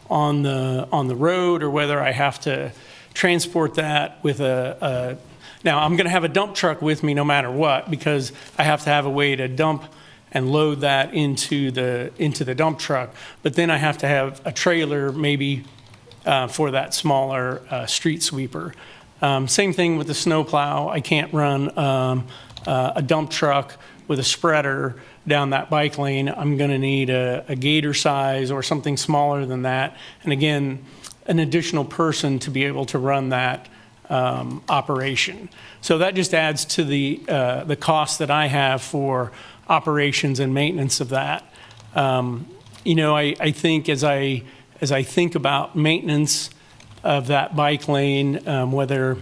Speaker 12: on the road or whether I have to transport that with now I'm going to have a dump truck with me no matter what, because I have to have a way to dump and load that into the dump truck. But then I have to have a trailer maybe for that smaller street sweeper. Same thing with the snow plow. I can't run a dump truck with a spreader down that bike lane. I'm going to need a gator size or something smaller than that. And again, an additional person to be able to run that operation. So that just adds to the cost that I have for operations and maintenance of that. I think as I think about maintenance of that bike lane, whether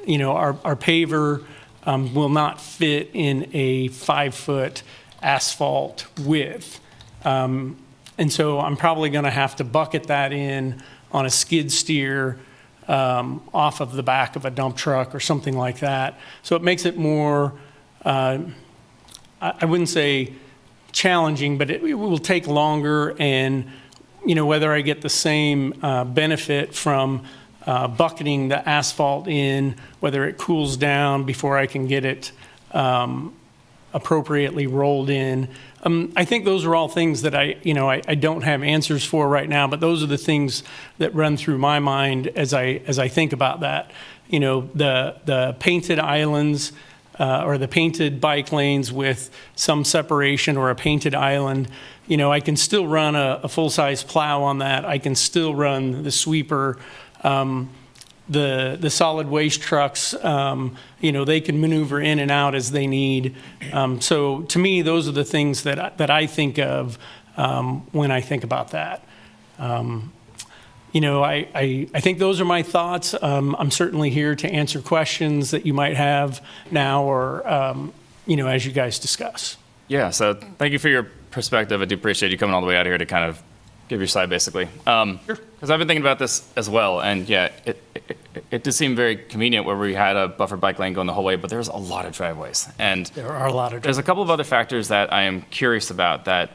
Speaker 12: our paver will not fit in a 5-foot asphalt width. And so I'm probably going to have to bucket that in on a skid steer off of the back of a dump truck or something like that. So it makes it more, I wouldn't say challenging, but it will take longer, and whether I get the same benefit from bucketing the asphalt in, whether it cools down before I can get it appropriately rolled in. I think those are all things that I don't have answers for right now, but those are the things that run through my mind as I think about that. The painted islands or the painted bike lanes with some separation or a painted island. I can still run a full-size plow on that. I can still run the sweeper. The solid waste trucks, they can maneuver in and out as they need. So to me, those are the things that I think of when I think about that. I think those are my thoughts. I'm certainly here to answer questions that you might have now or, as you guys discuss.
Speaker 1: Yeah, so thank you for your perspective. I do appreciate you coming all the way out here to kind of give your side, basically. Sure. Because I've been thinking about this as well, and yeah, it did seem very convenient where we had a buffer bike lane going the whole way, but there's a lot of driveways. And
Speaker 12: There are a lot of driveways.
Speaker 1: there's a couple of other factors that I am curious about that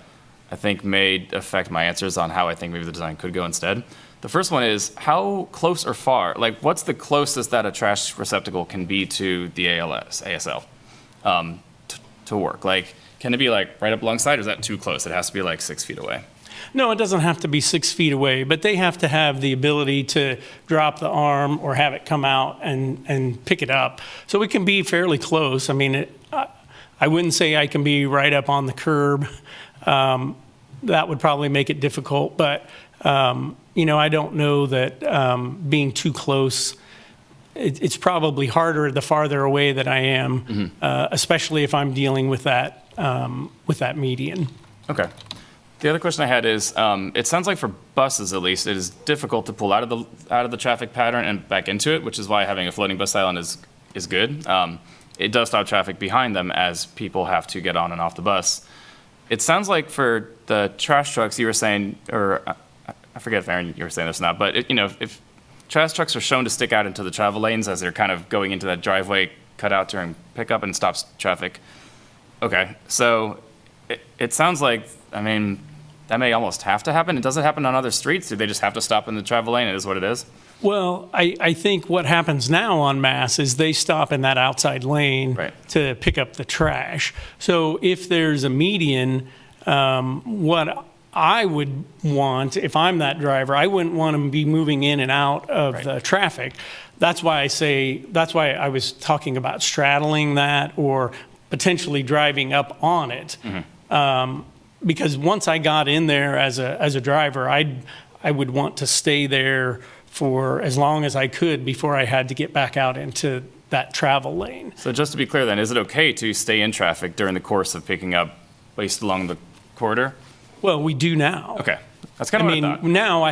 Speaker 1: I think may affect my answers on how I think maybe the design could go instead. The first one is how close or far, what's the closest that a trash receptacle can be to the ASL to work? Can it be right up alongside, or is that too close? It has to be 6 feet away.
Speaker 12: No, it doesn't have to be 6 feet away, but they have to have the ability to drop the arm or have it come out and pick it up. So it can be fairly close. I mean, I wouldn't say I can be right up on the curb. That would probably make it difficult, but, I don't know that being too close, it's probably harder the farther away that I am, especially if I'm dealing with that median.
Speaker 1: Okay. The other question I had is, it sounds like for buses at least, it is difficult to pull out of the traffic pattern and back into it, which is why having a floating bus island is good. It does stop traffic behind them as people have to get on and off the bus. It sounds like for the trash trucks, you were saying, or I forget if Aaron, you were saying this or not, but if trash trucks are shown to stick out into the travel lanes as they're kind of going into that driveway cut out during pickup and stops traffic. Okay, so it sounds like, I mean, that may almost have to happen. Does it happen on other streets? Do they just have to stop in the travel lane? It is what it is?
Speaker 12: Well, I think what happens now en masse is they stop in that outside lane to pick up the trash. So if there's a median, what I would want, if I'm that driver, I wouldn't want to be moving in and out of the traffic. That's why I was talking about straddling that or potentially driving up on it. Because once I got in there as a driver, I would want to stay there for as long as I could before I had to get back out into that travel lane.
Speaker 1: So just to be clear then, is it okay to stay in traffic during the course of picking up waste along the corridor?
Speaker 12: Well, we do now.
Speaker 1: Okay, that's kind of what I thought.
Speaker 12: Now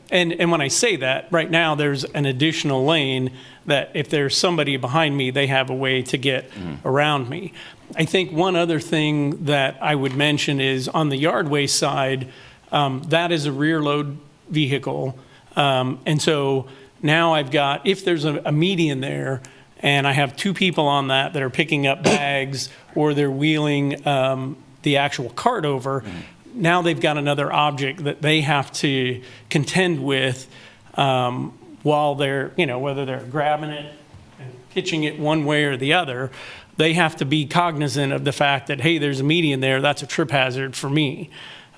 Speaker 12: and when I say that, right now there's an additional lane that if there's somebody behind me, they have a way to get around me. I think one other thing that I would mention is on the yardway side, that is a rear load vehicle. And so now I've got, if there's a median there and I have 2 people on that are picking up bags or they're wheeling the actual cart over, now they've got another object that they have to contend with while they're, whether they're grabbing it and pitching it one way or the other. They have to be cognizant of the fact that, hey, there's a median there, that's a trip hazard for me.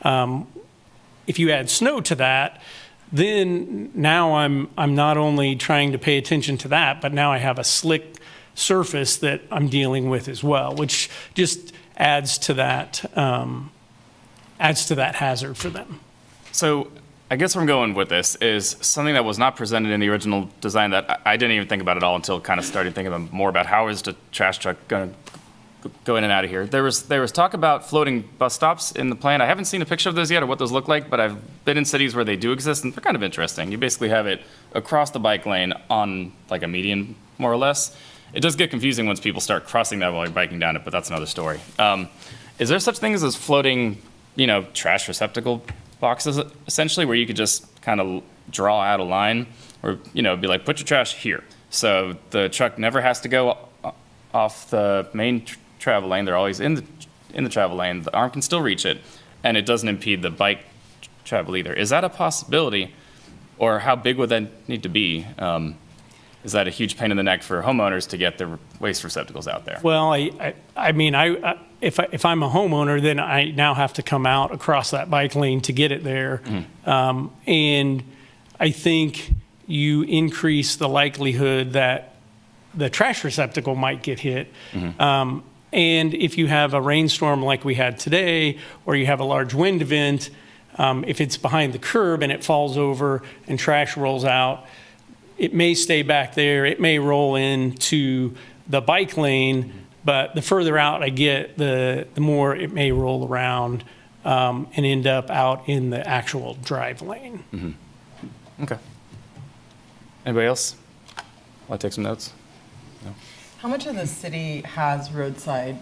Speaker 12: If you add snow to that, then now I'm not only trying to pay attention to that, but now I have a slick surface that I'm dealing with as well, which just adds to that hazard for them.
Speaker 1: So I guess where I'm going with this is something that was not presented in the original design that I didn't even think about at all until kind of started thinking more about how is the trash truck going to go in and out of here. There was talk about floating bus stops in the plan. I haven't seen a picture of those yet or what those look like, but I've been in cities where they do exist and they're kind of interesting. You basically have it across the bike lane on like a median, more or less. It does get confusing once people start crossing that while you're biking down it, but that's another story. Is there such things as floating, trash receptacle boxes essentially where you could just kind of draw out a line or, be like, put your trash here. So the truck never has to go off the main travel lane. They're always in the travel lane. The arm can still reach it, and it doesn't impede the bike travel either. Is that a possibility, or how big would that need to be? Is that a huge pain in the neck for homeowners to get their waste receptacles out there?
Speaker 12: Well, if I'm a homeowner, then I now have to come out across that bike lane to get it there. And I think you increase the likelihood that the trash receptacle might get hit. And if you have a rainstorm like we had today, or you have a large wind event, if it's behind the curb and it falls over and trash rolls out, it may stay back there. It may roll into the bike lane, but the further out I get, the more it may roll around and end up out in the actual drive lane.
Speaker 1: Okay. Anybody else want to take some notes? No?
Speaker 6: How much of the city has roadside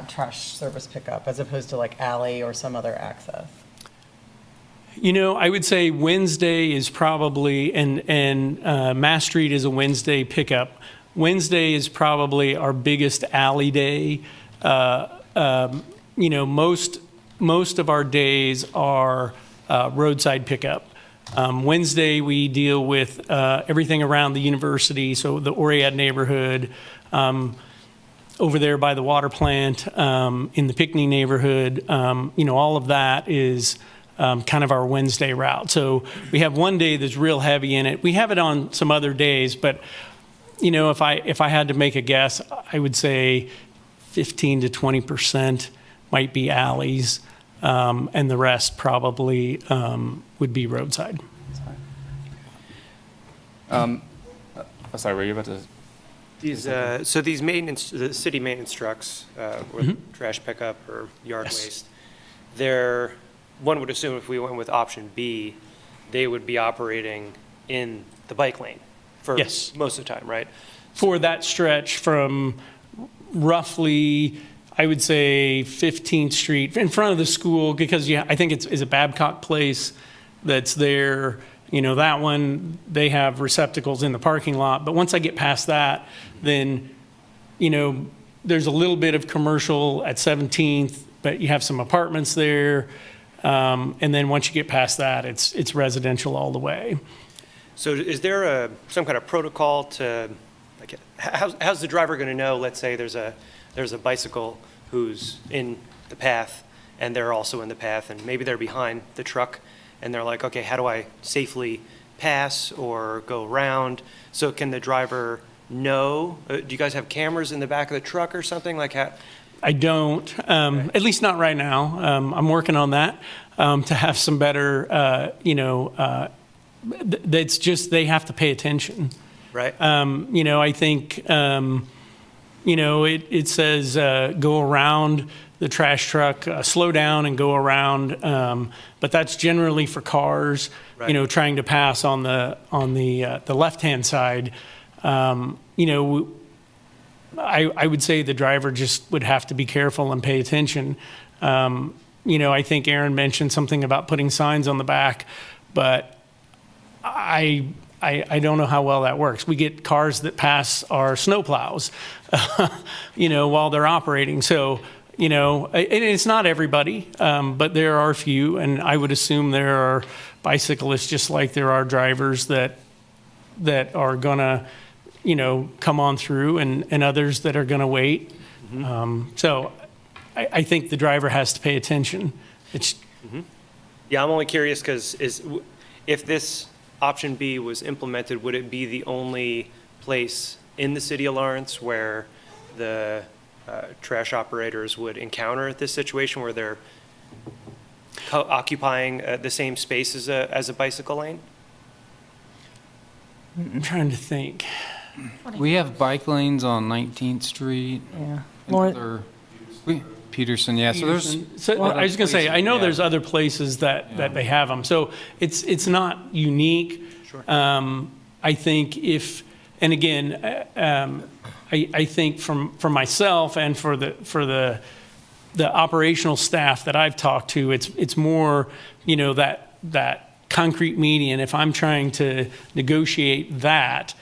Speaker 6: trash service pickup as opposed to like alley or some other access?
Speaker 12: I would say Wednesday is probably, and Mass Street is a Wednesday pickup. Wednesday is probably our biggest alley day. Most of our days are roadside pickup. Wednesday, we deal with everything around the university, so the Oriad neighborhood, over there by the water plant, in the Pinckney neighborhood, all of that is kind of our Wednesday route. So we have one day that's real heavy in it. We have it on some other days, but if I had to make a guess, I would say 15 to 20% might be alleys, and the rest probably would be roadside.
Speaker 1: Sorry, were you about to?
Speaker 5: So these maintenance, the city maintenance trucks, with trash pickup or yard
Speaker 12: Yes.
Speaker 5: waste, one would assume if we went with option B, they would be operating in the bike lane for
Speaker 12: Yes.
Speaker 5: most of the time, right?
Speaker 12: For that stretch from roughly, I would say 15th Street, in front of the school, because I think it's a Babcock Place that's there. That one, they have receptacles in the parking lot. But once I get past that, then, there's a little bit of commercial at 17th, but you have some apartments there. And then once you get past that, it's residential all the way.
Speaker 5: So is there some kind of protocol to, like, how's the driver going to know, let's say there's a bicycle who's in the path and they're also in the path and maybe they're behind the truck and they're like, okay, how do I safely pass or go around? So can the driver know? Do you guys have cameras in the back of the truck or something like that?
Speaker 12: I don't, at least not right now. I'm working on that to have some better, that's just, they have to pay attention.
Speaker 5: Right.
Speaker 12: I think, it says go around the trash truck, slow down and go around. But that's generally for cars,
Speaker 5: Right.
Speaker 12: Trying to pass on the left-hand side. I would say the driver just would have to be careful and pay attention. I think Aaron mentioned something about putting signs on the back, but I don't know how well that works. We get cars that pass our snowplows, while they're operating. So, and it's not everybody, but there are a few, and I would assume there are bicyclists just like there are drivers that are gonna, come on through, and others that are gonna wait. So I think the driver has to pay attention.
Speaker 5: Yeah, I'm only curious because if this option B was implemented, would it be the only place in the city of Lawrence where the trash operators would encounter this situation where they're occupying the same space as a bicycle lane?
Speaker 12: I'm trying to think.
Speaker 2: We have bike lanes on 19th Street.
Speaker 4: Yeah.
Speaker 2: and other- Peterson, yeah, so there's.
Speaker 12: So I was gonna say, I know
Speaker 2: Yeah.
Speaker 12: there's other places that they have them, so it's not unique.
Speaker 5: Sure.
Speaker 12: I think and again, I think for myself and for the operational staff that I've talked to, it's more, that concrete median. If I'm trying to negotiate that,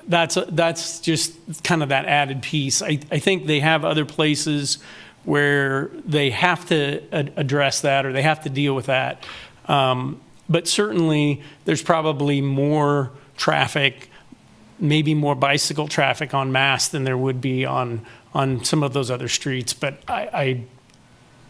Speaker 12: that's just kind of that added piece. I think they have other places where they have to address that or they have to deal with that. But certainly there's probably more traffic, maybe more bicycle traffic on Mass than there would be on some of those other streets. But I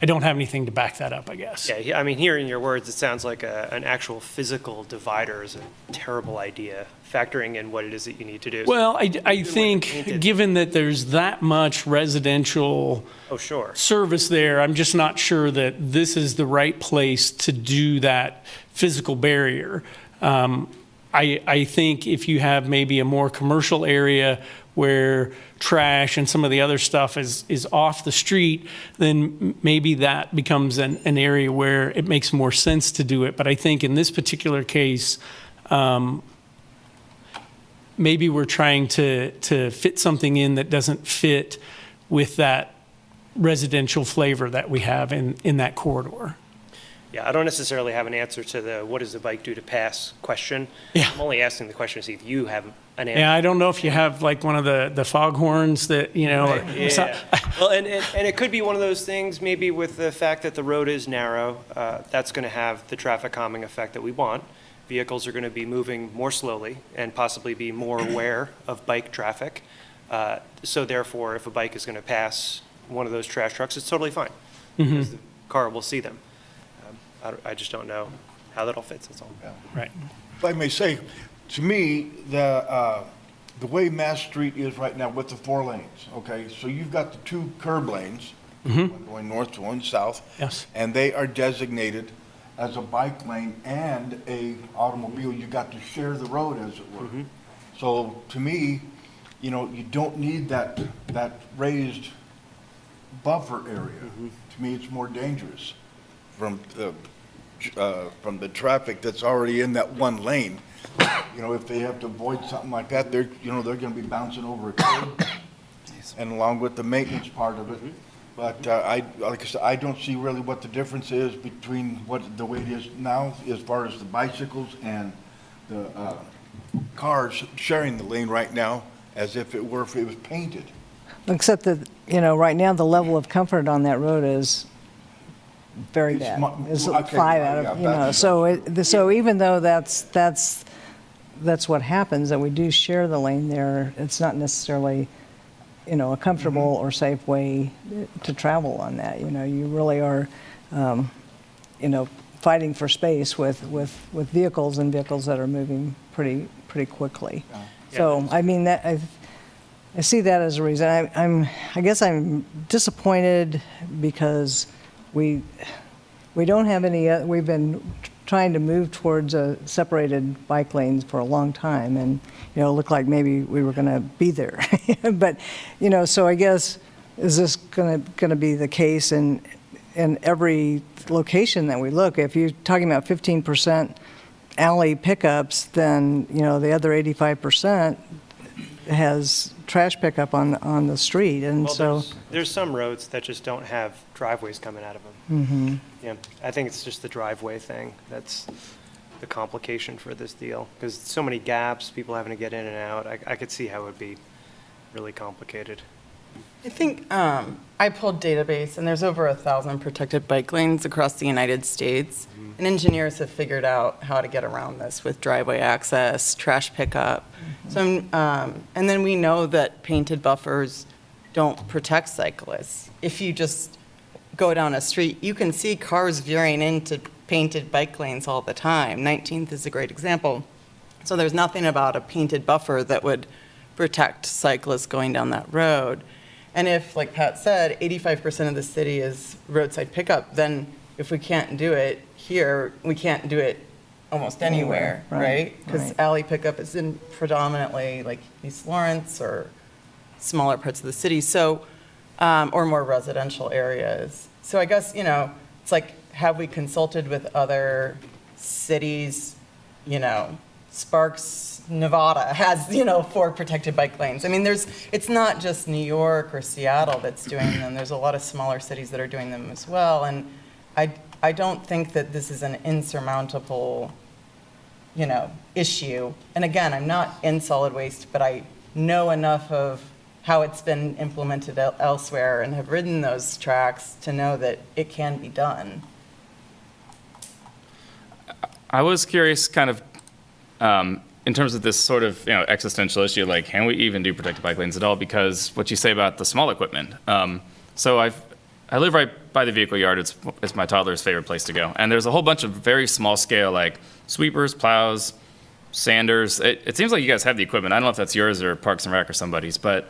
Speaker 12: don't have anything to back that up, I guess.
Speaker 5: Yeah, I mean, hearing your words, it sounds like an actual physical divider is a terrible idea, factoring in what it is that you need to do.
Speaker 12: Well, I think, given that there's that much residential
Speaker 5: Oh, sure.
Speaker 12: service there, I'm just not sure that this is the right place to do that physical barrier. I think if you have maybe a more commercial area where trash and some of the other stuff is off the street, then maybe that becomes an area where it makes more sense to do it. But I think in this particular case, maybe we're trying to fit something in that doesn't fit with that residential flavor that we have in that corridor.
Speaker 5: Yeah, I don't necessarily have an answer to the what does the bike do to pass question.
Speaker 12: Yeah.
Speaker 5: I'm only asking the question to see if you have an answer.
Speaker 12: Yeah, I don't know if you have like one of the foghorns that,
Speaker 5: Yeah. Well, and it could be one of those things, maybe with the fact that the road is narrow, that's going to have the traffic calming effect that we want. Vehicles are going to be moving more slowly and possibly be more aware of bike traffic. So therefore, if a bike is going to pass one of those trash trucks, it's totally fine. Because car will see them. I just don't know how that all fits, that's all.
Speaker 12: Right.
Speaker 7: If I may say, to me, the way Mass Street is right now with the 4 lanes, okay? So you've got the 2 curb lanes, one going north, one south.
Speaker 12: Yes.
Speaker 7: And they are designated as a bike lane and a automobile. You got to share the road, as it were. So to me, you know, you don't need that raised buffer area. To me, it's more dangerous from the traffic that's already in that 1 lane. You know, if they have to avoid something like that, they're going to be bouncing over a curb, and along with the maintenance part of it. But like I said, I don't see really what the difference is between the way it is now, as far as the bicycles and the cars sharing the lane right now, as if it was painted.
Speaker 4: Except that, you know, right now, the level of comfort on that road is very bad. It's
Speaker 7: okay,
Speaker 4: 5 out of, you know, so even though that's what happens, that we do share the lane there, it's not necessarily, you know, a comfortable or safe way to travel on that. You know, you really are, you know, fighting for space with vehicles and vehicles that are moving pretty quickly. So, I mean, that I see that as a reason. I guess I'm disappointed because we don't have any. We've been trying to move towards separated bike lanes for a long time, and you know, it looked like maybe we were going to be there. But you know, so I guess, is this going to be the case in every location that we look? If you're talking about 15% alley pickups, then you know the other 85% has trash pickup on the street, and
Speaker 5: Well,
Speaker 4: so
Speaker 5: there's some roads that just don't have driveways coming out of them. Yeah, I think it's just the driveway thing that's the complication for this deal, because so many gaps, people having to get in and out. I could see how it would be really complicated.
Speaker 6: I think I pulled database, and there's over 1,000 protected bike lanes across the United States. And engineers have figured out how to get around this with driveway access, trash pickup. So, and then we know that painted buffers don't protect cyclists. If you just go down a street, you can see cars veering into painted bike lanes all the time. 19th is a great example. So there's nothing about a painted buffer that would protect cyclists going down that road. And if, like Pat said, 85% of the city is roadside pickup, then if we can't do it here, we can't do it almost anywhere, right? Because alley pickup is in predominantly like East Lawrence or smaller parts of the city, so, or more residential areas. So I guess, you know, it's like, have we consulted with other cities? You know, Sparks, Nevada has, you know, 4 protected bike lanes. I mean, it's not just New York or Seattle that's doing them. There's a lot of smaller cities that are doing them as well. And I don't think that this is an insurmountable, you know, issue. And again, I'm not in solid waste, but I know enough of how it's been implemented elsewhere and have ridden those tracks to know that it can be done.
Speaker 1: I was curious kind of in terms of this sort of, you know, existential issue, like, can we even do protected bike lanes at all? Because what you say about the small equipment. So I live right by the vehicle yard. It's my toddler's favorite place to go. And there's a whole bunch of very small scale, like sweepers, plows, sanders. It seems like you guys have the equipment. I don't know if that's yours or Parks and Rec or somebody's, but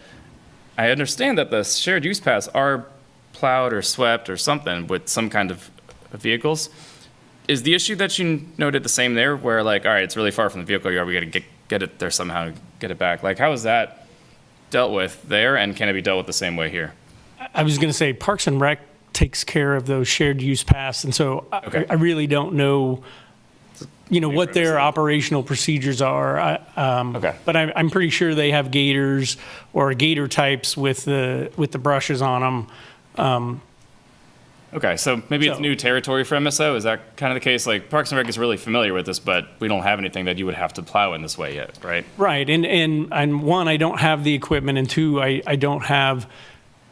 Speaker 1: I understand that the shared use paths are plowed or swept or something with some kind of vehicles. Is the issue that you noted the same there, where like, all right, it's really far from the vehicle yard, we got to get it there somehow, get it back? Like, how is that dealt with there, and can it be dealt with the same way here?
Speaker 12: I was going to say Parks and Rec takes care of those shared use paths, and so
Speaker 1: Okay.
Speaker 12: I really don't know, you know, what their operational procedures are.
Speaker 1: Okay.
Speaker 12: But I'm pretty sure they have gators or gator types with the brushes on them.
Speaker 1: Okay, so maybe it's
Speaker 12: So-
Speaker 1: new territory for MSO. Is that kind of the case? Like, Parks and Rec is really familiar with this, but we don't have anything that you would have to plow in this way yet, right?
Speaker 12: Right, and one, I don't have the equipment, and two, I don't have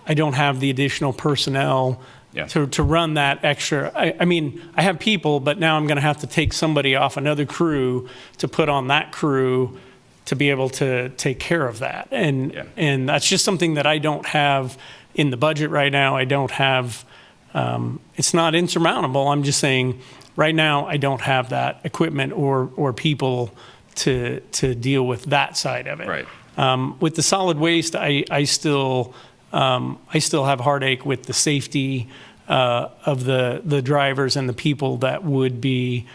Speaker 12: the additional personnel
Speaker 1: Yeah.
Speaker 12: to run that extra. I mean, I have people, but now I'm going to have to take somebody off another crew to put on that crew to be able to take care of that. And
Speaker 1: Yeah.
Speaker 12: and that's just something that I don't have in the budget right now. I don't have It's not insurmountable. I'm just saying, right now, I don't have that equipment or people to deal with that side of it.
Speaker 1: Right.
Speaker 12: With the solid waste, I still have heartache with the safety of the drivers and the people that would be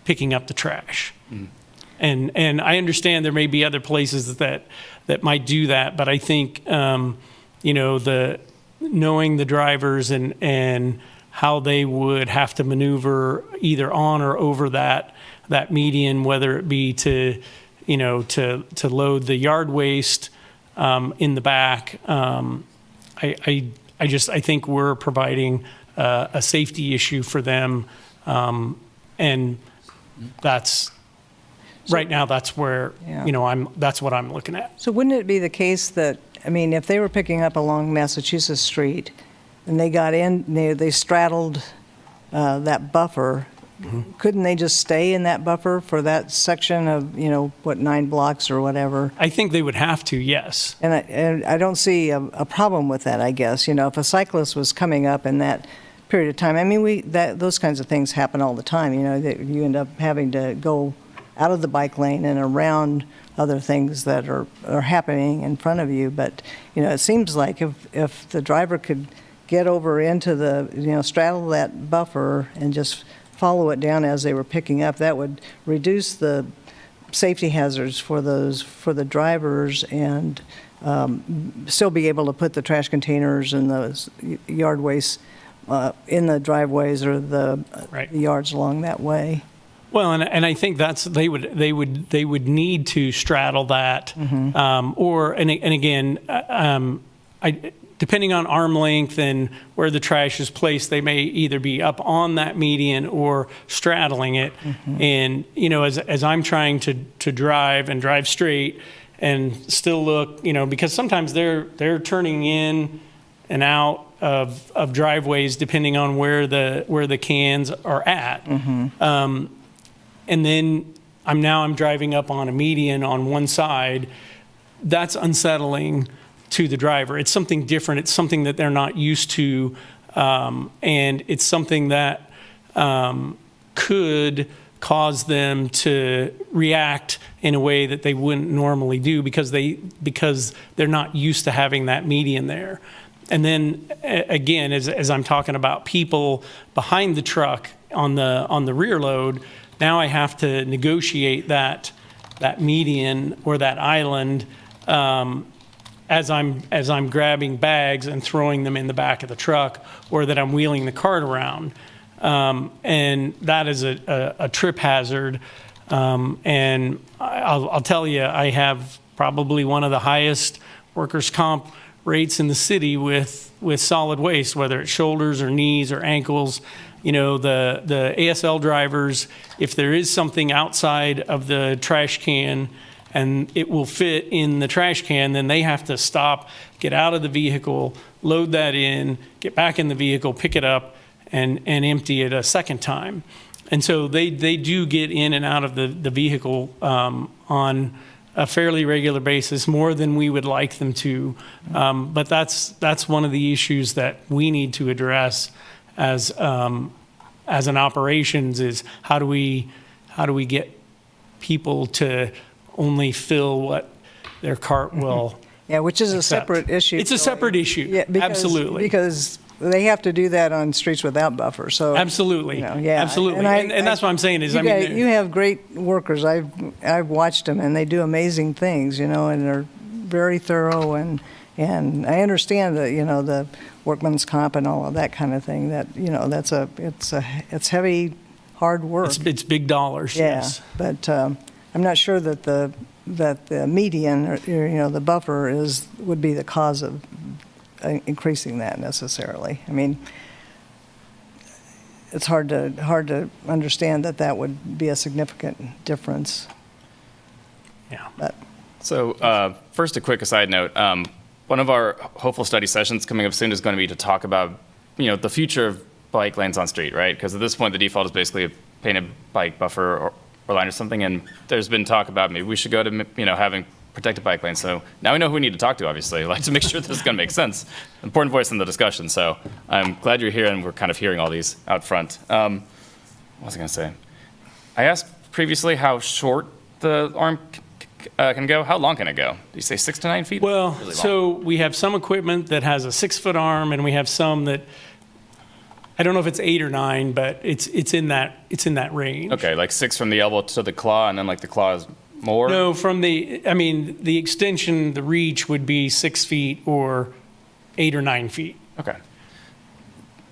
Speaker 12: picking up the trash. And I understand there may be other places that might do that, but I think knowing the drivers and how they would have to maneuver either on or over that median, whether it be to load the yard waste in the back. I think we're providing a safety issue for them, and that's right now. That's where that's what I'm looking at.
Speaker 4: So wouldn't it be the case that, I mean, if they were picking up along Massachusetts Street and they got in, they straddled that buffer, couldn't they just stay in that buffer for that section of, 9 blocks or whatever?
Speaker 12: I think they would have to, yes.
Speaker 4: And I don't see a problem with that, I guess. If a cyclist was coming up in that period of time, I mean, those kinds of things happen all the time, that you end up having to go out of the bike lane and around other things that are happening in front of you. But, it seems like if the driver could get over into the, straddle that buffer and just follow it down as they were picking up, that would reduce the safety hazards for the drivers and still be able to put the trash containers and those yard waste in the driveways or the yards along that way.
Speaker 12: Well, and I think they would need to straddle that, depending on arm length and where the trash is placed, they may either be up on that median or straddling it. And as I'm trying to drive straight and still look, because sometimes they're turning in and out of driveways depending on where the cans are at. And then I'm driving up on a median on one side. That's unsettling to the driver. It's something different. It's something that they're not used to, and it's something that could cause them to react in a way that they wouldn't normally do because they're not used to having that median there. And then again, as I'm talking about people behind the truck on the rear load, now I have to negotiate that median or that island as I'm grabbing bags and throwing them in the back of the truck, or that I'm wheeling the cart around, and that is a trip hazard. And I'll tell you, I have probably one of the highest workers' comp rates in the city with solid waste, whether it's shoulders or knees or ankles. The ASL drivers, if there is something outside of the trash can and it will fit in the trash can, then they have to stop, get out of the vehicle, load that in, get back in the vehicle, pick it up, and empty it a second time. And so they do get in and out of the vehicle on a fairly regular basis, more than we would like them to. But that's one of the issues that we need to address as an operations, is how do we get people to only fill what their cart will
Speaker 4: which is
Speaker 12: accept.
Speaker 4: A separate issue.
Speaker 12: It's a separate issue. Absolutely.
Speaker 4: Because they have to do that on streets without buffer. So
Speaker 12: absolutely. Absolutely. And that's what I'm saying is,
Speaker 4: you have great workers. I've watched them, and they do amazing things, and they're very thorough, and I understand that, the workman's comp and all of that kind of thing, that, it's heavy, hard work.
Speaker 12: It's big dollars. Yes.
Speaker 4: But I'm not sure that the median or the buffer would be the cause of increasing that necessarily. I mean, it's hard to understand that would be a significant difference.
Speaker 12: Yeah.
Speaker 4: But.
Speaker 1: So first, a quick aside note. One of our hopeful study sessions coming up soon is going to be to talk about, the future of bike lanes on street, right? Because at this point, the default is basically a painted bike buffer or line or something. And there's been talk about maybe we should go to, having protected bike lane. So now we know who we need to talk to, obviously, like to make sure this is going to make sense. Important voice in the discussion. So I'm glad you're here and we're kind of hearing all these out front. What was I going to say? I asked previously how short the arm can go. How long can it go? Did you say 6 to 9 feet?
Speaker 12: Well,
Speaker 1: Really long.
Speaker 12: so we have some equipment that has a 6-foot arm, and we have some that, I don't know if it's 8 or 9, but it's in that range.
Speaker 1: Okay, like 6 from the elbow to the claw, and then like the claw is more?
Speaker 12: No, the extension, the reach would be 6 feet or 8 or 9 feet.
Speaker 1: Okay.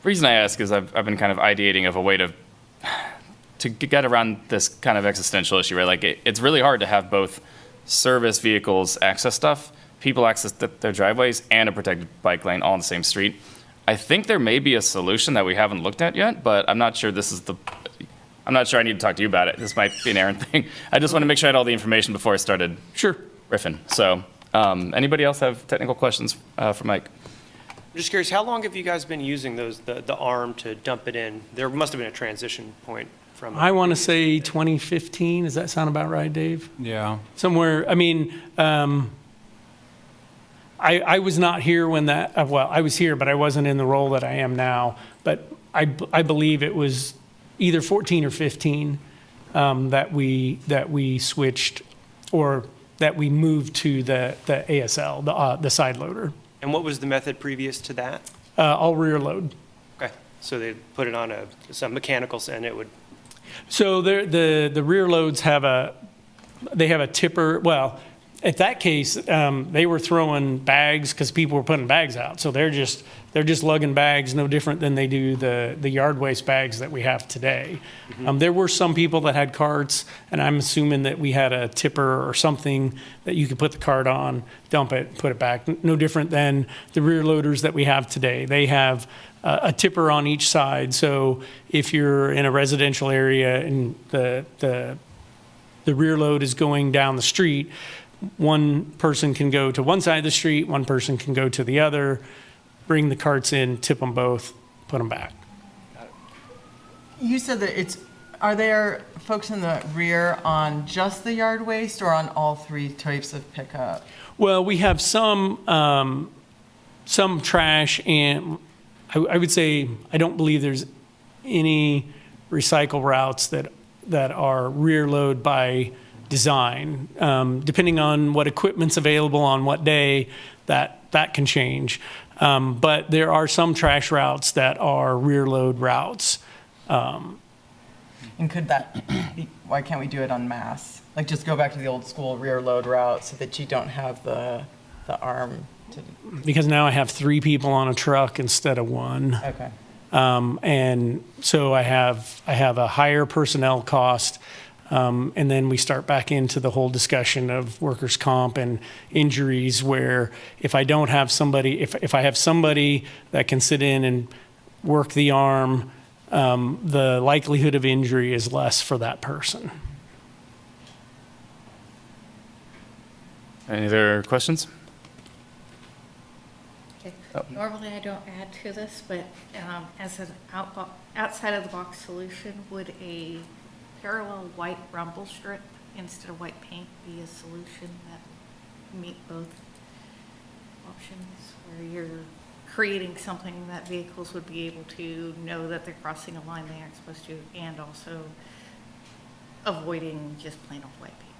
Speaker 1: The reason I ask is I've been kind of ideating of a way to get around this kind of existential issue, right? Like it's really hard to have both service vehicles access stuff, people access their driveways, and a protected bike lane all on the same street. I think there may be a solution that we haven't looked at yet, but I'm not sure I'm not sure I need to talk to you about it. This might be an Aaron thing. I just want to make sure I had all the information before I started riffing. So anybody else have technical questions for Mike?
Speaker 5: I'm just curious, how long have you guys been using the arm to dump it in? There must have been a transition point from.
Speaker 12: I want to say 2015. Does that sound about right, Dave?
Speaker 2: Yeah.
Speaker 12: Somewhere, I was not here when that, well, I was here, but I wasn't in the role that I am now. But I believe it was either 14 or 15 that we switched, or that we moved to the ASL, the side loader.
Speaker 5: And what was the method previous to that?
Speaker 12: All rear load.
Speaker 5: Okay, so they put it on some mechanical and it would.
Speaker 12: So the rear loads have a tipper. Well, at that case, they were throwing bags because people were putting bags out. So they're just lugging bags, no different than they do the yard waste bags that we have today.
Speaker 5: Mm-hmm.
Speaker 12: There were some people that had carts, and I'm assuming that we had a tipper or something that you could put the cart on, dump it, put it back. No different than the rear loaders that we have today. They have a tipper on each side. So if you're in a residential area and the rear load is going down the street, one person can go to one side of the street, one person can go to the other, bring the carts in, tip them both, put them back.
Speaker 6: You said that are there folks in the rear on just the yard waste or on all three types of pickup?
Speaker 12: Well, we have some trash, and I would say I don't believe there's any recycle routes that are rear load by design. Depending on what equipment's available on what day, that can change. But there are some trash routes that are rear load routes.
Speaker 6: And could that be, why can't we do it on mass? Like just go back to the old school rear load route so that you don't have the arm to.
Speaker 12: Because now I have 3 people on a truck instead of 1.
Speaker 6: Okay.
Speaker 12: And so I have a higher personnel cost. And then we start back into the whole discussion of workers' comp and injuries, where if I don't have somebody, if I have somebody that can sit in and work the arm, the likelihood of injury is less for that person.
Speaker 1: Any other questions?
Speaker 9: Okay. Normally I don't add to this, but as an outside of the box solution, would a parallel white rumble strip instead of white paint be a solution that meet both options, where you're creating something that vehicles would be able to know that they're crossing a line they aren't supposed to, and also avoiding just plain old white paint?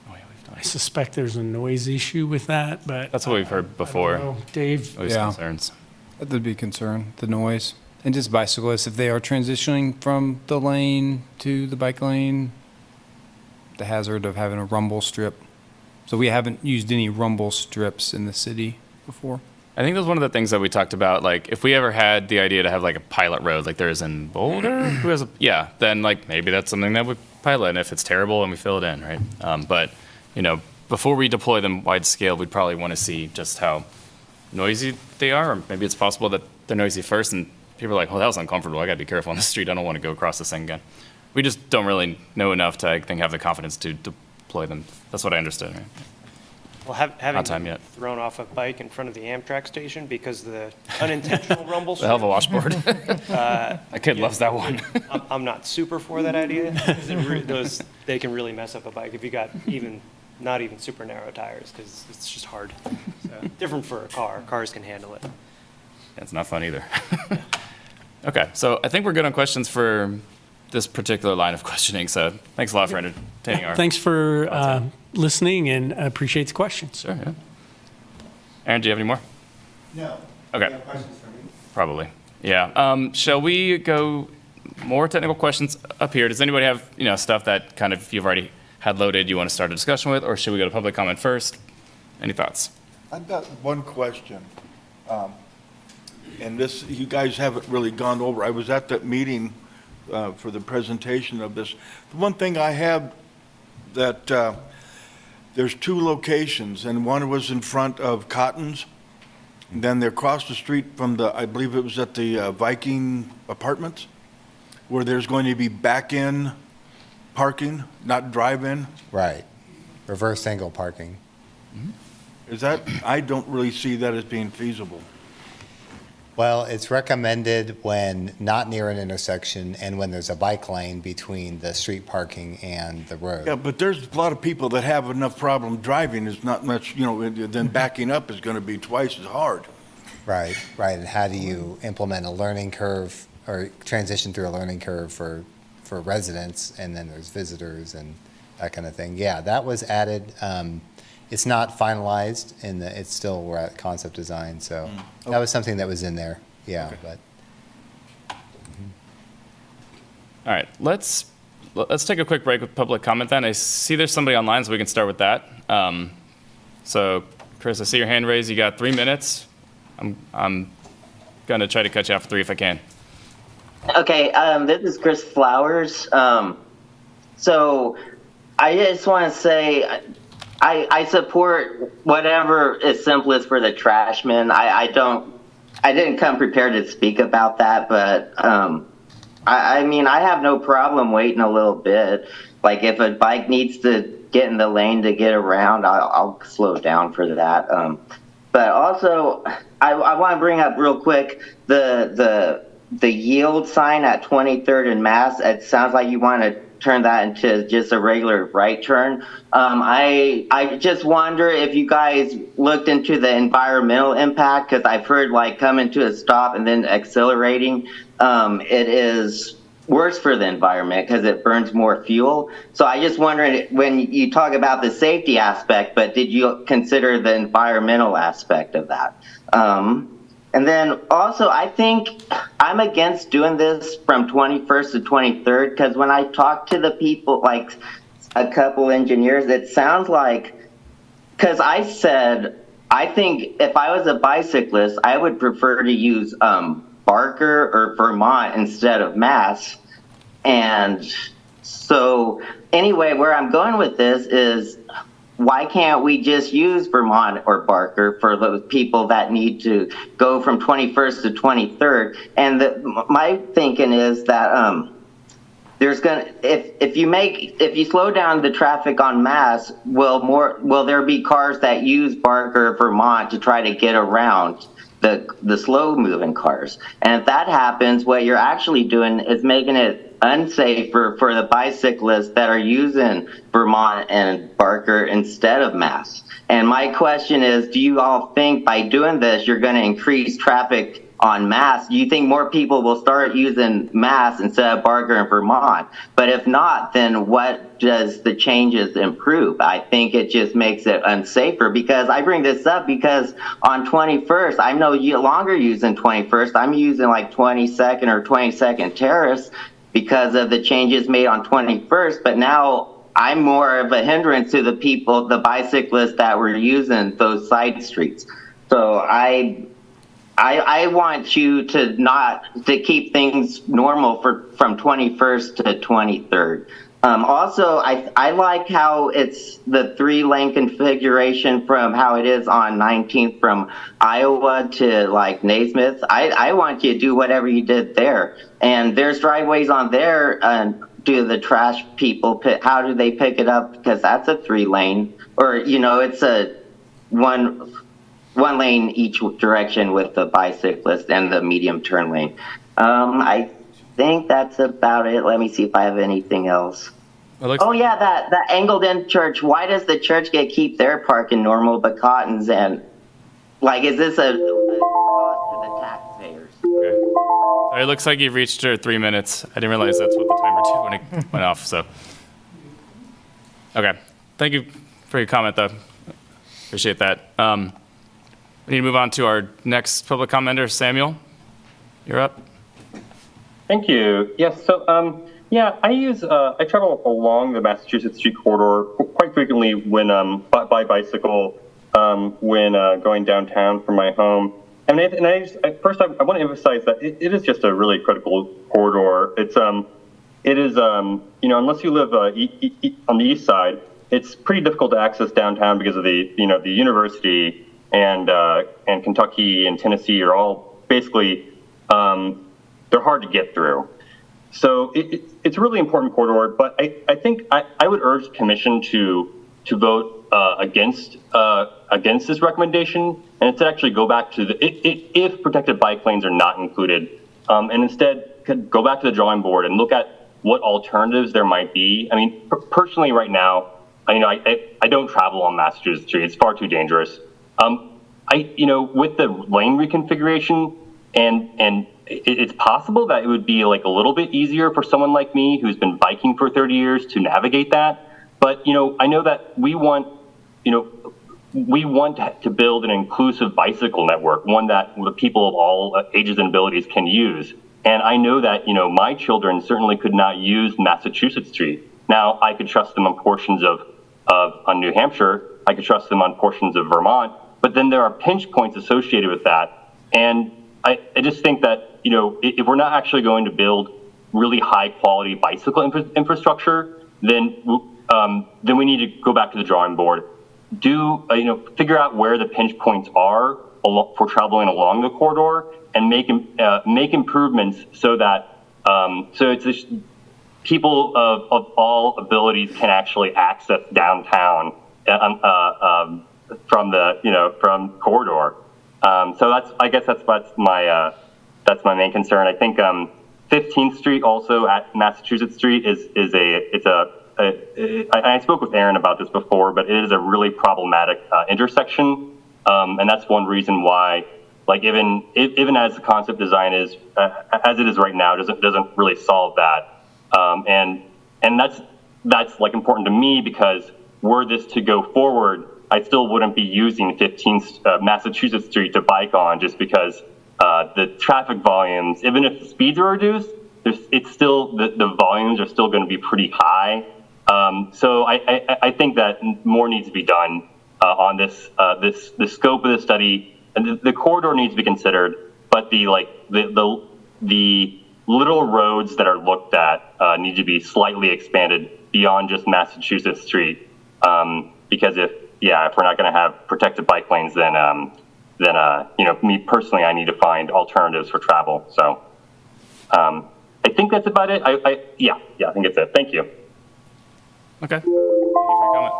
Speaker 1: Oh, yeah, we've done
Speaker 12: I suspect there's a noise issue with that, but.
Speaker 1: That's what we've heard before.
Speaker 12: I don't know. Dave?
Speaker 1: Always
Speaker 2: Yeah.
Speaker 1: concerns.
Speaker 2: That'd be a concern, the noise. And just bicyclists, if they are transitioning from the lane to the bike lane, the hazard of having a rumble strip. So we haven't used any rumble strips in the city before.
Speaker 1: I think that's one of the things that we talked about. Like, if we ever had the idea to have like a pilot road, like there is in Boulder, who has then like maybe that's something that we pilot. And if it's terrible, and we fill it in, right? But before we deploy them wide scale, we'd probably want to see just how noisy they are, or maybe it's possible that they're noisy first, and people are like, "Oh, that was uncomfortable. I got to be careful on the street. I don't want to go across this thing again." We just don't really know enough to, I think, have the confidence to deploy them. That's what I understood. Right?
Speaker 5: Well, having
Speaker 1: Not time yet.
Speaker 5: thrown off a bike in front of the Amtrak station because of the unintentional rumble.
Speaker 1: The hell of a washboard. That kid loves that one.
Speaker 5: I'm not super for that idea, because they can really mess up a bike if you got even not even super narrow tires, because it's just hard. So, different for a car. Cars can handle it.
Speaker 1: It's not fun either. Okay, so I think we're good on questions for this particular line of questioning, so thanks a lot for entertaining our.
Speaker 12: Thanks for listening, and I appreciate the questions.
Speaker 1: Sure, yeah. Aaron, do you have any more?
Speaker 10: No.
Speaker 1: Okay.
Speaker 10: You have questions for me?
Speaker 1: Probably. Yeah. Shall we go more technical questions up here? Does anybody have, stuff that kind of you've already had loaded you want to start a discussion with, or should we go to public comment first? Any thoughts?
Speaker 7: I've got one question. And this, you guys haven't really gone over. I was at that meeting for the presentation of this. The one thing I have that there's 2 locations, and one was in front of Cotton's, and then they're across the street from I believe it was at the Viking Apartments, where there's going to be back-in parking, not drive-in.
Speaker 10: Right. Reverse angle parking.
Speaker 7: Is that, I don't really see that as being feasible.
Speaker 10: Well, it's recommended when not near an intersection and when there's a bike lane between the street parking and the road.
Speaker 7: Yeah, but there's a lot of people that have enough problem driving. It's not much, then backing up is going to be twice as hard.
Speaker 10: Right, right. And how do you implement a learning curve or transition through a learning curve for residents, and then there's visitors and that kind of thing. Yeah, that was added. It's not finalized, and it's still, we're at concept design, so that was something that was in there, yeah,
Speaker 7: Okay.
Speaker 10: but.
Speaker 1: All right, let's take a quick break with public comment then. I see there's somebody online, so we can start with that. So, Chris, I see your hand raised. You got 3 minutes. I'm gonna try to cut you off for 3 if I can.
Speaker 13: Okay, this is Chris Flowers. So I just want to say I support whatever is simplest for the trashmen. I didn't come prepared to speak about that, but I mean, I have no problem waiting a little bit. Like if a bike needs to get in the lane to get around, I'll slow down for that. But also, I want to bring up real quick the yield sign at 23rd and Mass. It sounds like you want to turn that into just a regular right turn. I just wonder if you guys looked into the environmental impact, because I've heard like coming to a stop and then accelerating, it is worse for the environment because it burns more fuel. So I just wondering, when you talk about the safety aspect, but did you consider the environmental aspect of that? And then also, I think I'm against doing this from 21st to 23rd, because when I talk to the people, like a couple engineers, it sounds like, because I said, I think if I was a bicyclist, I would prefer to use Barker or Vermont instead of Mass. And so anyway, where I'm going with this is, why can't we just use Vermont or Barker for those people that need to go from 21st to 23rd? And my thinking is that there's gonna, if you slow down the traffic on Mass, will there be cars that use Barker or Vermont to try to get around the slow moving cars? And if that happens, what you're actually doing is making it unsafer for the bicyclists that are using Vermont and Barker instead of Mass. And my question is, do you all think by doing this, you're going to increase traffic on Mass? Do you think more people will start using Mass instead of Barker and Vermont? But if not, then what does the changes improve? I think it just makes it unsafer, because I bring this up because on 21st, I'm no longer using 21st. I'm using like 22nd or 22nd Terrace because of the changes made on 21st, but now I'm more of a hindrance to the people, the bicyclists that were using those side streets. So I want you to keep things normal from 21st to 23rd. Also, I like how it's the 3-lane configuration from how it is on 19th from Iowa to like Naismith. I want you to do whatever you did there. And there's driveways on there. Do the trash people how do they pick it up? Because that's a 3-lane, or it's a one lane each direction with the bicyclist and the medium turn lane. I think that's about it. Let me see if I have anything else.
Speaker 1: It looks,
Speaker 13: Oh yeah, that angled in church. Why does the church get keep their parking normal, but Cotton's and like, is this a cost to the taxpayers?
Speaker 1: okay. It looks like you've reached your 3 minutes. I didn't realize that's what the timer did when it went off, so. Okay, thank you for your comment, though. Appreciate that. We need to move on to our next public commenter, Samuel. You're up.
Speaker 14: Thank you. Yes, so yeah, I travel along the Massachusetts Street corridor quite frequently when by bicycle when going downtown from my home. And first I want to emphasize that it is just a really critical corridor. It is unless you live on the east side, it's pretty difficult to access downtown because of the university and Kentucky and Tennessee are all basically they're hard to get through. So it's a really important corridor, but I think I would urge the commission to vote against this recommendation and instead actually go back to if protected bike lanes are not included, and instead could go back to the drawing board and look at what alternatives there might be. I mean, personally, right now, I don't travel on Massachusetts Street; it's far too dangerous. With the lane reconfiguration and it's possible that it would be like a little bit easier for someone like me who's been biking for 30 years to navigate that. But, I know that we want to build an inclusive bicycle network, one that the people of all ages and abilities can use. And I know that, my children certainly could not use Massachusetts Street. Now, I could trust them on portions of New Hampshire. I could trust them on portions of Vermont. But then there are pinch points associated with that. And I just think that, if we're not actually going to build really high quality bicycle infrastructure, then we need to go back to the drawing board. Figure out where the pinch points are for traveling along the corridor and make improvements so that people of all abilities can actually access downtown from corridor. So I guess that's my main concern. I think 15th Street also at Massachusetts Street I spoke with Aaron about this before, but it is a really problematic intersection, and that's one reason why, like, even as the concept design is as it is right now, doesn't really solve that, and that's like important to me because were this to go forward, I still wouldn't be using 15th Massachusetts Street to bike on just because the traffic volumes, even if the speeds are reduced, it's still the volumes are still going to be pretty high. So I think that more needs to be done on this. The scope of the study, and the corridor needs to be considered, but the little roads that are looked at need to be slightly expanded beyond just Massachusetts Street. Because if we're not going to have protected bike lanes, then me personally, I need to find alternatives for travel. So I think that's about it. I think it's it. Thank you.
Speaker 1: Okay. Thank you for your comment.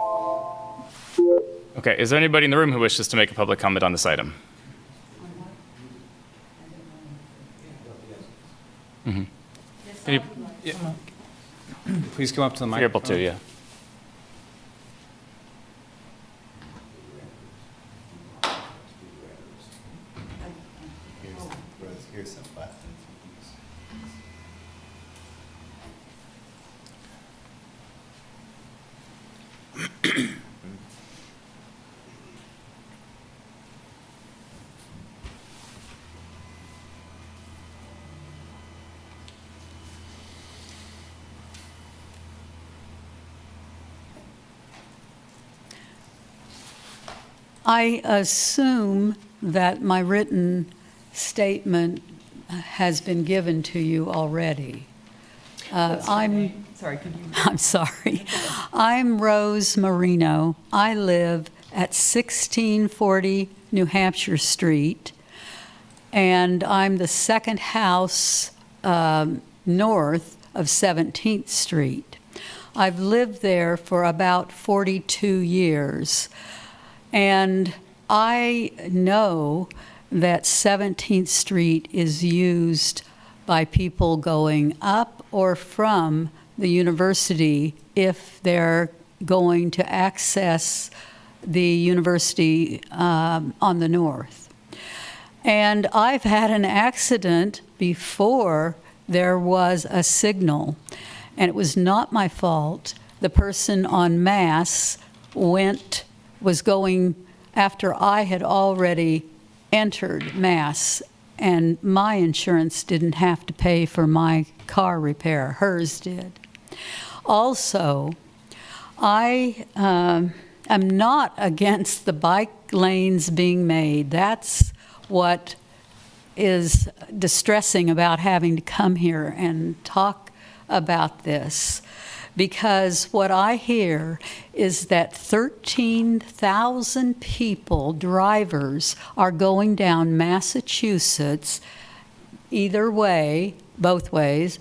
Speaker 1: Okay, is there anybody in the room who wishes to make a public comment on this item? Mm-hmm. Can you,
Speaker 2: Please come up to the
Speaker 1: you're able
Speaker 2: microphone.
Speaker 1: to, yeah.
Speaker 10: Here's some buttons.
Speaker 15: I assume that my written statement has been given to you already. I'm sorry. I'm Rose Marino. I live at 1640 New Hampshire Street, and I'm the second house north of 17th Street. I've lived there for about 42 years. And I know that 17th Street is used by people going up or from the university if they're going to access the university on the north. And I've had an accident before there was a signal, and it was not my fault. The person on Mass was going after I had already entered Mass, and my insurance didn't have to pay for my car repair. Hers did. Also, I am not against the bike lanes being made. That's what is distressing about having to come here and talk about this. Because what I hear is that 13,000 people, drivers, are going down Massachusetts either way, both ways,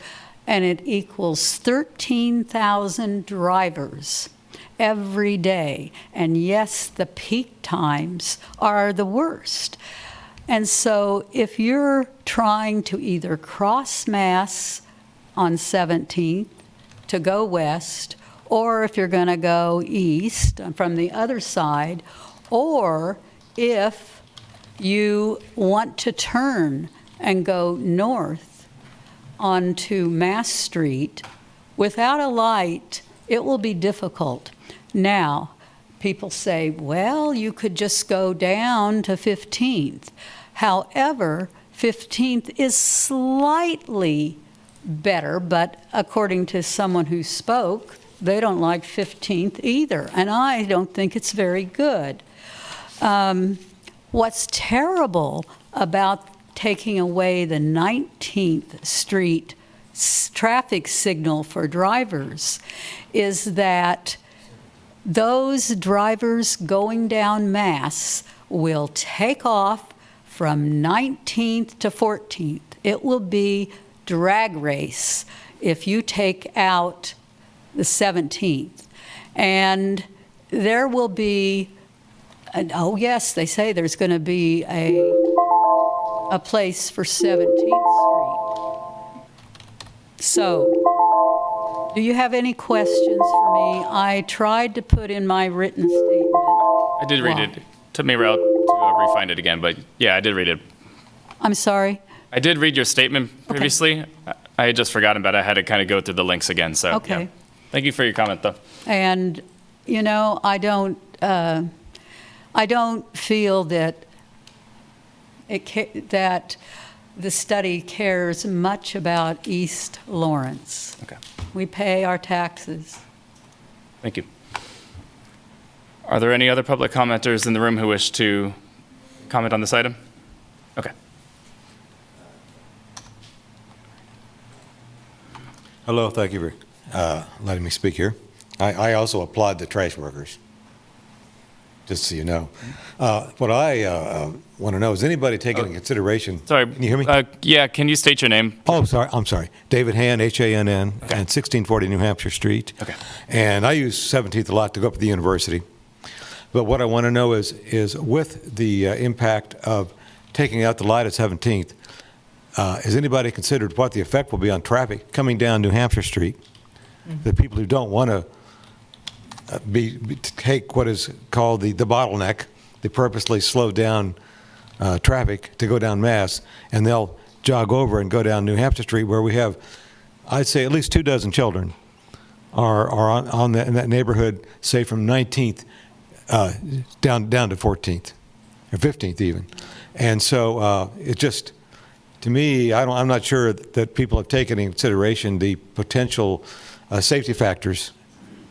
Speaker 15: and it equals 13,000 drivers every day. And yes, the peak times are the worst. And so if you're trying to either cross Mass on 17th to go west, or if you're going to go east from the other side, or if you want to turn and go north onto Mass Street, without a light, it will be difficult. Now, people say, well, you could just go down to 15th. However, 15th is slightly better, but according to someone who spoke, they don't like 15th either, and I don't think it's very good. What's terrible about taking away the 19th Street traffic signal for drivers is that those drivers going down Mass will take off from 19th to 14th. It will be drag race if you take out the 17th. And there will be, oh yes, they say there's going to be a place for 17th Street. So, do you have any questions for me? I tried to put in my written statement.
Speaker 1: I did read it. Took me a while to refine it again, but yeah, I did read it.
Speaker 15: I'm sorry?
Speaker 1: I did read your statement previously. Okay. I had just forgotten about it. I had to kind of go through the links again, so.
Speaker 15: Okay.
Speaker 1: Yeah. Thank you for your comment, though.
Speaker 15: And, you know, I don't feel that that the study cares much about East Lawrence.
Speaker 1: Okay.
Speaker 15: We pay our taxes.
Speaker 1: Thank you. Are there any other public commenters in the room who wish to comment on this item? Okay.
Speaker 16: Hello, thank you for letting me speak here. I also applaud the trash workers, just so you know. What I want to know is anybody taking into consideration.
Speaker 1: Sorry.
Speaker 16: Can you hear me?
Speaker 1: Yeah, can you state your name?
Speaker 16: Oh, sorry. I'm sorry. David Hann, Hann, and 1640 New Hampshire Street.
Speaker 1: Okay.
Speaker 16: And I use 17th a lot to go up to the university. But what I want to know is with the impact of taking out the light at 17th, has anybody considered what the effect will be on traffic coming down New Hampshire Street? Mm-hmm. The people who don't want to take what is called the bottleneck, they purposely slow down traffic to go down Mass, and they'll jog over and go down New Hampshire Street, where we have, I'd say, at least 24 children are in that neighborhood, say from 19th down to 14th or 15th even. And so it just, to me, I'm not sure that people have taken into consideration the potential safety factors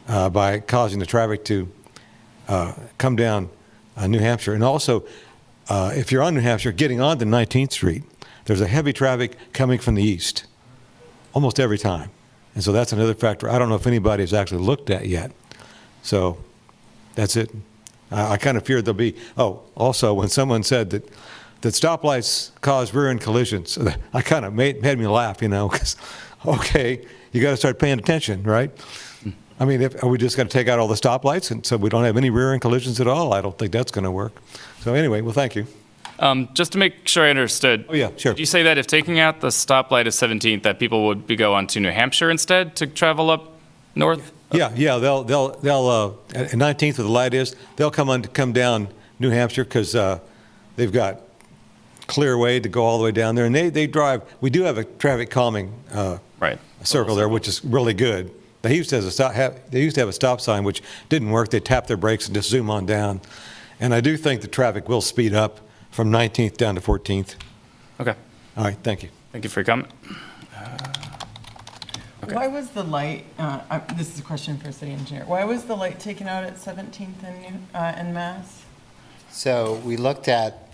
Speaker 16: by causing the traffic to come down New Hampshire. And also, if you're on New Hampshire, getting onto 19th Street, there's a heavy traffic coming from the east, almost every time. And so that's another factor I don't know if anybody has actually looked at yet. So that's it. I kind of feared there'll be, also when someone said that stoplights cause rear-end collisions, I kind of made me laugh, because, okay, you got to start paying attention, right? I mean, are we just going to take out all the stoplights and so we don't have any rear-end collisions at all? I don't think that's going to work. So anyway, well, thank you.
Speaker 1: Just to make sure I understood.
Speaker 16: Oh, yeah, sure.
Speaker 1: Did you say that if taking out the stoplight at 17th, that people would go on to New Hampshire instead to travel up north?
Speaker 16: Yeah, they'll at 19th where the light is, they'll come down New Hampshire because they've got clear way to go all the way down there, and they drive. We do have a traffic calming circle there, which is really good. They used to have a stop sign, which didn't work. They tap their brakes and just zoom on down. And I do think the traffic will speed up from 19th down to 14th.
Speaker 1: Okay.
Speaker 16: All right, thank you.
Speaker 1: Thank you for your comment.
Speaker 6: Why was the light, this is a question for city engineer, why was the light taken out at 17th and Mass?
Speaker 10: So we looked at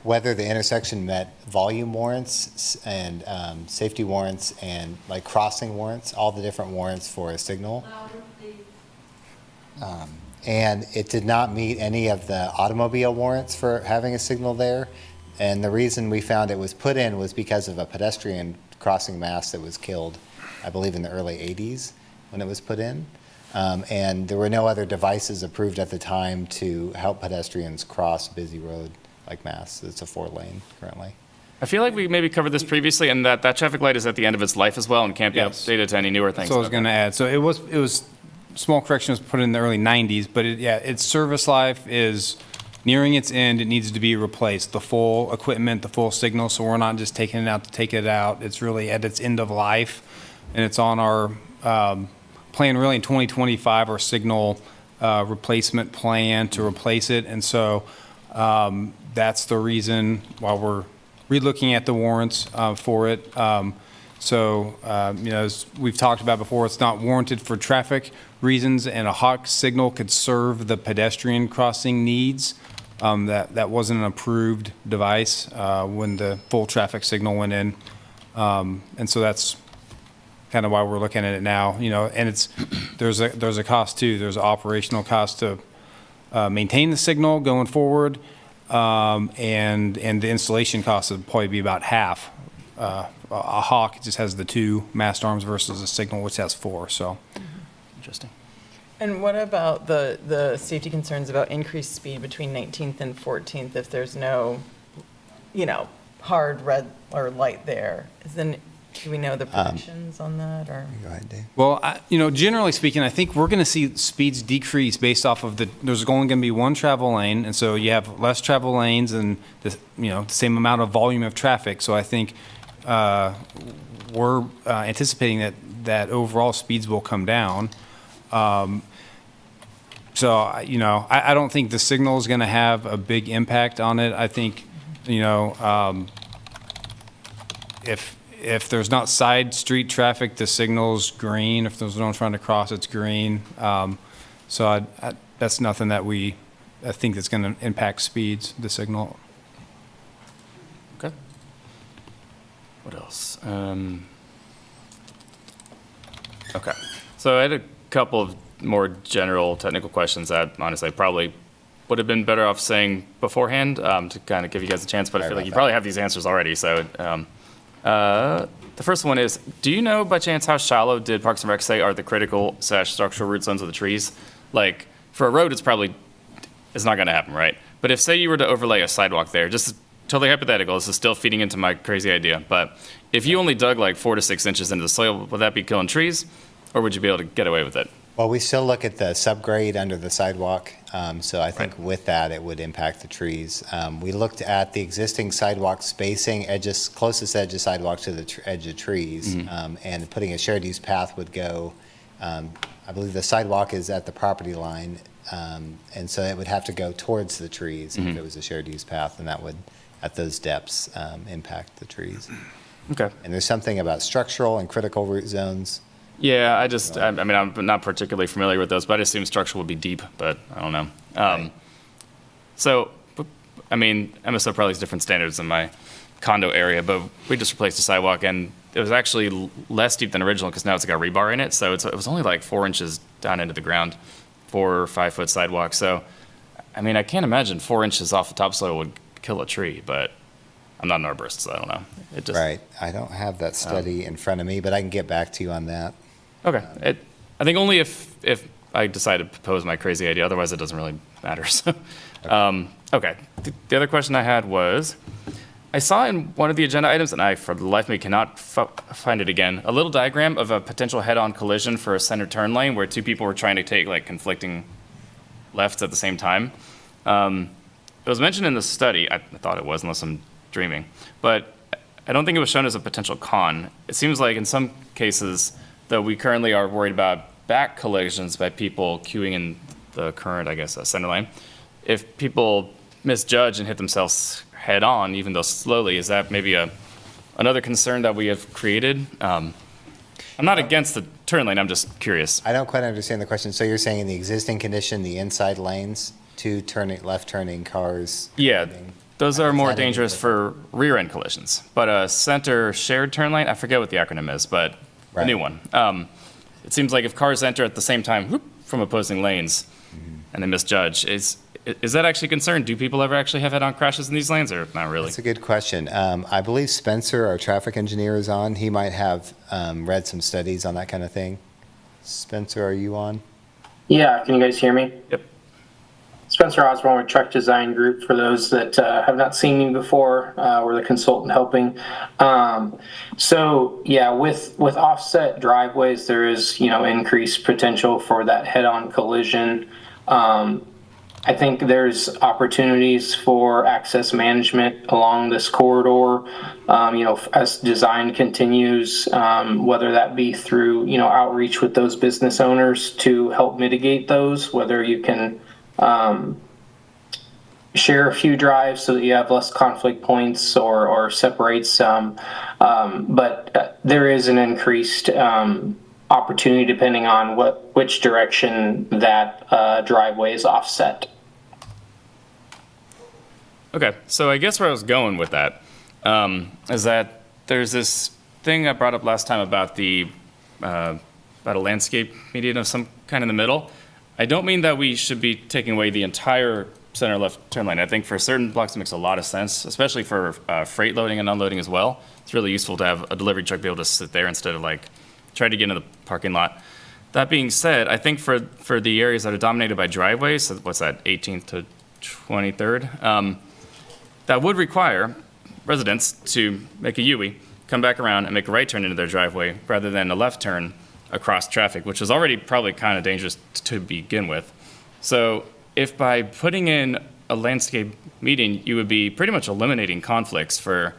Speaker 10: whether the intersection met volume warrants and safety warrants and like crossing warrants, all the different warrants for a signal. And it did not meet any of the automobile warrants for having a signal there. And the reason we found it was put in was because of a pedestrian crossing mast that was killed, I believe in the early 80s when it was put in. And there were no other devices approved at the time to help pedestrians cross busy road like Mass. It's a 4-lane currently.
Speaker 1: I feel like we maybe covered this previously, and that traffic light is at the end of its life as well and can't be updated to any newer things.
Speaker 2: So I was going to add, so it was small correction was put in the early 90s, but its service life is nearing its end. It needs to be replaced. The full equipment, the full signal, so we're not just taking it out to take it out. It's really at its end of life, and it's on our plan really in 2025, our signal replacement plan to replace it. And so that's the reason why we're relooking at the warrants for it. As we've talked about before, it's not warranted for traffic reasons, and a hawk signal could serve the pedestrian crossing needs. That wasn't an approved device when the full traffic signal went in. And so that's kind of why we're looking at it now, and there's a cost too. There's an operational cost to maintain the signal going forward, and the installation cost would probably be about half. A hawk just has the 2 mast arms versus a signal which has 4. So interesting.
Speaker 6: And what about the safety concerns about increased speed between 19th and 14th if there's no, hard red or light there? Do we know the predictions on that, or?
Speaker 10: Go ahead, Dave.
Speaker 2: Well, generally speaking, I think we're going to see speeds decrease based off of there's only going to be one travel lane, and so you have less travel lanes and the same amount of volume of traffic. So I think we're anticipating that overall speeds will come down. I don't think the signal is going to have a big impact on it. I think, if there's not side street traffic, the signal's green. If there's no one trying to cross, it's green. That's nothing that I think that's going to impact speeds, the signal.
Speaker 1: Okay. What else? Okay. So I had a couple of more general technical questions that honestly probably would have been better off saying beforehand to kind of give you guys a chance, but I feel like you probably have these answers already. So the first one is, do you know by chance how shallow did Parks and Rec say are the critical / structural root zones of the trees? Like for a road, it's not going to happen, right? But if say you were to overlay a sidewalk there, just totally hypothetical, this is still feeding into my crazy idea, but if you only dug like 4 to 6 inches into the soil, would that be killing trees, or would you be able to get away with it?
Speaker 10: Well, we still look at the subgrade under the sidewalk, so I think with that it would impact the trees. We looked at the existing sidewalk spacing, closest edge of sidewalk to the edge of trees, and putting a shared use path would go, I believe the sidewalk is at the property line, and so it would have to go towards the trees if it was a shared use path, and that would, at those depths, impact the trees.
Speaker 1: Okay.
Speaker 10: And there's something about structural and critical root zones.
Speaker 1: Yeah, I'm not particularly familiar with those, but I assume structural would be deep, but I don't know. MSO probably has different standards in my condo area, but we just replaced the sidewalk, and it was actually less deep than original because now it's got rebar in it, so it was only like 4 inches down into the ground, 4 or 5 foot sidewalk. So, I can't imagine 4 inches off the topsoil would kill a tree, but I'm not an arborist, so I don't know.
Speaker 10: Right. I don't have that study in front of me, but I can get back to you on that.
Speaker 1: Okay. I think only if I decided to propose my crazy idea. Otherwise, it doesn't really matter. So, okay. The other question I had was, I saw in one of the agenda items, and I, for the life of me, cannot find it again, a little diagram of a potential head-on collision for a center turn lane where two people were trying to take like conflicting lefts at the same time. It was mentioned in the study. I thought it was, unless I'm dreaming. But I don't think it was shown as a potential con. It seems like in some cases, though we currently are worried about back collisions by people queuing in the current, I guess, center lane. If people misjudge and hit themselves head on, even though slowly, is that maybe another concern that we have created? I'm not against the turn lane, I'm just curious.
Speaker 10: I don't quite understand the question. So you're saying in the existing condition, the inside lanes, two left turning cars?
Speaker 1: Yeah, those are more
Speaker 10: that any
Speaker 1: dangerous for rear end collisions. But a center shared turn lane, I forget what the acronym is, but a new one. It seems like if cars enter at the same time whoop, from opposing lanes and they misjudge, is that actually a concern? Do people ever actually have head-on crashes in these lanes, or not really?
Speaker 10: That's a good question. I believe Spencer, our traffic engineer, is on. He might have read some studies on that kind of thing. Spencer, are you on?
Speaker 17: Yeah, can you guys hear me?
Speaker 1: Yep.
Speaker 17: Spencer Osborne with Truck Design Group, for those that have not seen me before, we're the consultant helping. So yeah, with offset driveways, there is, increased potential for that head-on collision. I think there's opportunities for access management along this corridor, as design continues, whether that be through, outreach with those business owners to help mitigate those, whether you can share a few drives so that you have less conflict points or separate some. But there is an increased opportunity depending on which direction that driveway is offset.
Speaker 1: Okay, so I guess where I was going with that is that there's this thing I brought up last time about about a landscape median of some kind in the middle. I don't mean that we should be taking away the entire center left turn lane. I think for certain blocks it makes a lot of sense, especially for freight loading and unloading as well. It's really useful to have a delivery truck be able to sit there instead of trying to get into the parking lot. That being said, I think for the areas that are dominated by driveways, so what's that, 18th to 23rd, that would require residents to make a U-turn, come back around and make a right turn into their driveway rather than a left turn across traffic, which is already probably kind of dangerous to begin with. So if by putting in a landscape median, you would be pretty much eliminating conflicts for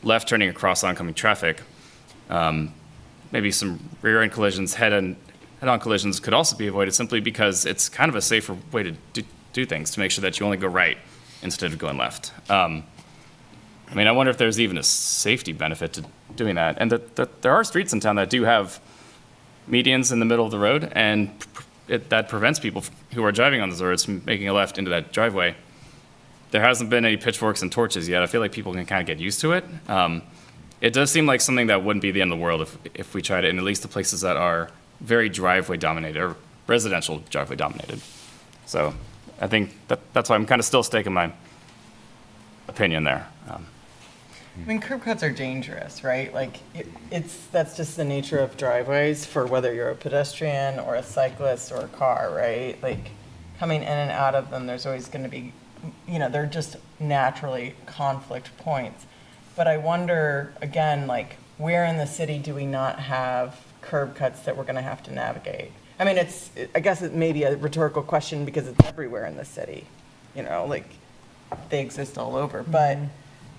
Speaker 1: left turning across oncoming traffic, maybe some rear end collisions, head-on collisions could also be avoided simply because it's kind of a safer way to do things, to make sure that you only go right instead of going left. I wonder if there's even a safety benefit to doing that. And that there are streets in town that do have medians in the middle of the road, and that prevents people who are driving on those roads from making a left into that driveway. There hasn't been any pitchforks and torches yet. I feel like people can kind of get used to it. It does seem like something that wouldn't be the end of the world if we tried it in at least the places that are very driveway dominated or residential driveway dominated. So I think that's why I'm kind of still staking my opinion there.
Speaker 6: Curb cuts are dangerous, right? That's just the nature of driveways for whether you're a pedestrian or a cyclist or a car, right? Coming in and out of them, there's always going to be, they're just naturally conflict points. But I wonder, again, where in the city do we not have curb cuts that we're going to have to navigate? I guess it may be a rhetorical question because it's everywhere in the city, they exist all over. But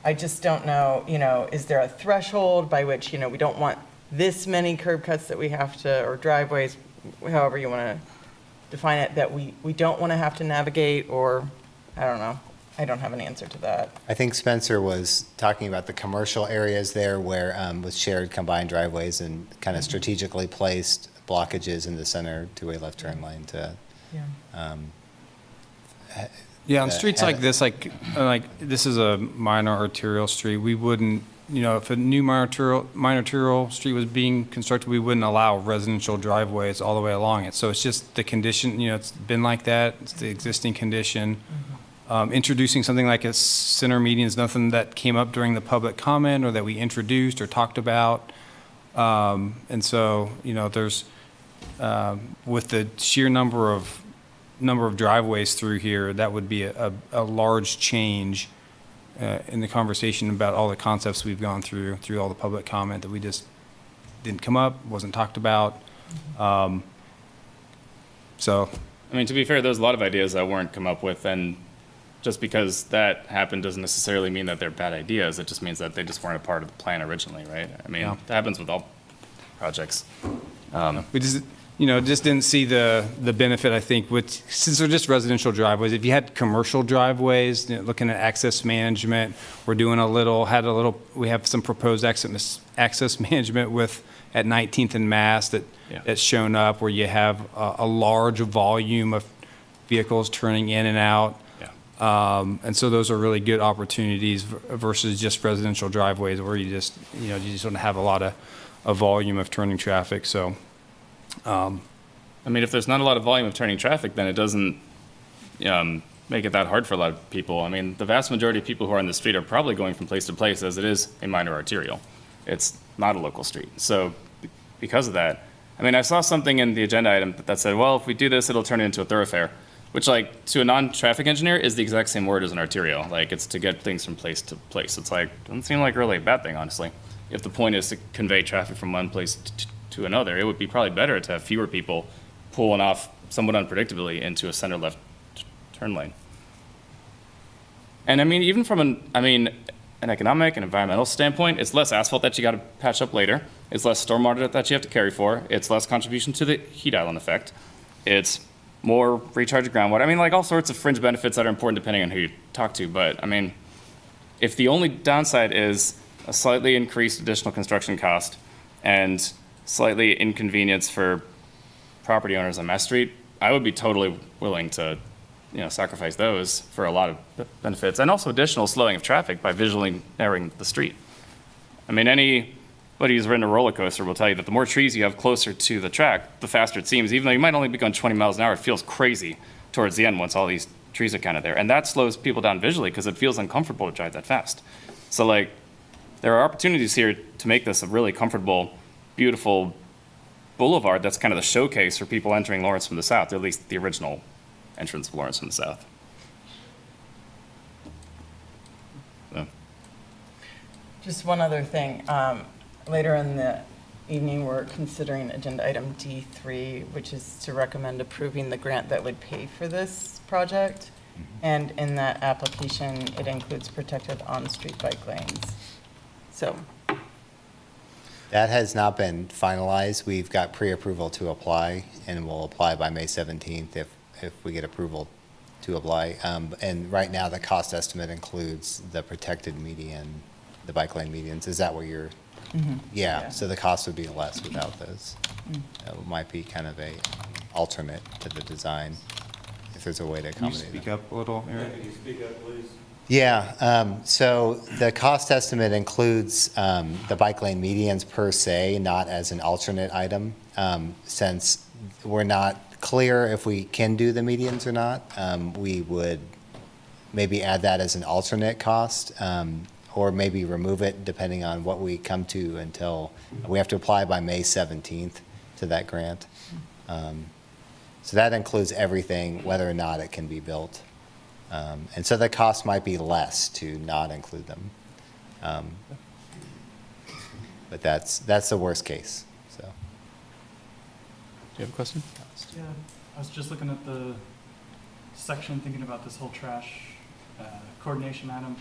Speaker 6: I just don't know, is there a threshold by which, we don't want this many curb cuts that we have to, or driveways, however you want to define it, that we don't want to have to navigate, or I don't know. I don't have an answer to that.
Speaker 10: I think Spencer was talking about the commercial areas there where with shared combined driveways and kind of strategically placed blockages in the center two-way left turn lane to
Speaker 2: Yeah, on streets like this, this is a minor arterial street. We wouldn't, if a new minor arterial street was being constructed, we wouldn't allow residential driveways all the way along it. So it's just the condition, it's been like that. It's the existing condition. Introducing something like a center median is nothing that came up during the public comment or that we introduced or talked about. And so, with the sheer number of driveways through here, that would be a large change in the conversation about all the concepts we've gone through all the public comment that we just didn't come up, wasn't talked about. So,
Speaker 1: I mean, to be fair, there's a lot of ideas that weren't come up with, and just because that happened doesn't necessarily mean that they're bad ideas. It just means that they just weren't a part of the plan originally, right? I mean,
Speaker 2: Yeah.
Speaker 1: that happens with all projects.
Speaker 2: we just, just didn't see the benefit, I think, since they're just residential driveways. If you had commercial driveways, looking at access management, we have some proposed access management at 19th and Mass that's shown up, where you have a large volume of vehicles turning in and out. And so those are really good opportunities versus just residential driveways where you just don't have a lot of volume of turning traffic. So,
Speaker 1: I mean, if there's not a lot of volume of turning traffic, then it doesn't make it that hard for a lot of people. I mean, the vast majority of people who are on the street are probably going from place to place, as it is a minor arterial. It's not a local street. So because of that, I mean, I saw something in the agenda item that said, well, if we do this, it'll turn it into a thoroughfare, which, like, to a non-traffic engineer is the exact same word as an arterial. Like, it's to get things from place to place. It's like, doesn't seem like really a bad thing, honestly. If the point is to convey traffic from one place to another, it would be probably better to have fewer people pulling off somewhat unpredictably into a center left turn lane. And I mean, even from an economic and environmental standpoint, it's less asphalt that you got to patch up later. It's less stormwater that you have to carry for. It's less contribution to the heat island effect. It's more recharge of groundwater. I mean, like, all sorts of fringe benefits that are important depending on who you talk to. But I mean, if the only downside is a slightly increased additional construction cost and slightly inconvenience for property owners on Mass Street, I would be totally willing to, sacrifice those for a lot of benefits, and also additional slowing of traffic by visually narrowing the street. I mean, anybody who's ridden a roller coaster will tell you that the more trees you have closer to the track, the faster it seems. Even though you might only be going 20 miles an hour, it feels crazy towards the end once all these trees are kind of there. And that slows people down visually because it feels uncomfortable to drive that fast. So, like, there are opportunities here to make this a really comfortable, beautiful boulevard that's kind of the showcase for people entering Lawrence from the south, or at least the original entrance of Lawrence from the south. So.
Speaker 6: Just one other thing. Later in the evening, we're considering agenda item D3, which is to recommend approving the grant that would pay for this project. And in that application, it includes protected on-street bike lanes. So.
Speaker 10: That has not been finalized. We've got pre-approval to apply, and we'll apply by May 17th if we get approval to apply. And right now, the cost estimate includes the protected median, the bike lane medians. Is that what you're?
Speaker 6: Mm-hmm.
Speaker 10: Yeah, so the cost would be less without those. It might be kind of a alternate to the design, if there's a way to
Speaker 2: can you
Speaker 10: accommodate
Speaker 2: speak
Speaker 10: them.
Speaker 2: up a little, Aaron?
Speaker 11: Can you speak up, please?
Speaker 10: Yeah, so the cost estimate includes the bike lane medians per se, not as an alternate item, since we're not clear if we can do the medians or not. We would maybe add that as an alternate cost, or maybe remove it depending on what we come to until, we have to apply by May 17th to that grant. So that includes everything, whether or not it can be built. And so the cost might be less to not include them. But that's the worst case, so.
Speaker 1: Do you have a question?
Speaker 8: Yeah, I was just looking at the section, thinking about this whole trash coordination item.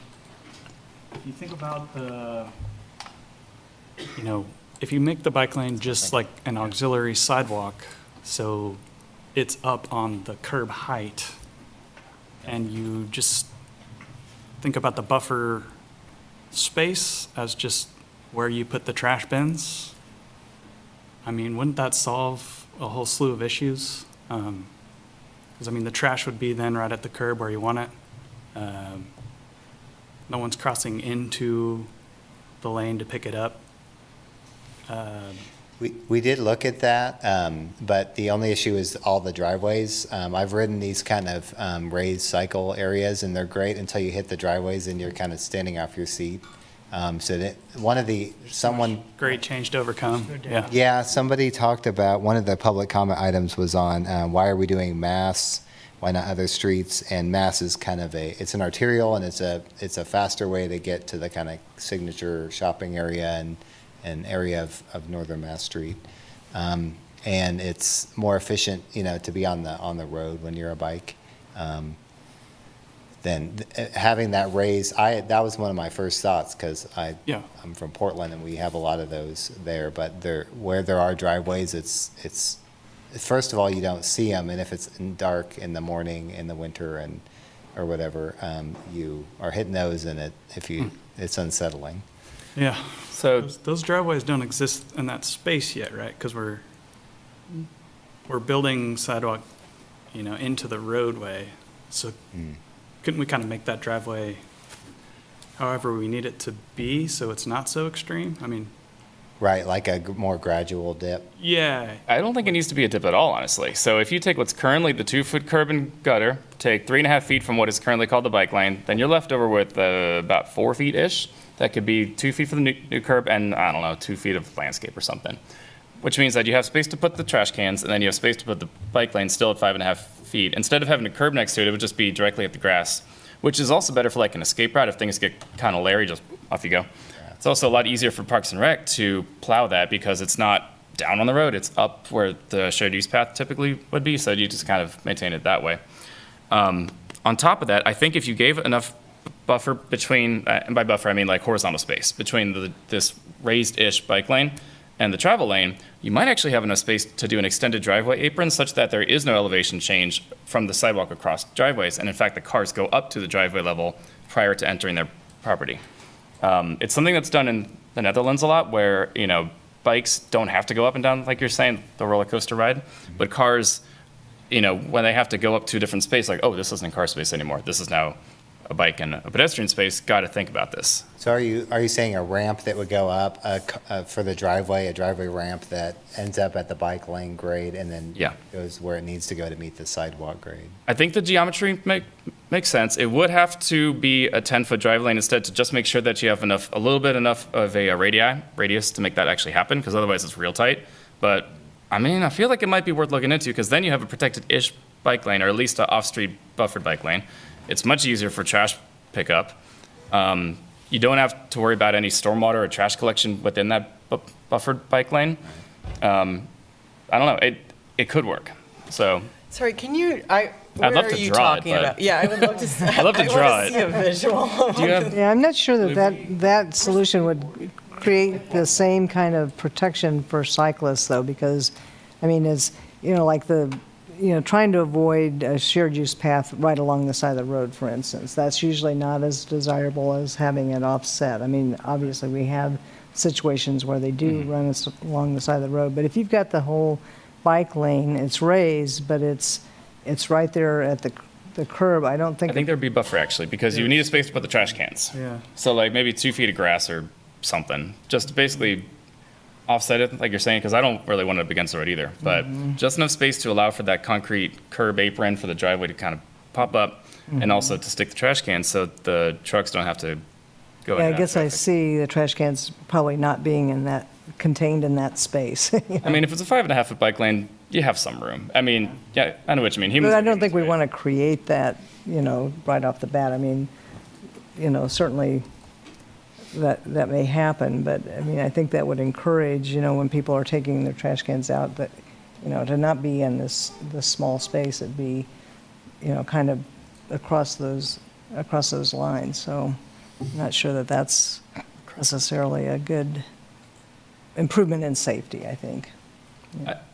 Speaker 8: If you think about if you make the bike lane just like an auxiliary sidewalk, so it's up on the curb height, and you just think about the buffer space as just where you put the trash bins, I mean, wouldn't that solve a whole slew of issues? Because, the trash would be then right at the curb where you want it. No one's crossing into the lane to pick it up.
Speaker 10: We did look at that, but the only issue is all the driveways. I've ridden these kind of raised cycle areas, and they're great until you hit the driveways and you're kind of standing off your seat. So that someone.
Speaker 8: Grade change to overcome, yeah.
Speaker 10: Yeah, somebody talked about, one of the public comment items was on why are we doing Mass, why not other streets? And Mass is kind of it's an arterial, and it's a faster way to get to the kind of signature shopping area and area of Northern Mass Street. And it's more efficient, to be on the road when you're a bike. Then having that raised, that was one of my first thoughts, because I'm from Portland and we have a lot of those there. But where there are driveways, it's first of all, you don't see them, and if it's dark in the morning in the winter or whatever, you are hitting those, and it's unsettling.
Speaker 8: Yeah.
Speaker 1: So
Speaker 8: those driveways don't exist in that space yet, right? Because we're building sidewalk, into the roadway. So couldn't we kind of make that driveway however we need it to be, so it's not so extreme? I mean,
Speaker 10: right, like a more gradual dip.
Speaker 8: Yeah.
Speaker 1: I don't think it needs to be a dip at all, honestly. So if you take what's currently the 2-foot curb and gutter, take 3.5 feet from what is currently called the bike lane, then you're left over with about 4 feet-ish. That could be 2 feet for the new curb and, 2 feet of landscape or something. Which means that you have space to put the trash cans, and then you have space to put the bike lane still at 5.5 feet. Instead of having a curb next to it, it would just be directly at the grass, which is also better for like an escape route. If things get kind of leery, just off you go. It's also a lot easier for Parks and Rec to plow that because it's not down on the road. It's up where the shared use path typically would be, so you just kind of maintain it that way. On top of that, I think if you gave enough buffer between, and by buffer I mean like horizontal space, between this raised-ish bike lane and the travel lane, you might actually have enough space to do an extended driveway apron such that there is no elevation change from the sidewalk across driveways. And in fact, the cars go up to the driveway level prior to entering their property. It's something that's done in the Netherlands a lot where, bikes don't have to go up and down, like you're saying, the roller coaster ride. But cars, when they have to go up to a different space, like, oh, this isn't car space anymore. This is now a bike and a pedestrian space, got to think about this.
Speaker 10: So are you saying a ramp that would go up for the driveway, a driveway ramp that ends up at the bike lane grade and then goes where it needs to go to meet the sidewalk grade?
Speaker 1: I think the geometry makes sense. It would have to be a 10-foot drive lane instead to just make sure that you have a little bit enough of a radius to make that actually happen, because otherwise it's real tight. But I feel like it might be worth looking into, because then you have a protected-ish bike lane, or at least an off-street buffered bike lane. It's much easier for trash pickup. You don't have to worry about any stormwater or trash collection within that buffered bike lane. I don't know. It could work. So.
Speaker 6: Sorry, can you?
Speaker 1: I'd love to draw it, but
Speaker 6: Yeah, I would love to.
Speaker 1: I'd love to draw it.
Speaker 6: See a visual.
Speaker 4: Yeah, I'm not sure that solution would create the same kind of protection for cyclists, though, because, it's, like trying to avoid a shared use path right along the side of the road, for instance. That's usually not as desirable as having it offset. Obviously, we have situations where they do run along the side of the road, but if you've got the whole bike lane, it's raised, but it's right there at the curb. I think
Speaker 1: there'd be buffer, actually, because you need a space to put the trash cans.
Speaker 8: Yeah.
Speaker 1: So like maybe 2 feet of grass or something, just to basically offset it, like you're saying, because I don't really want it up against the road either, but just enough space to allow for that concrete curb apron for the driveway to kind of pop up, and also to stick the trash cans so the trucks don't have to go in
Speaker 4: Yeah, I
Speaker 1: and out
Speaker 4: guess
Speaker 1: of
Speaker 4: I
Speaker 1: traffic.
Speaker 4: see the trash cans probably not being contained in that space.
Speaker 1: If it's a 5.5 foot bike lane, you have some room. Yeah, I know what you mean.
Speaker 4: But I don't think we want to create that, right off the bat. Certainly that may happen, but I think that would encourage, when people are taking their trash cans out, that, to not be in this small space, it'd be, kind of across those lines. So I'm not sure that that's necessarily a good improvement in safety, I think.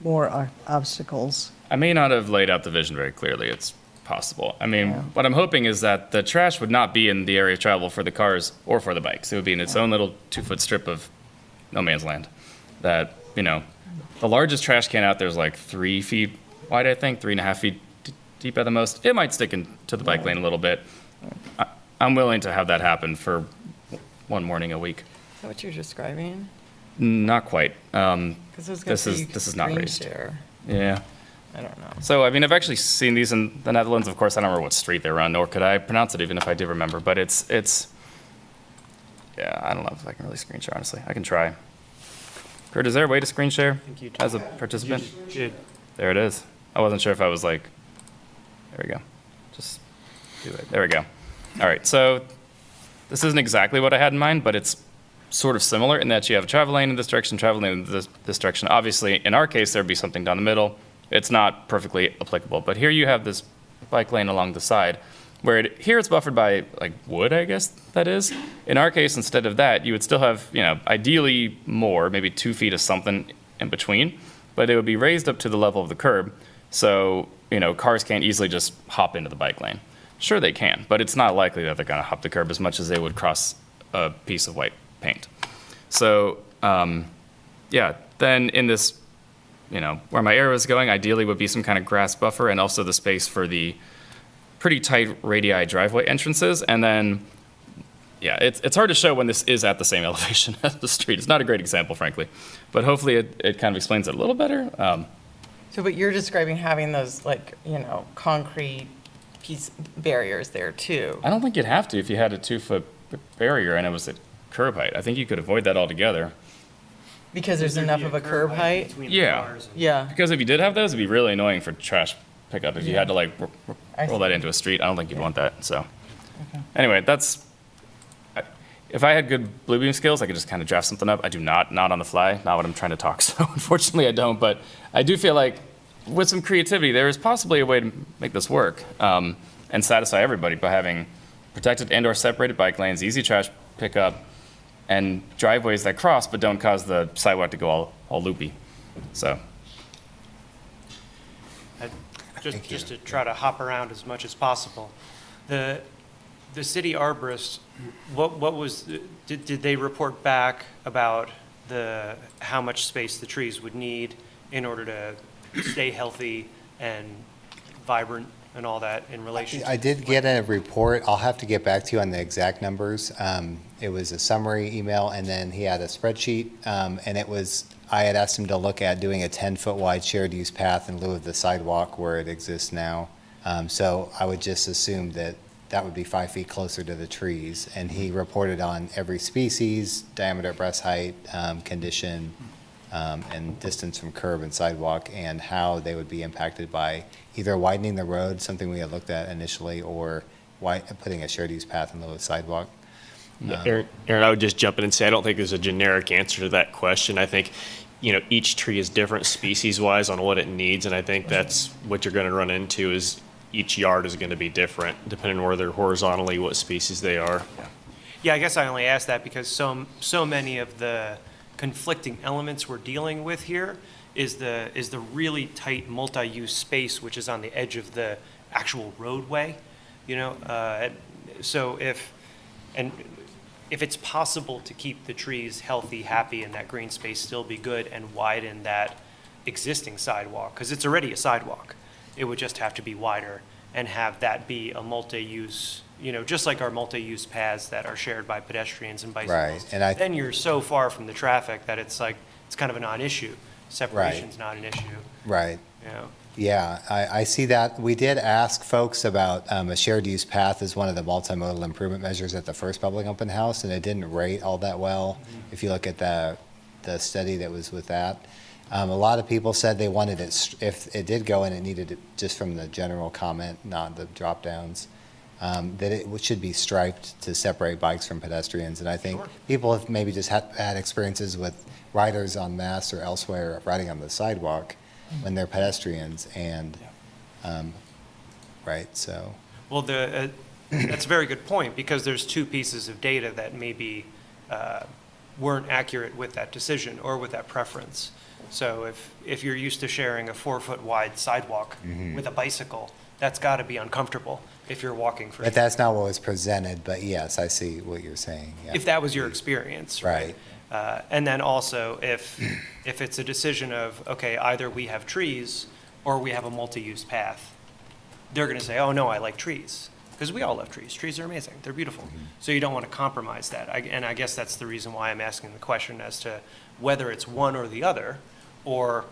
Speaker 4: More obstacles.
Speaker 1: I may not have laid out the vision very clearly. It's possible. What I'm hoping is that the trash would not be in the area of travel for the cars or for the bikes. It would be in its own little 2-foot strip of no man's land. That, the largest trash can out there is like 3 feet wide, I think, 3.5 feet deep at the most. It might stick into the bike lane a little bit. I'm willing to have that happen for one morning a week.
Speaker 6: Is that what you're describing?
Speaker 1: Not quite.
Speaker 6: This
Speaker 1: is not raised.
Speaker 6: Share.
Speaker 1: Yeah.
Speaker 6: I don't know.
Speaker 1: So, I've actually seen these in the Netherlands. Of course, I don't remember what street they're on, nor could I pronounce it, even if I did remember. But it's Yeah, I don't know if I can really screen share, honestly. I can try. Kurt, is there a way to screen share
Speaker 5: think you
Speaker 1: as a participant?
Speaker 5: did.
Speaker 1: There it is. I wasn't sure if I was like, there we go. Just do it. There we go. All right, so this isn't exactly what I had in mind, but it's sort of similar in that you have a travel lane in this direction, travel lane in this direction. Obviously, in our case, there'd be something down the middle. It's not perfectly applicable, but here you have this bike lane along the side, where here it's buffered by like wood, I guess that is. In our case, instead of that, you would still have, ideally more, maybe 2 feet of something in between, but it would be raised up to the level of the curb. So, cars can't easily just hop into the bike lane. Sure they can, but it's not likely that they're gonna hop the curb as much as they would cross a piece of white paint. So, then in this, where my arrow is going, ideally would be some kind of grass buffer and also the space for the pretty tight radii driveway entrances. And then, it's hard to show when this is at the same elevation as the street. It's not a great example, frankly, but hopefully it kind of explains it a little better.
Speaker 6: So, but you're describing having those concrete barriers there too.
Speaker 1: I don't think you'd have to if you had a 2-foot barrier and it was at curb height. I think you could avoid that altogether.
Speaker 6: Because there's enough of a curb height?
Speaker 1: Yeah.
Speaker 6: Yeah.
Speaker 1: Because if you did have those, it'd be really annoying for trash pickup. If you had to roll that into a street, I don't think you'd want that. So anyway, if I had good Bluebeam skills, I could just kind of draft something up. I do not on the fly, not what I'm trying to talk. So unfortunately I don't, but I do feel like with some creativity, there is possibly a way to make this work and satisfy everybody by having protected and/or separated bike lanes, easy trash pickup, and driveways that cross but don't cause the sidewalk to go all loopy. So.
Speaker 5: Just to try to hop around as much as possible. The city arborist, what was, did they report back about how much space the trees would need in order to stay healthy and vibrant and all that in relation?
Speaker 10: I did get a report. I'll have to get back to you on the exact numbers. It was a summary email, and then he had a spreadsheet, and I had asked him to look at doing a 10-foot wide shared use path in lieu of the sidewalk where it exists now. So I would just assume that would be 5 feet closer to the trees. And he reported on every species, diameter, breast height, condition, and distance from curb and sidewalk, and how they would be impacted by either widening the road, something we had looked at initially, or putting a shared use path in lieu of sidewalk.
Speaker 18: Aaron, I would just jump in and say I don't think there's a generic answer to that question. I think, each tree is different species-wise on what it needs, and I think that's what you're going to run into is each yard is going to be different depending on where they're horizontally, what species they are.
Speaker 5: Yeah, I guess I only asked that because so many of the conflicting elements we're dealing with here is the really tight multi-use space which is on the edge of the actual roadway, so if it's possible to keep the trees healthy, happy, and that green space still be good and widen that existing sidewalk, because it's already a sidewalk, it would just have to be wider and have that be a multi-use, just like our multi-use paths that are shared by pedestrians and bicycles.
Speaker 10: Right, and
Speaker 5: then you're so far from the traffic that it's kind of a non-issue. Separation's not an issue.
Speaker 10: Right. Yeah, I see that. We did ask folks about a shared use path as one of the multimodal improvement measures at the first public open house, and it didn't rate all that well. If you look at the study that was with that. A lot of people said they wanted it, if it did go in, it needed it just from the general comment, not the drop downs, that it should be striped to separate bikes from pedestrians. And I think people have maybe just had experiences with riders on Mass or elsewhere riding on the sidewalk when they're pedestrians, and right, so.
Speaker 5: Well, that's a very good point, because there's two pieces of data that maybe weren't accurate with that decision or with that preference. So if you're used to sharing a 4-foot wide sidewalk with a bicycle, that's got to be uncomfortable if you're walking for.
Speaker 10: But that's not what was presented, but yes, I see what you're saying. Yeah.
Speaker 5: If that was your experience, right? And then also if it's a decision of, okay, either we have trees or we have a multi-use path, they're going to say, oh no, I like trees, because we all love trees. Trees are amazing. They're beautiful. So you don't want to compromise that. And I guess that's the reason why I'm asking the question as to whether it's one or the other, or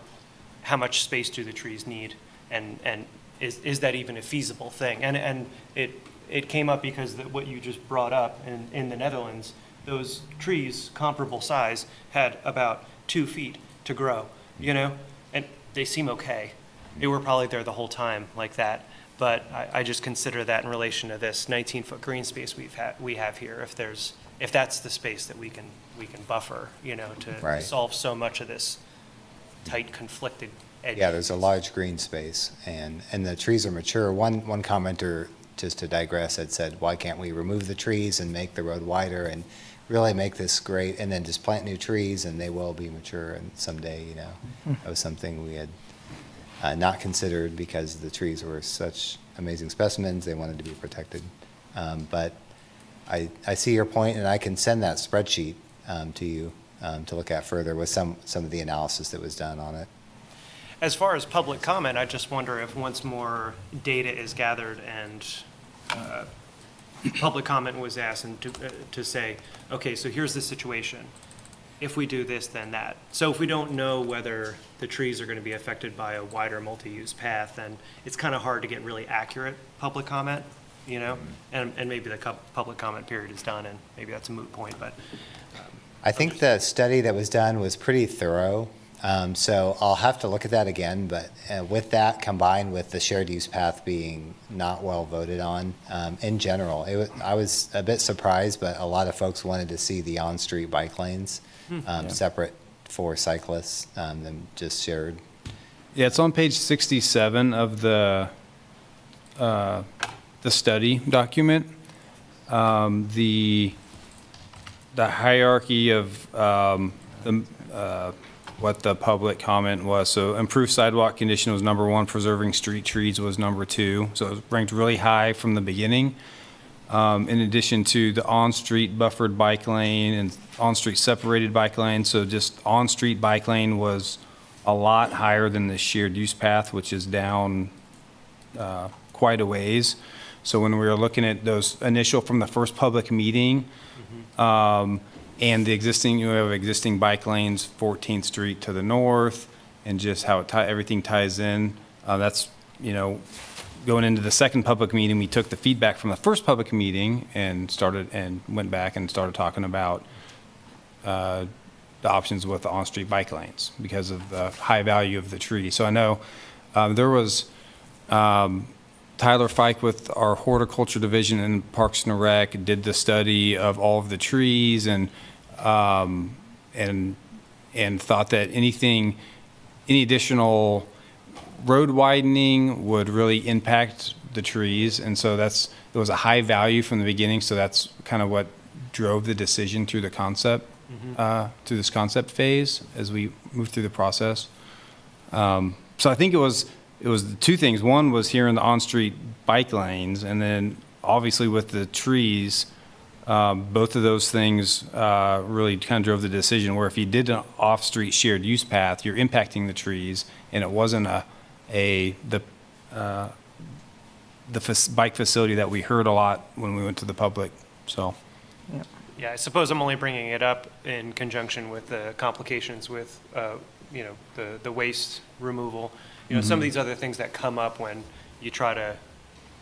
Speaker 5: how much space do the trees need, and is that even a feasible thing? And it came up because what you just brought up in the Netherlands, those trees, comparable size, had about 2 feet to grow, you know? And they seem okay. They were probably there the whole time like that. But I just consider that in relation to this 19-foot green space we have here, if that's the space that we can buffer, you know, to
Speaker 10: Right.
Speaker 5: solve so much of this tight, conflicted edge.
Speaker 10: Yeah, there's a large green space, and the trees are mature. One commenter, just to digress, had said, why can't we remove the trees and make the road wider and really make this great, and then just plant new trees, and they will be mature, and someday, you know, that was something we had not considered because the trees were such amazing specimens, they wanted to be protected. But I see your point, and I can send that spreadsheet to you to look at further with some of the analysis that was done on it.
Speaker 5: As far as public comment, I just wonder if once more data is gathered and public comment was asked and to say, okay, so here's the situation. If we do this, then that. So if we don't know whether the trees are going to be affected by a wider multi-use path, then it's kind of hard to get really accurate public comment, you know? And maybe the public comment period is done, and maybe that's a moot point, but.
Speaker 10: I think the study that was done was pretty thorough, so I'll have to look at that again, but with that combined with the shared use path being not well voted on, in general, I was a bit surprised, but a lot of folks wanted to see the on-street bike lanes separate for cyclists than just shared.
Speaker 2: Yeah, it's on page 67 of the study document. The hierarchy of what the public comment was. So improved sidewalk condition was number 1, preserving street trees was number 2. So it was ranked really high from the beginning. In addition to the on-street buffered bike lane and on-street separated bike lane. So just on-street bike lane was a lot higher than the shared use path, which is down quite a ways. So when we were looking at those initial from the first public meeting, and the existing, you have existing bike lanes, 14th Street to the north, and just how everything ties in. That's, you know, going into the second public meeting, we took the feedback from the first public meeting and went back and started talking about the options with the on-street bike lanes because of the high value of the tree. So I know there was Tyler Fike with our horticulture division in Parks and Rec did the study of all of the trees and thought that any additional road widening would really impact the trees. And so it was a high value from the beginning. So that's kind of what drove the decision through the concept, through this concept phase as we moved through the process. So I think it was the two things. One was here in the on-street bike lanes, and then obviously with the trees, both of those things really kind of drove the decision where if you did an off-street shared use path, you're impacting the trees, and it wasn't the bike facility that we heard a lot when we went to the public. So.
Speaker 6: Yep.
Speaker 5: Yeah, I suppose I'm only bringing it up in conjunction with the complications with, you know, the waste removal. You know, some of these other things that come up when you try to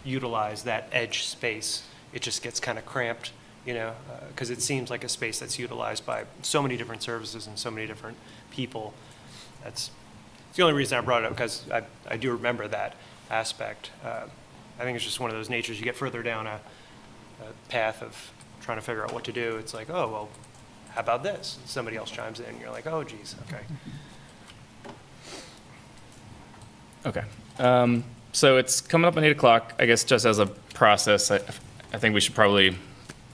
Speaker 5: utilize that edge space, it just gets kind of cramped, you know, because it seems like a space that's utilized by so many different services and so many different people. That's the only reason I brought it up, because I do remember that aspect. I think it's just one of those natures. You get further down a path of trying to figure out what to do. It's like, oh, well, how about this? And somebody else chimes in, and you're like, oh, geez, okay.
Speaker 1: Okay. So it's coming up on 8 o'clock. I guess just as a process, I think we should probably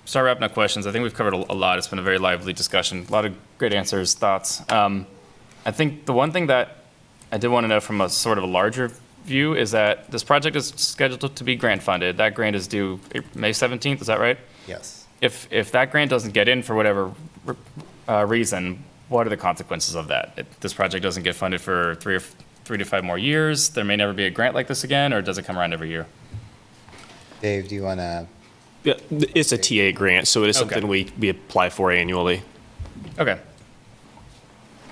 Speaker 1: start wrapping up questions. I think we've covered a lot. It's been a very lively discussion. A lot of great answers, thoughts. I think the one thing that I did want to know from a sort of a larger view is that this project is scheduled to be grant funded. That grant is due May 17th, is that right?
Speaker 10: Yes.
Speaker 1: If that grant doesn't get in for whatever reason, what are the consequences of that? If this project doesn't get funded for 3 to 5 more years, there may never be a grant like this again, or does it come around every year?
Speaker 10: Dave, do you want to?
Speaker 18: Yeah, it's a TA grant, so it is something we apply for annually.
Speaker 1: Okay.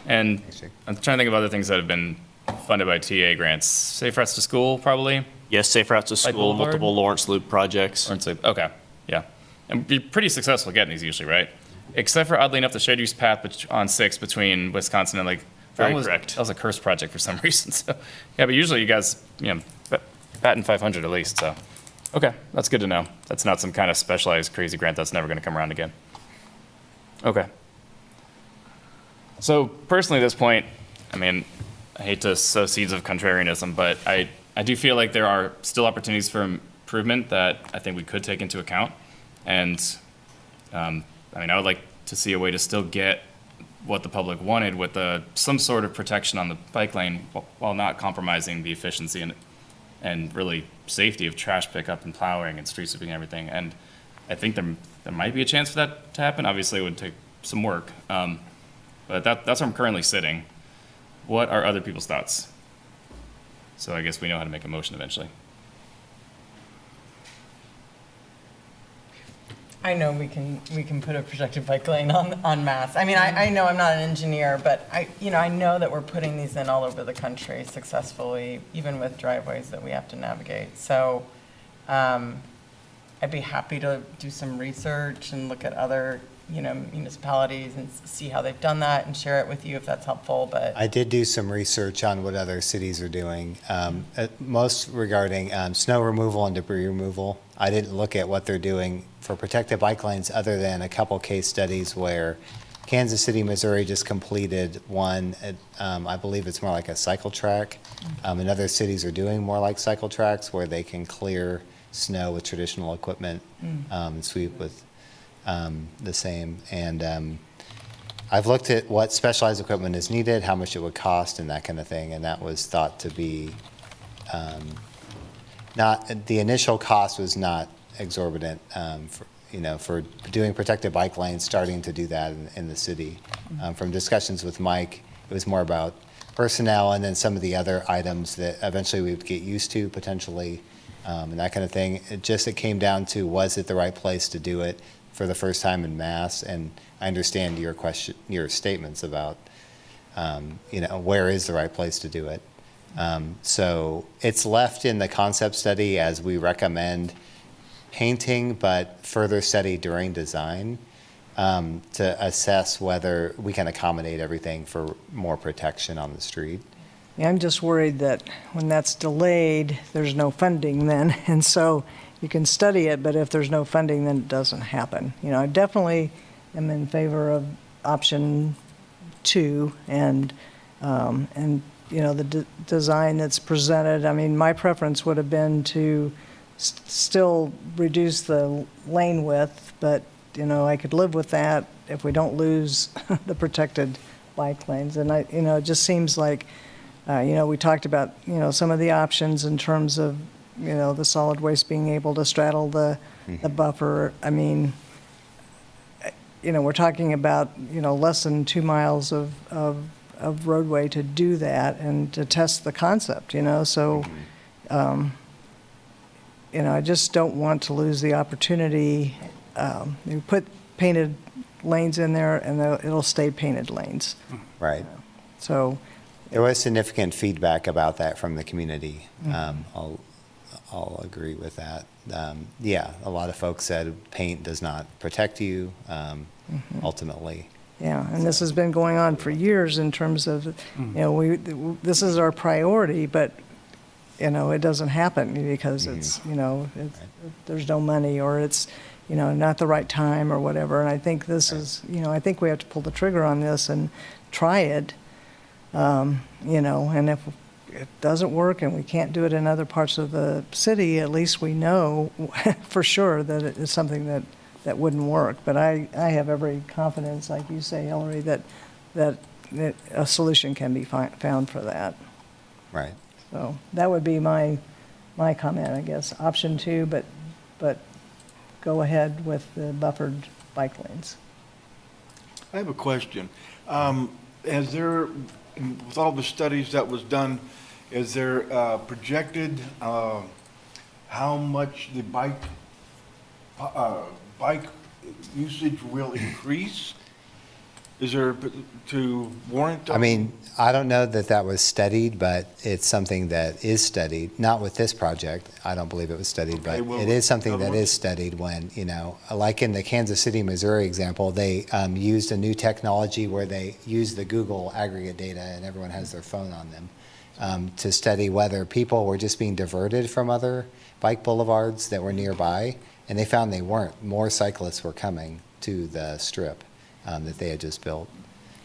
Speaker 1: And I'm trying to think of other things that have been funded by TA grants. Safe Routes to School, probably?
Speaker 18: Yes, Safe Routes to School, multiple Lawrence Loop projects.
Speaker 1: Lawrence Loop, okay, yeah. And be pretty successful getting these usually, right? except for oddly enough, the shared use path on 6 between Wisconsin and Lake.
Speaker 18: Very
Speaker 1: that
Speaker 18: correct.
Speaker 1: was a cursed project for some reason. So, yeah, but usually you guys, patent 500 at least. So, okay, that's good to know. That's not some kind of specialized crazy grant that's never going to come around again. Okay. So personally, at this point, I mean, I hate to sow seeds of contrarianism, but I do feel like there are still opportunities for improvement that I think we could take into account. And I mean, I would like to see a way to still get what the public wanted with some sort of protection on the bike lane while not compromising the efficiency and really safety of trash pickup and plowing and street sweeping and everything. And I think there might be a chance for that to happen. Obviously, it would take some work. But that's where I'm currently sitting. What are other people's thoughts? So I guess we know how to make a motion eventually.
Speaker 6: I know we can put a protected bike lane on Mass. I mean, I know I'm not an engineer, but I know that we're putting these in all over the country successfully, even with driveways that we have to navigate. So I'd be happy to do some research and look at other municipalities and see how they've done that and share it with you if that's helpful. But
Speaker 10: I did do some research on what other cities are doing, most regarding snow removal and debris removal. I didn't look at what they're doing for protected bike lanes other than a couple case studies where Kansas City, Missouri just completed one. I believe it's more like a cycle track. And other cities are doing more like cycle tracks where they can clear snow with traditional equipment and sweep with the same. And I've looked at what specialized equipment is needed, how much it would cost, and that kind of thing. And that was thought to be the initial cost was not exorbitant for doing protected bike lanes, starting to do that in the city. From discussions with Mike, it was more about personnel and then some of the other items that eventually we would get used to potentially, and that kind of thing. It came down to, was it the right place to do it for the first time in Mass? And I understand your statements about, where is the right place to do it. So it's left in the concept study as we recommend painting, but further study during design to assess whether we can accommodate everything for more protection on the street.
Speaker 4: Yeah, I'm just worried that when that's delayed, there's no funding then. And so you can study it, but if there's no funding, then it doesn't happen. I definitely am in favor of option 2 and the design that's presented. I mean, my preference would have been to still reduce the lane width, but, I could live with that if we don't lose the protected bike lanes. And it just seems like, we talked about, some of the options in terms of, the solid waste being able to straddle the buffer. I mean, we're talking about, less than 2 miles of roadway to do that and to test the concept, so, I just don't want to lose the opportunity. You put painted lanes in there and it'll stay painted lanes.
Speaker 10: Right.
Speaker 4: So.
Speaker 10: There was significant feedback about that from the community. I'll agree with that. A lot of folks said paint does not protect you, ultimately.
Speaker 4: Yeah, and this has been going on for years in terms of, this is our priority, but, it doesn't happen because it's, there's no money or it's, not the right time or whatever. And I think this is, I think we have to pull the trigger on this and try it, and if it doesn't work and we can't do it in other parts of the city, at least we know for sure that it is something that wouldn't work. But I have every confidence, like you say, Hillary, that a solution can be found for that.
Speaker 10: Right.
Speaker 4: So that would be my comment, I guess. Option 2, but go ahead with the buffered bike lanes.
Speaker 7: I have a question. Has there, with all the studies that was done, is there projected how much the bike usage will increase Is there to warrant?
Speaker 10: I mean, I don't know that that was studied, but it's something that is studied, not with this project. I don't believe it was studied, but
Speaker 7: Okay, well,
Speaker 10: it is something
Speaker 7: other
Speaker 10: that
Speaker 7: ones?
Speaker 10: is studied when, like in the Kansas City, Missouri example, they used a new technology where they use the Google aggregate data and everyone has their phone on them to study whether people were just being diverted from other bike boulevards that were nearby, and they found they weren't. More cyclists were coming to the strip that they had just built.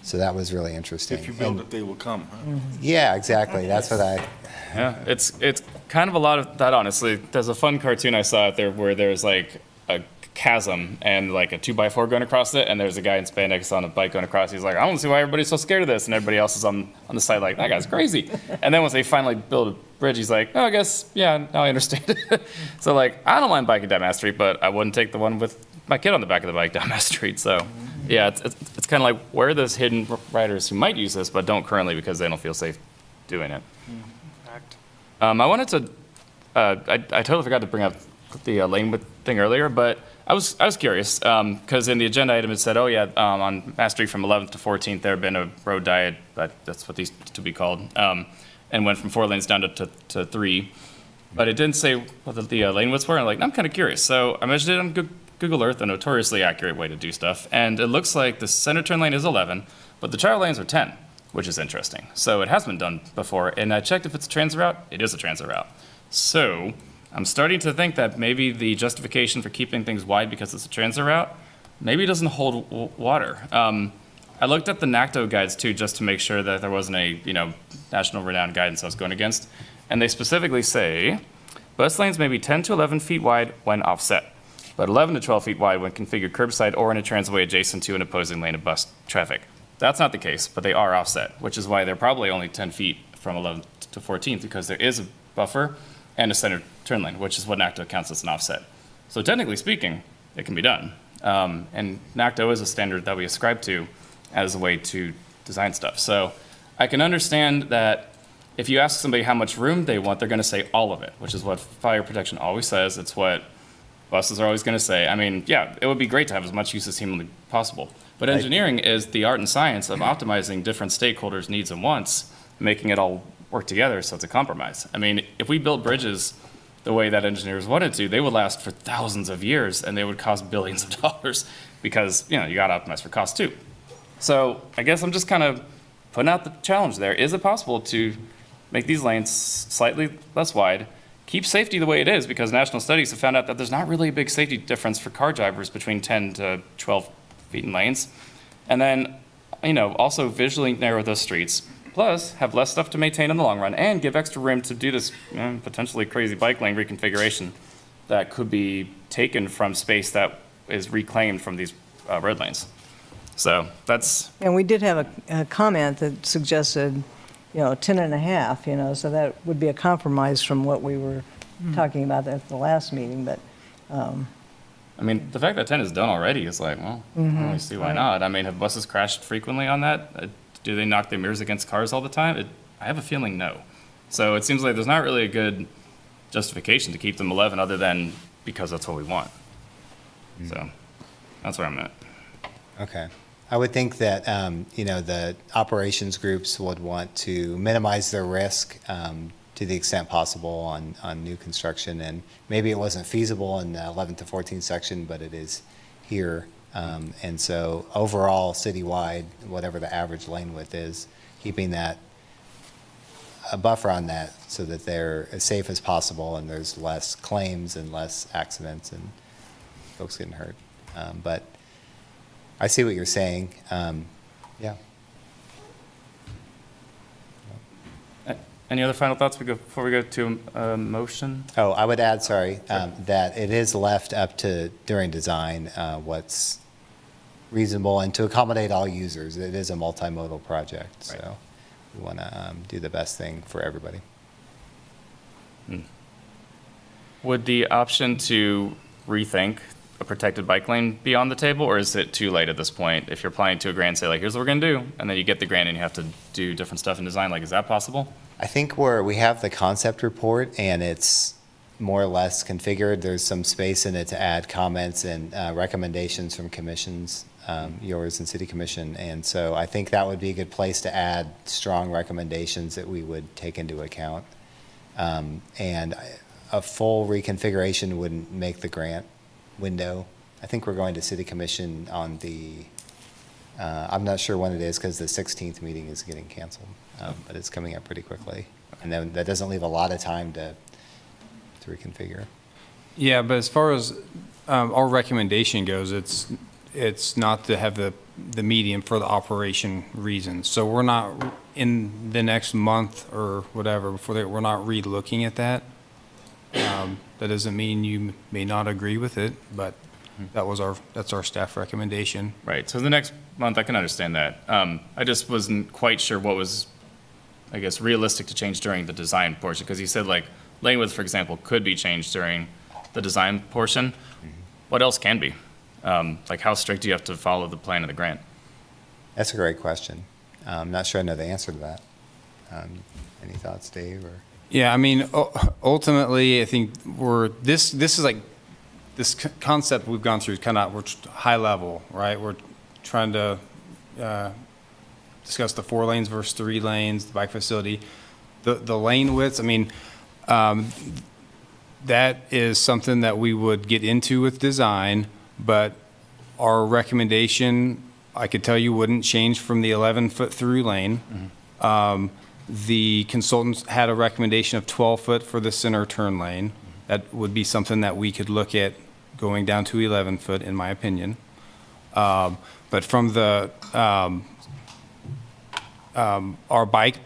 Speaker 10: So that was really interesting.
Speaker 7: If you build it, they will come, huh?
Speaker 10: Yeah, exactly. That's what I.
Speaker 1: Yeah, it's kind of a lot of that, honestly. There's a fun cartoon I saw out there where there's like a chasm and like a 2x4 going across it, and there's a guy in spandex on a bike going across. He's like, I don't see why everybody's so scared of this, and everybody else is on the side like, that guy's crazy. And then once they finally build a bridge, he's like, oh, I guess, yeah, now I understand. So like, I don't mind biking down Mass Street, but I wouldn't take the one with my kid on the back of the bike down Mass Street. So yeah, it's kind of like, where are those hidden riders who might use this but don't currently because they don't feel safe doing it? I wanted to, I totally forgot to bring up the lane width thing earlier, but I was curious because in the agenda item it said, oh yeah, on Mass Street from 11th to 14th there had been a road diet, that's what these to be called, and went from 4 lanes down to 3, but it didn't say what the lane widths were. And I'm kind of curious, so I measured it on Google Earth, a notoriously accurate way to do stuff, and it looks like the center turn lane is 11, but the child lanes are 10, which is interesting. So it has been done before, and I checked if it's a transit route. It is a transit route. So I'm starting to think that maybe the justification for keeping things wide because it's a transit route maybe doesn't hold water. I looked at the NACTO guides too, just to make sure that there wasn't a national renowned guidance I was going against, and they specifically say bus lanes may be 10 to 11 feet wide when offset, but 11 to 12 feet wide when configured curbside or in a transitway adjacent to an opposing lane of bus traffic. That's not the case, but they are offset, which is why they're probably only 10 feet from 11th to 14th, because there is a buffer and a center turn lane, which is what NACTO counts as an offset. So technically speaking, it can be done. And NACTO is a standard that we ascribe to as a way to design stuff. So I can understand that if you ask somebody how much room they want, they're going to say all of it, which is what fire protection always says. It's what buses are always going to say. I mean, yeah, it would be great to have as much use as humanly possible. But engineering is the art and science of optimizing different stakeholders' needs and wants, making it all work together so it's a compromise. I mean, if we built bridges the way that engineers wanted to, they would last for thousands of years and they would cost billions of dollars because, you got to optimize for cost too. So I guess I'm just kind of putting out the challenge there. Is it possible to make these lanes slightly less wide, keep safety the way it is, because national studies have found out that there's not really a big safety difference for car drivers between 10 to 12 feet in lanes, and then, also visually narrow those streets, plus have less stuff to maintain in the long run, and give extra room to do this potentially crazy bike lane reconfiguration that could be taken from space that is reclaimed from these road lanes. So that's...
Speaker 4: And we did have a comment that suggested, 10 and a half, so that would be a compromise from what we were talking about at the last meeting, but.
Speaker 1: I mean, the fact that 10 is done already is like, well, I don't really see why not. I mean, have buses crashed frequently on that? Do they knock their mirrors against cars all the time? I have a feeling no. So it seems like there's not really a good justification to keep them 11 other than because that's what we want. So that's where I'm at.
Speaker 10: Okay. I would think that, the operations groups would want to minimize their risk to the extent possible on new construction. And maybe it wasn't feasible in the 11th to 14th section, but it is here. And so overall, citywide, whatever the average lane width is, keeping that a buffer on that so that they're as safe as possible and there's less claims and less accidents and folks getting hurt. But I see what you're saying. Yeah.
Speaker 1: Any other final thoughts before we go to a motion?
Speaker 10: Oh, I would add, that it is left up to, during design, what's reasonable and to accommodate all users. It is a multimodal project, so we want to do the best thing for everybody.
Speaker 1: Would the option to rethink a protected bike lane be on the table, or is it too late at this point? If you're applying to a grant, say here's what we're going to do, and then you get the grant and you have to do different stuff in design, is that possible?
Speaker 10: I think we have the concept report and it's more or less configured. There's some space in it to add comments and recommendations from commissions yours and City Commission. And so I think that would be a good place to add strong recommendations that we would take into account. And a full reconfiguration wouldn't make the grant window. I think we're going to City Commission on the, I'm not sure when it is because the 16th meeting is getting canceled, but it's coming up pretty quickly. And then that doesn't leave a lot of time to reconfigure.
Speaker 2: Yeah, but as far as our recommendation goes, it's not to have the medium for the operation reasons. So we're not in the next month or whatever before we're not re-looking at that. That doesn't mean you may not agree with it, but that's our staff recommendation.
Speaker 1: Right, so the next month, I can understand that. I just wasn't quite sure what was, I guess, realistic to change during the design portion, because you said like lane width, for example, could be changed during the design portion. What else can be? Like how strict do you have to follow the plan of the grant?
Speaker 10: That's a great question. I'm not sure I know the answer to that. Any thoughts, Dave? Or?
Speaker 2: Yeah, I mean, ultimately, I think this is like, this concept we've gone through is kind of, we're high level, right? We're trying to discuss the 4 lanes versus 3 lanes, the bike facility. The lane widths, I mean, that is something that we would get into with design, but our recommendation, I could tell you, wouldn't change from the 11-foot through lane. The consultants had a recommendation of 12-foot for the center turn lane. That would be something that we could look at going down to 11-foot, in my opinion. But from the, our bike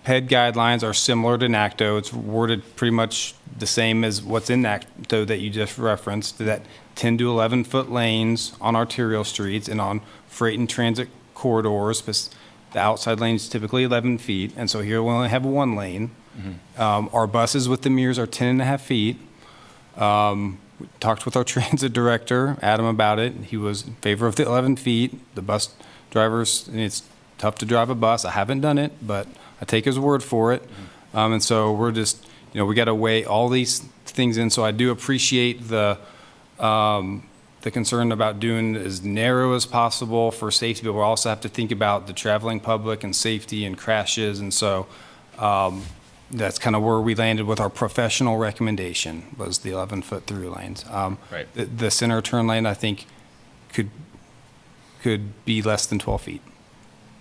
Speaker 2: PED guidelines are similar to NACTO. It's worded pretty much the same as what's in NACTO that you just referenced, that 10 to 11-foot lanes on arterial streets and on freight and transit corridors. The outside lane is typically 11 feet, and so here we only have 1 lane. Our buses with the mirrors are 10.5 feet. We talked with our transit director, Adam, about it. He was in favor of the 11 feet. The bus drivers, and it's tough to drive a bus. I haven't done it, but I take his word for it. And so we're just, we got to weigh all these things in. So I do appreciate the concern about doing as narrow as possible for safety, but we also have to think about the traveling public and safety and crashes. And so that's kind of where we landed with our professional recommendation, was the 11-foot through lanes.
Speaker 1: Right.
Speaker 2: The center turn lane, I think, could be less than 12 feet.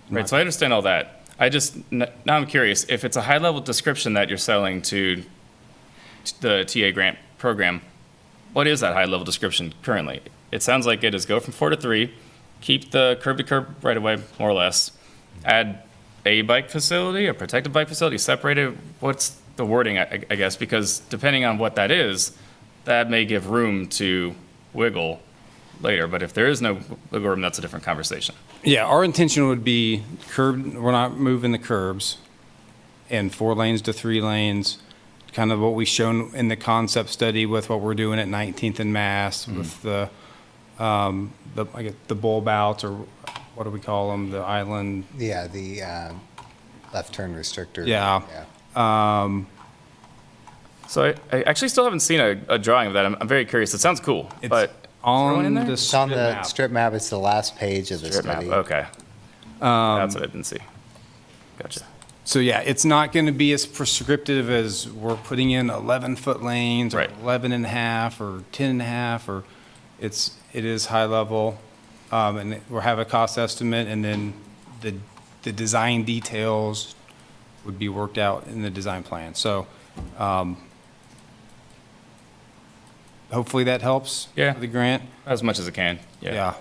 Speaker 1: Right, so I understand all that. Now I'm curious, if it's a high-level description that you're selling to the TA grant program, what is that high-level description currently? It sounds like it is go from 4 to 3, keep the curb-to-curb right-of-way, more or less, add a bike facility, a protected bike facility, separated. What's the wording, I guess? Because depending on what that is, that may give room to wiggle later. But if there is no wiggle room, that's a different conversation.
Speaker 2: Yeah, our intention would be we're not moving the curbs, and 4 lanes to 3 lanes, kind of what we've shown in the concept study with what we're doing at 19th and Mass, with the bulb outs, or what do we call them, the island?
Speaker 10: Yeah, the left turn restrictor.
Speaker 2: Yeah.
Speaker 1: So I actually still haven't seen a drawing of that. I'm very curious. It sounds cool, but
Speaker 2: on the
Speaker 10: It's on the strip map. It's the last page of the
Speaker 1: strip map.
Speaker 10: study.
Speaker 1: Okay. That's what I didn't see. Gotcha.
Speaker 2: So yeah, it's not going to be as prescriptive as we're putting in 11-foot lanes, or 11.5 or 10.5, or it is high level, and we'll have a cost estimate, and then the design details would be worked out in the design plan. So hopefully that helps.
Speaker 1: Yeah.
Speaker 2: With the grant
Speaker 1: as much as it can.
Speaker 2: Yeah.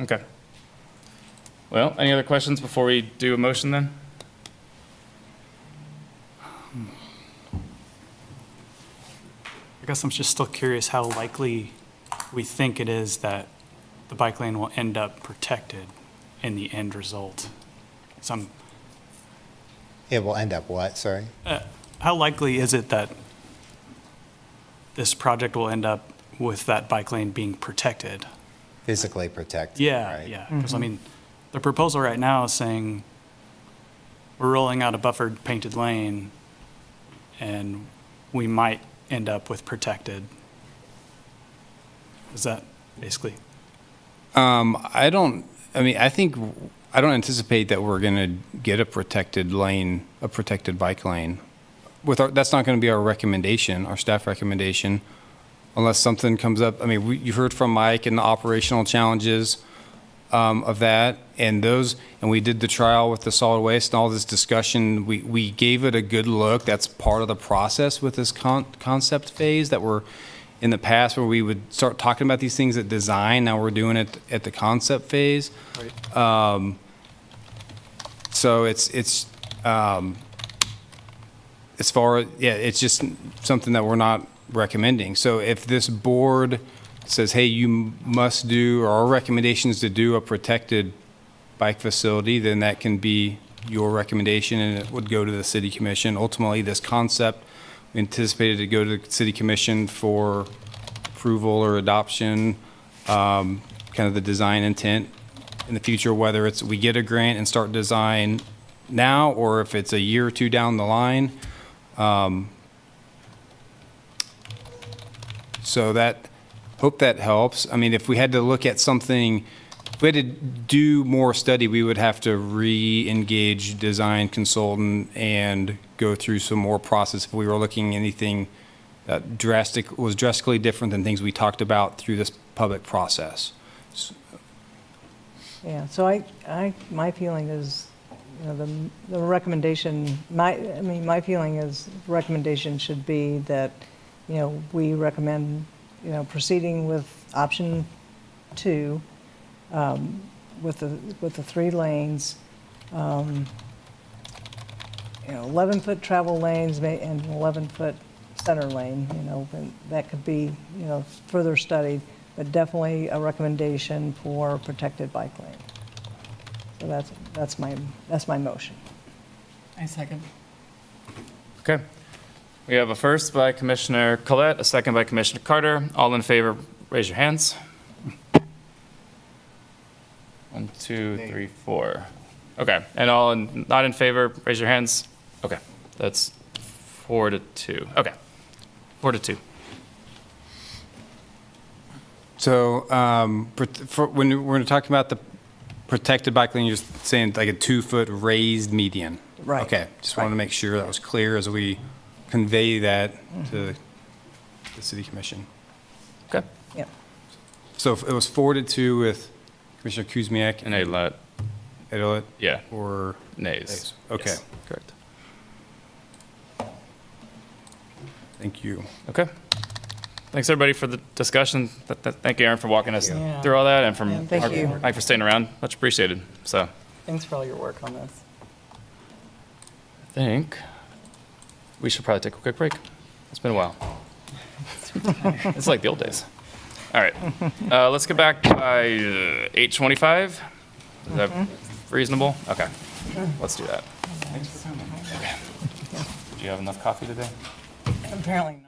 Speaker 1: Okay. Well, any other questions before we do a motion then?
Speaker 8: I guess I'm just still curious how likely we think it is that the bike lane will end up protected in the end result.
Speaker 10: It will end up what, sorry?
Speaker 8: How likely is it that this project will end up with that bike lane being protected?
Speaker 10: Physically protected.
Speaker 8: Yeah,
Speaker 10: right?
Speaker 8: yeah. Because I mean, the proposal right now is saying we're rolling out a buffered painted lane, and we might end up with protected. Is that basically?
Speaker 2: I don't anticipate that we're going to get a protected lane, a protected bike lane. That's not going to be our recommendation, our staff recommendation, unless something comes up. I mean, you heard from Mike and the operational challenges of that, and we did the trial with the solid waste and all this discussion. We gave it a good look. That's part of the process with this concept phase that we're in the past, where we would start talking about these things at design. Now we're doing it at the concept phase.
Speaker 5: Right.
Speaker 2: So it's it's just something that we're not recommending. So if this board says, hey, you must do, or our recommendation is to do a protected bike facility, then that can be your recommendation, and it would go to the city commission. Ultimately, this concept, we anticipated to go to the city commission for approval or adoption, kind of the design intent in the future, whether it's we get a grant and start design now, or if it's a year or two down the line. So hope that helps. I mean, if we had to look at something, if we had to do more study, we would have to re-engage design consultant and go through some more process if we were looking at anything that was drastically different than things we talked about through this public process.
Speaker 4: Yeah, so my feeling is, the recommendation, my feeling is the recommendation should be that, we recommend, proceeding with option 2, with the 3 lanes, 11-foot travel lanes and 11-foot center lane, and that could be, further studied, but definitely a recommendation for protected bike lane. So that's my motion.
Speaker 6: I second.
Speaker 1: Okay. We have a first by Commissioner Collette, a second by Commissioner Carter. All in favor, raise your hands. 1, 2, 3, 4. Okay. And not in favor, raise your hands. Okay. That's 4-2. Okay. 4-2.
Speaker 2: So when we're talking about the protected bike lane, you're saying like a 2-foot raised median.
Speaker 4: Right.
Speaker 2: Okay. Just wanted to make sure that was clear as we convey that to the city commission.
Speaker 1: Okay.
Speaker 4: Yep.
Speaker 2: So it was 4-2 with Commissioner Kuzmyak
Speaker 1: And Aydelott.
Speaker 2: Aydelott?
Speaker 1: Yeah.
Speaker 2: Or
Speaker 1: Nays.
Speaker 2: Okay.
Speaker 1: Yes, correct.
Speaker 2: Thank you.
Speaker 1: Okay. Thanks, everybody, for the discussion. Thank you, Aaron, for walking us
Speaker 6: Yeah.
Speaker 1: through all that, and from
Speaker 6: Yeah, thank you.
Speaker 1: Mike for staying around. Much appreciated. So
Speaker 6: Thanks for all your work on this.
Speaker 1: I think we should probably take a quick break. It's been a while. It's like the old days. All right. Let's get back by 8:25. Is that reasonable? Okay. Let's do that. Thanks for coming. Okay. Did you have enough coffee today?
Speaker 6: Apparently not.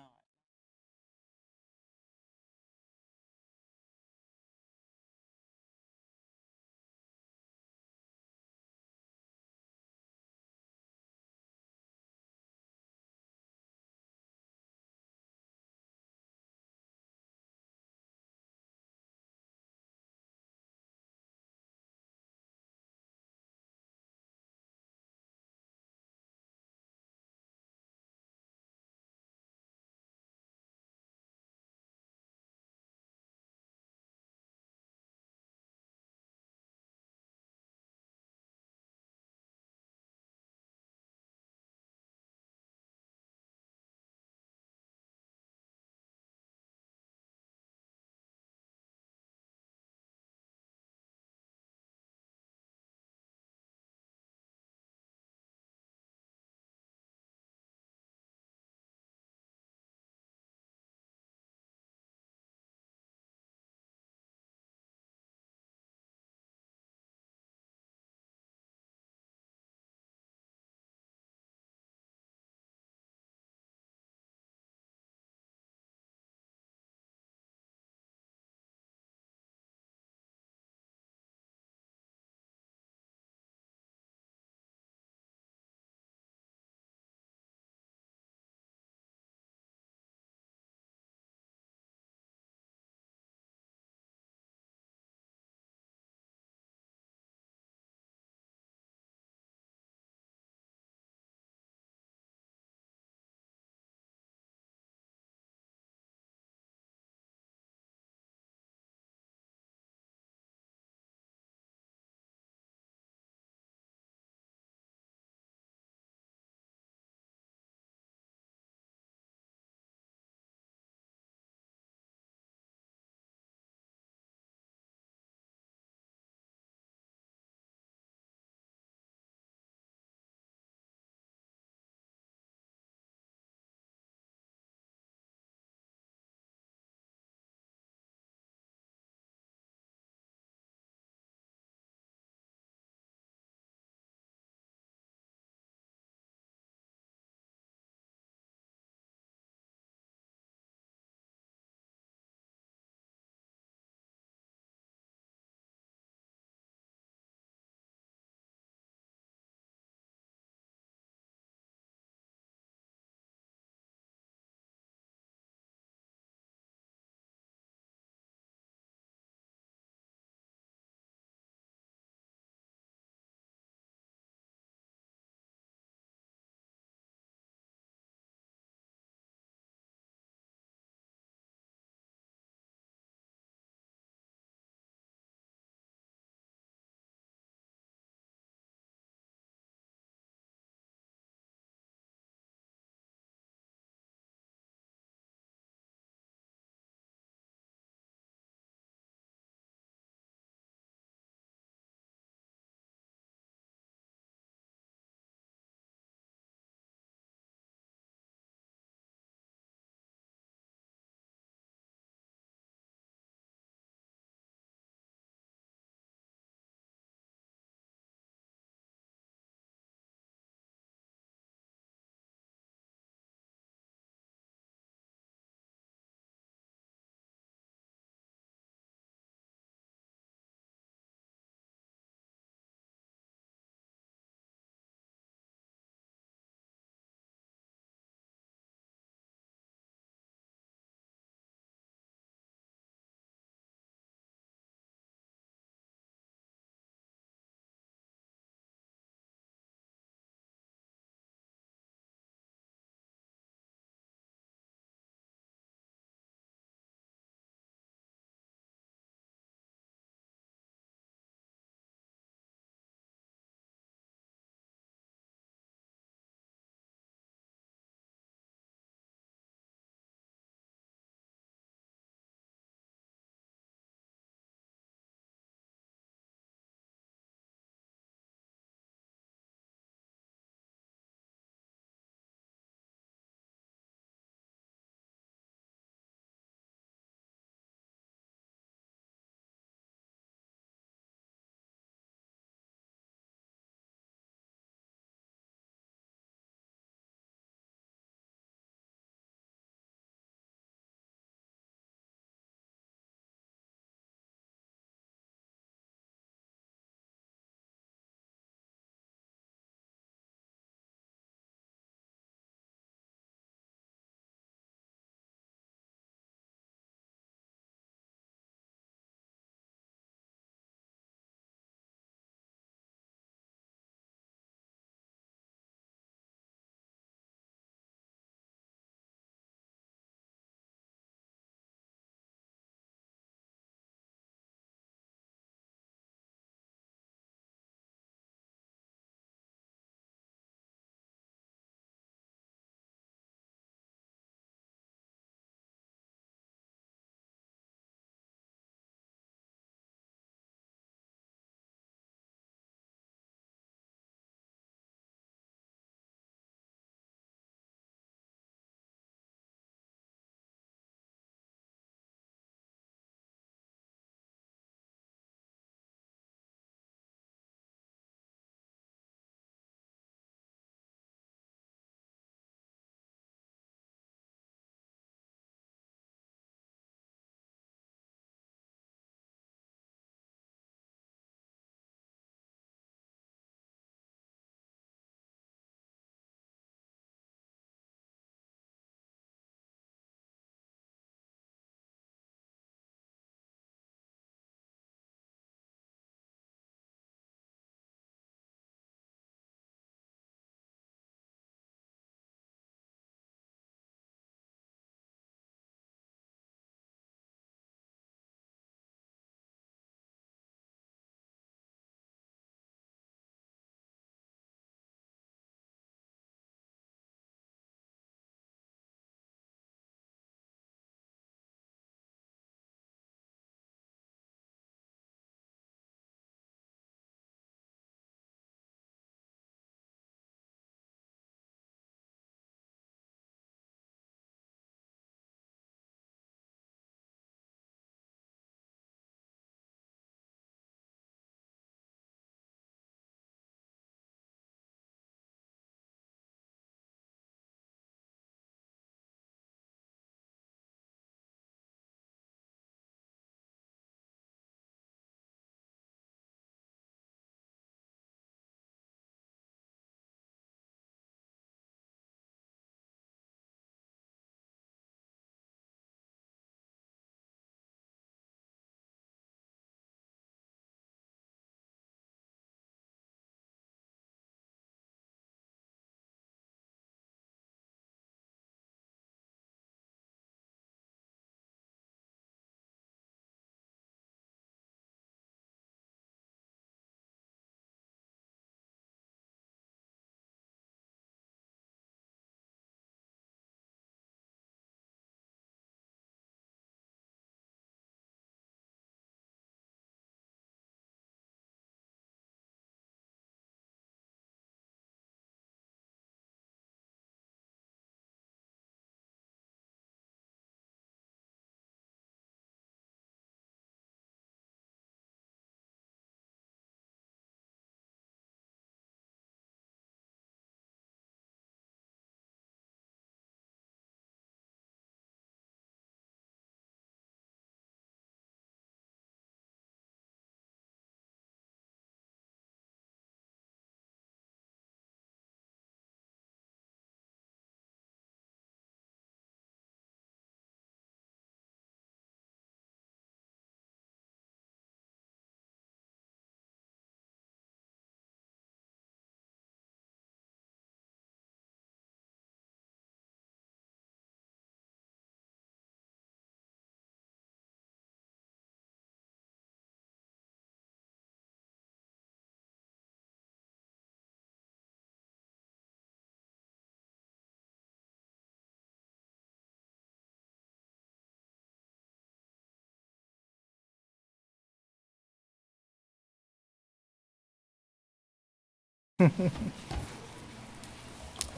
Speaker 1: All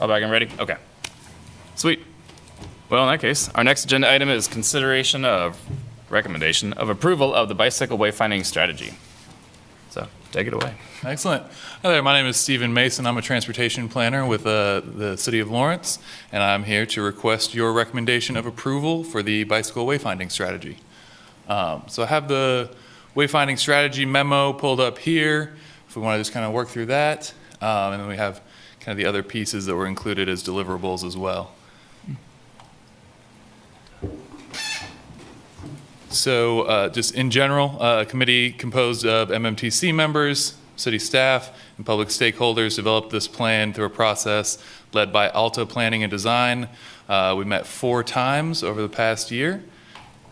Speaker 1: back and ready? Okay. Sweet. Well, in that case, our next agenda item is recommendation of approval of the Bicycle Wayfinding Strategy. So, take it away.
Speaker 19: Excellent. Hi there, my name is Stephen Mason. I'm a transportation planner with the City of Lawrence, and I'm here to request your recommendation of approval for the Bicycle Wayfinding Strategy. So I have the Wayfinding Strategy memo pulled up here, if we want to just kind of work through that. And then we have kind of the other pieces that were included as deliverables as well. So just in general, a committee composed of MMTC members, city staff, and public stakeholders developed this plan through a process led by Alta Planning and Design. We met 4 times over the past year.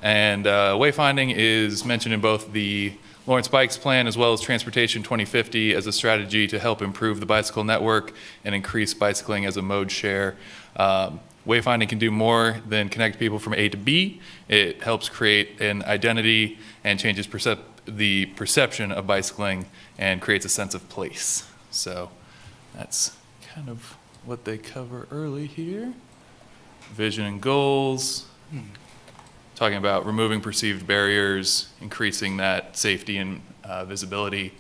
Speaker 19: And wayfinding is mentioned in both the Lawrence Bikes Plan as well as Transportation 2050 as a strategy to help improve the bicycle network and increase bicycling as a mode share. Wayfinding can do more than connect people from A to B. It helps create an identity and changes the perception of bicycling and creates a sense of place. So that's kind of what they cover early here. Vision and goals. Talking about removing perceived barriers, increasing that safety and visibility,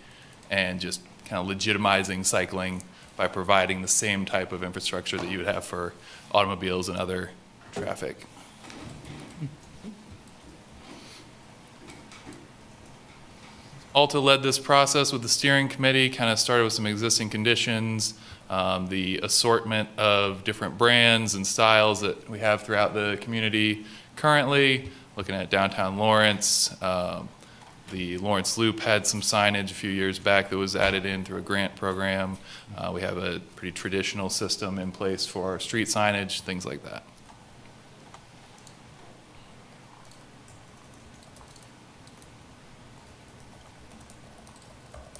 Speaker 19: and just kind of legitimizing cycling by providing the same type of infrastructure that you would have for automobiles and other traffic. Alta led this process with the steering committee, kind of started with some existing conditions, the assortment of different brands and styles that we have throughout the community currently, looking at downtown Lawrence. The Lawrence Loop had some signage a few years back that was added in through a grant program. We have a pretty traditional system in place for our street signage, things like that.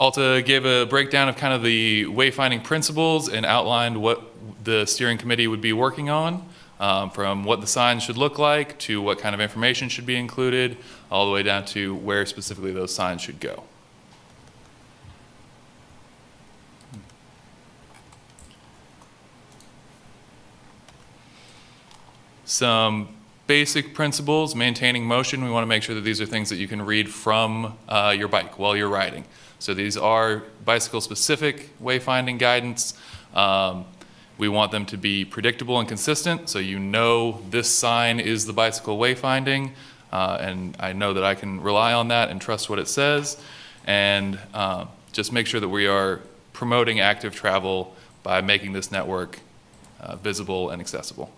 Speaker 19: Alta gave a breakdown of kind of the wayfinding principles and outlined what the steering committee would be working on, from what the signs should look like to what kind of information should be included, all the way down to where specifically those signs should go. Some basic principles: maintaining motion. We want to make sure that these are things that you can read from your bike while you're riding. So these are bicycle-specific wayfinding guidance. We want them to be predictable and consistent, so you know this sign is the bicycle wayfinding, and I know that I can rely on that and trust what it says, and just make sure that we are promoting active travel by making this network visible and accessible.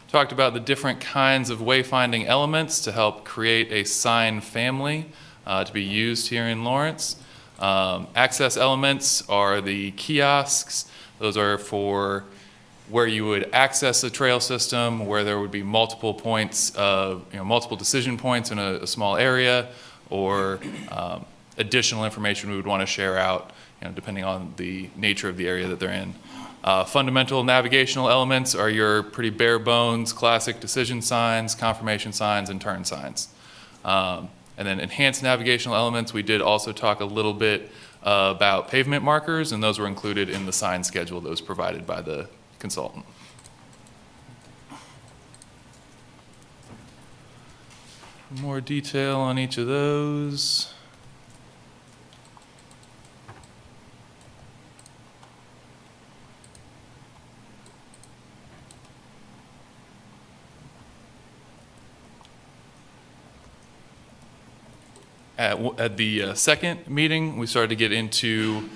Speaker 19: Talked about the different kinds of wayfinding elements to help create a sign family to be used here in Lawrence. Access elements are the kiosks. Those are for where you would access the trail system, where there would be multiple points of, multiple decision points in a small area, or additional information we would want to share out, depending on the nature of the area that they're in. Fundamental navigational elements are your pretty bare bones classic decision signs, confirmation signs, and turn signs. And then enhanced navigational elements, we did also talk a little bit about pavement markers, and those were included in the sign schedule that was provided by the consultant. More detail on each of those. At the second meeting, we started to get into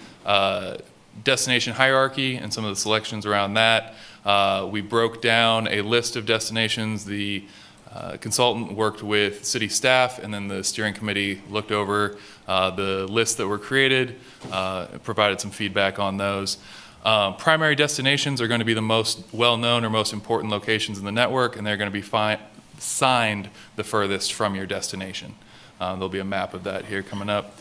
Speaker 19: destination hierarchy and some of the selections around that. We broke down a list of destinations. The consultant worked with city staff, and then the steering committee looked over the lists that were created, provided some feedback on those. Primary destinations are going to be the most well-known or most important locations in the network, and they're going to be signed the furthest from your destination. There'll be a map of that here coming up.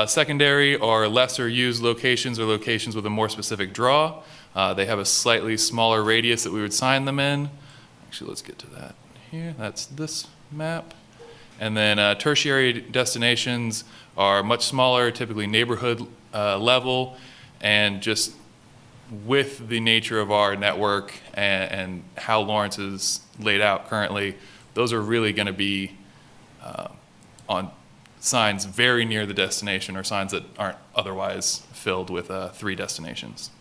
Speaker 19: Secondary are lesser used locations or locations with a more specific draw. They have a slightly smaller radius that we would sign them in. Actually, let's get to that here. That's this map. And then tertiary destinations are much smaller, typically neighborhood level, and just with the nature of our network and how Lawrence is laid out currently, those are really going to be on signs very near the destination or signs that aren't otherwise filled with 3 destinations.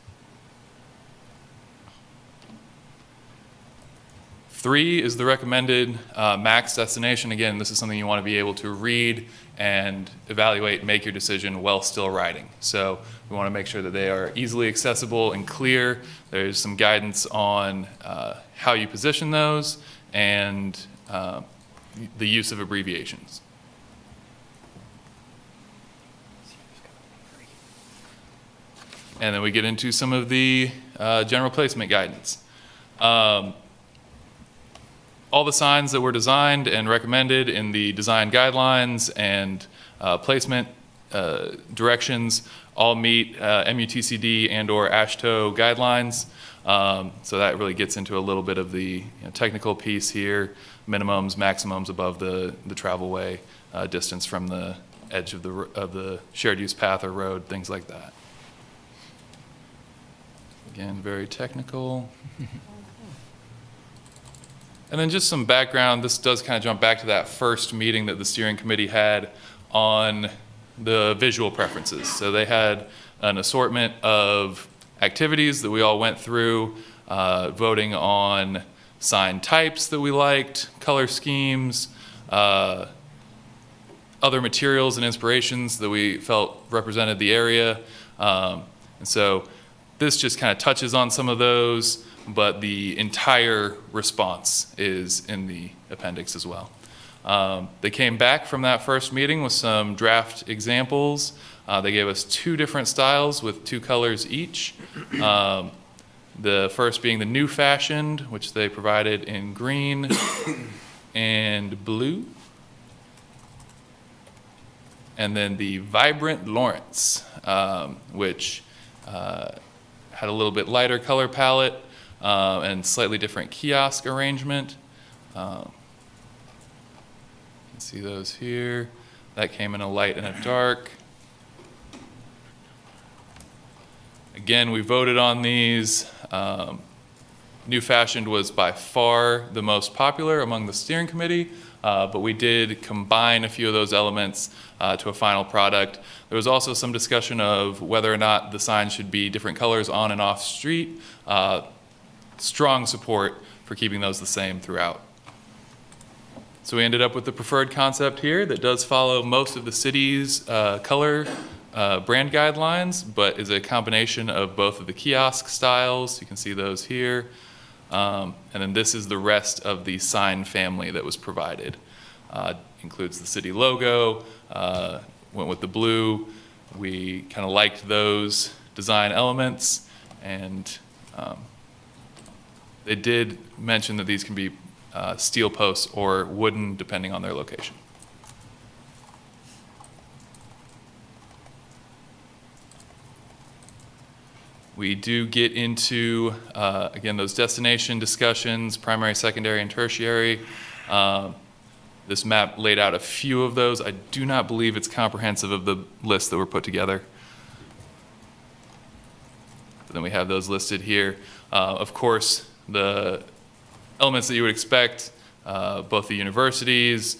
Speaker 19: 3 is the recommended max destination. Again, this is something you want to be able to read and evaluate, make your decision while still riding. So we want to make sure that they are easily accessible and clear. There's some guidance on how you position those and the use of abbreviations. And then we get into some of the general placement guidance. All the signs that were designed and recommended in the design guidelines and placement directions all meet MUTCD and/or ADJOURNMENT guidelines. So that really gets into a little bit of the technical piece here, minimums, maximums above the travelway distance from the edge of the shared use path or road, things like that. Again, very technical. And then just some background, this does kind of jump back to that first meeting that the steering committee had on the visual preferences. So they had an assortment of activities that we all went through, voting on sign types that we liked, color schemes, other materials and inspirations that we felt represented the area. And so this just kind of touches on some of those, but the entire response is in the appendix as well. They came back from that first meeting with some draft examples. They gave us 2 different styles with 2 colors each. The first being the new fashioned, which they provided in green and blue. And then the vibrant Lawrence, which had a little bit lighter color palette and slightly different kiosk arrangement. You can see those here. That came in a light and a dark. Again, we voted on these. New fashioned was by far the most popular among the steering committee, but we did combine a few of those elements to a final product. There was also some discussion of whether or not the sign should be different colors on and off street. Strong support for keeping those the same throughout. So we ended up with the preferred concept here that does follow most of the city's color brand guidelines, but is a combination of both of the kiosk styles. You can see those here. And then this is the rest of the sign family that was provided. Includes the city logo, went with the blue. We kind of liked those design elements, and they did mention that these can be steel posts or wooden, depending on their location. We do get into, again, those destination discussions, primary, secondary, and tertiary. This map laid out a few of those. I do not believe it's comprehensive of the list that were put together. But then we have those listed here. Of course, the elements that you would expect, both the universities,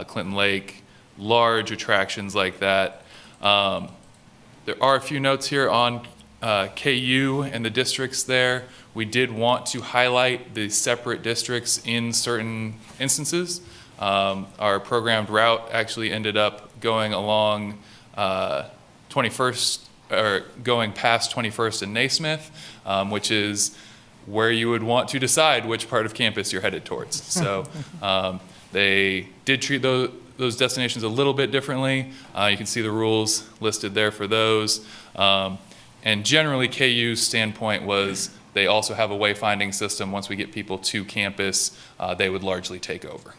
Speaker 19: Clinton Lake, large attractions like that. There are a few notes here on KU and the districts there. We did want to highlight the separate districts in certain instances. Our programmed route actually ended up going along 21st, or going past 21st and Naismith, which is where you would want to decide which part of campus you're headed towards. So they did treat those destinations a little bit differently. You can see the rules listed there for those. And generally, KU's standpoint was they also have a wayfinding system. Once we get people to campus, they would largely take over.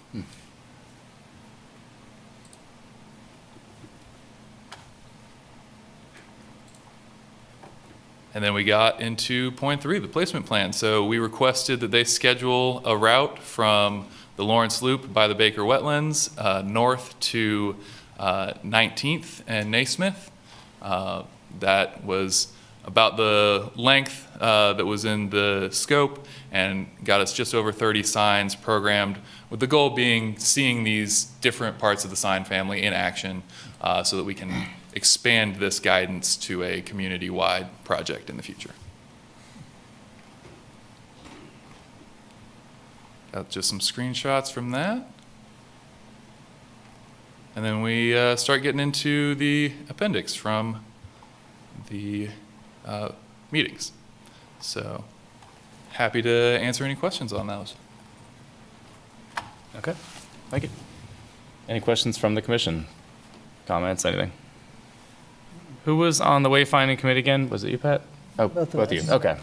Speaker 19: And then we got into point 3, the placement plan. So we requested that they schedule a route from the Lawrence Loop by the Baker Wetlands north to 19th and Naismith. That was about the length that was in the scope and got us just over 30 signs programmed, with the goal being seeing these different parts of the sign family in action so that we can expand this guidance to a community-wide project in the future. Got just some screenshots from that. And then we start getting into the appendix from the meetings. So happy to answer any questions on those.
Speaker 1: Okay, thank you. Any questions from the commission? Comments, anything? Who was on the wayfinding committee again? Was it you, Pat? Oh,
Speaker 4: Both
Speaker 1: both
Speaker 4: of
Speaker 1: of you.
Speaker 4: us.
Speaker 1: Okay.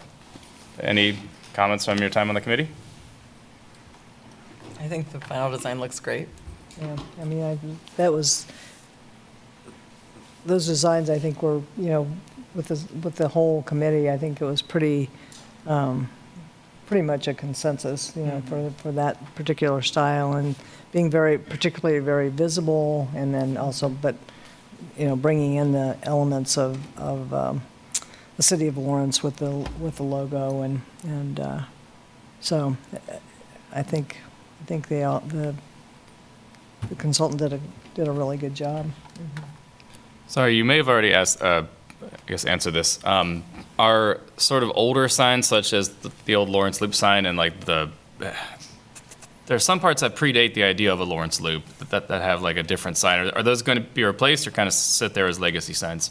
Speaker 1: Any comments from your time on the committee?
Speaker 6: I think the final design looks great.
Speaker 4: Yeah, I mean, those designs, I think, were, with the whole committee, I think it was pretty much a consensus, for that particular style, and being particularly very visible, and then also, but, bringing in the elements of the city of Lawrence with the logo, and so I think the consultant did a really good job.
Speaker 1: Sorry, you may have already answered this. Are sort of older signs, such as the old Lawrence Loop sign, and like there's some parts that predate the idea of a Lawrence Loop that have like a different sign. Are those going to be replaced or kind of sit there as legacy signs?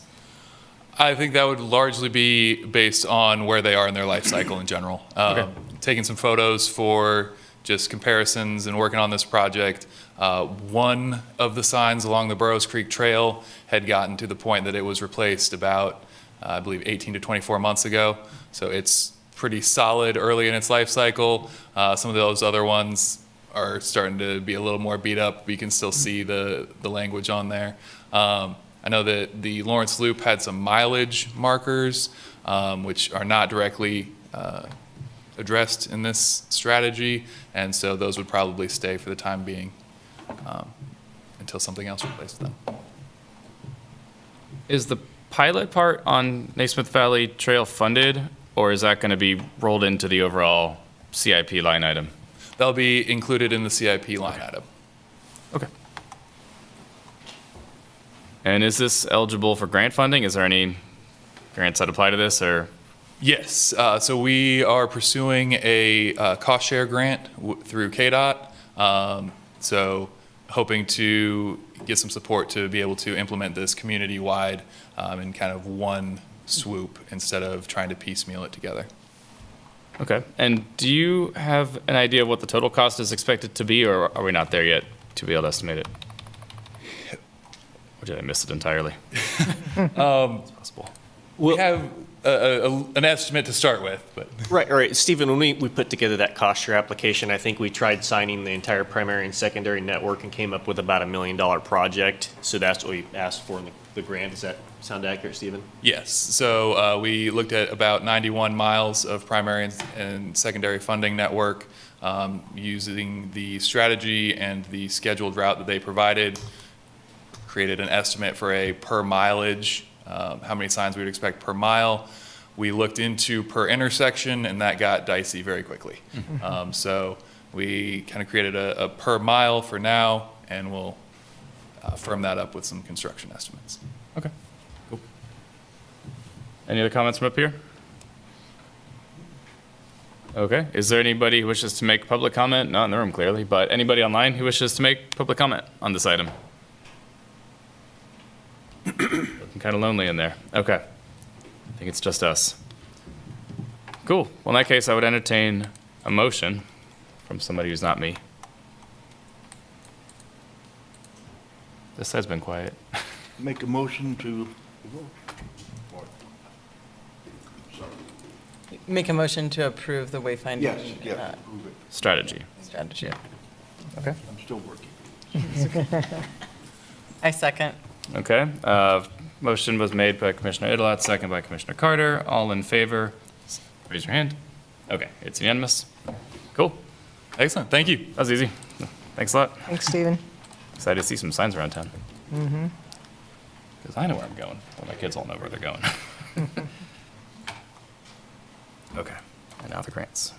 Speaker 19: I think that would largely be based on where they are in their life cycle in general.
Speaker 1: Okay.
Speaker 19: Taking some photos for just comparisons and working on this project. One of the signs along the Burrows Creek Trail had gotten to the point that it was replaced about, I believe, 18 to 24 months ago. So it's pretty solid early in its life cycle. Some of those other ones are starting to be a little more beat up. You can still see the language on there. I know that the Lawrence Loop had some mileage markers, which are not directly addressed in this strategy, and so those would probably stay for the time being until something else replaces them.
Speaker 1: Is the pilot part on Naismith Valley Trail funded, or is that going to be rolled into the overall CIP line item?
Speaker 19: That'll be included in the CIP line item.
Speaker 1: Okay. And is this eligible for grant funding? Is there any grants that apply to this, or?
Speaker 19: Yes, so we are pursuing a cost share grant through KDOT. So hoping to get some support to be able to implement this community-wide in kind of one swoop instead of trying to piecemeal it together.
Speaker 1: Okay. And do you have an idea of what the total cost is expected to be, or are we not there yet to be able to estimate it? Or did I miss it entirely? It's possible.
Speaker 19: We have an estimate to start with, but.
Speaker 18: Right. Stephen, when we put together that cost share application, I think we tried signing the entire primary and secondary network and came up with about $1 million project. So that's what we asked for in the grant. Does that sound accurate, Stephen?
Speaker 19: Yes. So we looked at about 91 miles of primary and secondary funding network using the strategy and the scheduled route that they provided, created an estimate for a per mileage, how many signs we would expect per mile. We looked into per intersection, and that got dicey very quickly. So we kind of created a per mile for now, and we'll firm that up with some construction estimates.
Speaker 1: Okay, cool. Any other comments from up here? Okay, is there anybody who wishes to make public comment? Not in the room, clearly, but anybody online who wishes to make public comment on this item? Looking kind of lonely in there. Okay, I think it's just us. Cool, well, in that case, I would entertain a motion from somebody who's not me. This side's been quiet.
Speaker 7: Make a motion to,
Speaker 6: Make a motion to approve the wayfinding.
Speaker 7: yes, approve it.
Speaker 1: Strategy.
Speaker 6: Strategy.
Speaker 7: I'm still working.
Speaker 6: I second.
Speaker 1: Okay, Motion was made by Commissioner Aydelott, second by Commissioner Carter. All in favor, raise your hand. Okay, it's unanimous. Cool. Excellent. Thank you. That was easy. Thanks a lot.
Speaker 4: Thanks, Stephen.
Speaker 1: Excited to see some signs around town.
Speaker 4: Mm-hmm.
Speaker 1: Because I know where I'm going. Well, my kids all know where they're going. Okay, and now the grants.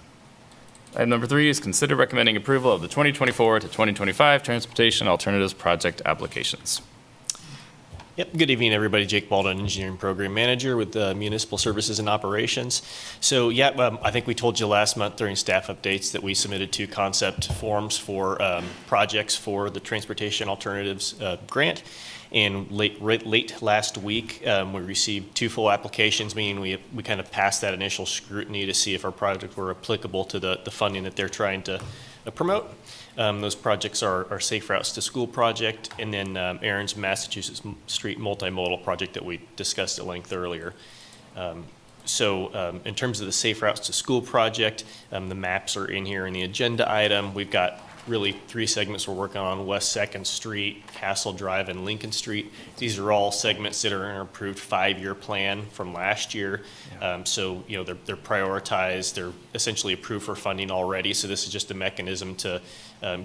Speaker 1: Item number 3 is consider recommending approval of the 2024 to 2025 Transportation Alternatives Project applications.
Speaker 18: Yep. Good evening, everybody. Jake Baldwin, Engineering Program Manager with Municipal Services and Operations. So, I think we told you last month during staff updates that we submitted 2 concept forms for projects for the Transportation Alternatives Grant. And late last week, we received 2 full applications, meaning we kind of passed that initial scrutiny to see if our projects were applicable to the funding that they're trying to promote. Those projects are Safe Routes to School project, and then Aaron's Massachusetts Street Multimodal project that we discussed at length earlier. So in terms of the Safe Routes to School project, the maps are in here in the agenda item. We've got really 3 segments we're working on: West 2nd Street, Castle Drive, and Lincoln Street. These are all segments that are in our approved 5-year plan from last year. So, they're prioritized. They're essentially approved for funding already. So this is just a mechanism to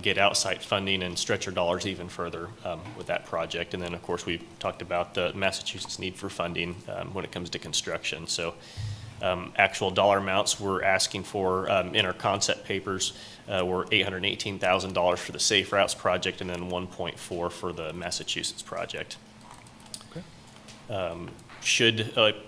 Speaker 18: get outside funding and stretch our dollars even further with that project. And then, of course, we've talked about the Massachusetts need for funding when it comes to construction. So actual dollar amounts we're asking for in our concept papers were $818,000 for the Safe Routes project, and then 1.4 for the Massachusetts project. Okay.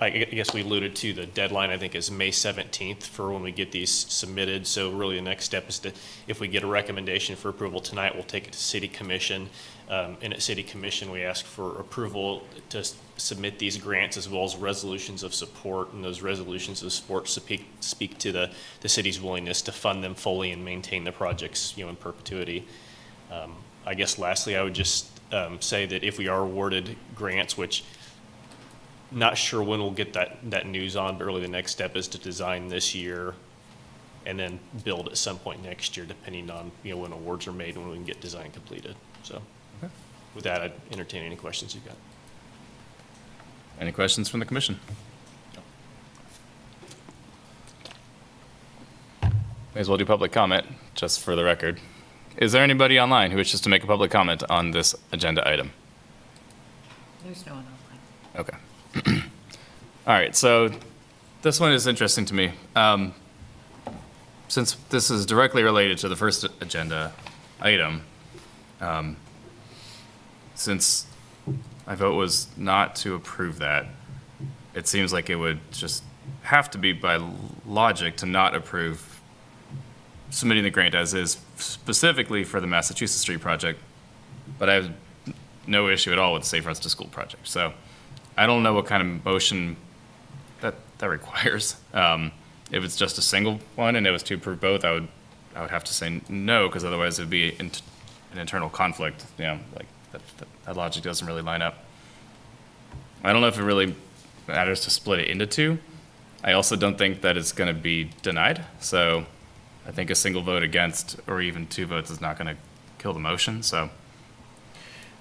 Speaker 18: I guess we alluded to the deadline, I think, is May 17th for when we get these submitted. So really the next step is if we get a recommendation for approval tonight, we'll take it to City Commission. And at City Commission, we ask for approval to submit these grants as well as resolutions of support. And those resolutions of support speak to the city's willingness to fund them fully and maintain the projects, in perpetuity. I guess lastly, I would just say that if we are awarded grants, which not sure when we'll get that news on, but really the next step is to design this year and then build at some point next year, depending on when awards are made and when we can get design completed. So with that, I'd entertain any questions you've got.
Speaker 1: Any questions from the commission? May as well do public comment, just for the record. Is there anybody online who wishes to make a public comment on this agenda item?
Speaker 9: There's no one online.
Speaker 1: Okay. All right, so this one is interesting to me. Since this is directly related to the first agenda item, since my vote was not to approve that, it seems like it would just have to be by logic to not approve submitting the grant as is, specifically for the Massachusetts Street project, but I have no issue at all with the Safe Routes to School project. So I don't know what kind of motion that requires. If it's just a single one and it was to approve both, I would have to say no, because otherwise it would be an internal conflict. Like that logic doesn't really line up. I don't know if it really matters to split it into 2. I also don't think that it's going to be denied. So I think a single vote against or even 2 votes is not going to kill the motion. So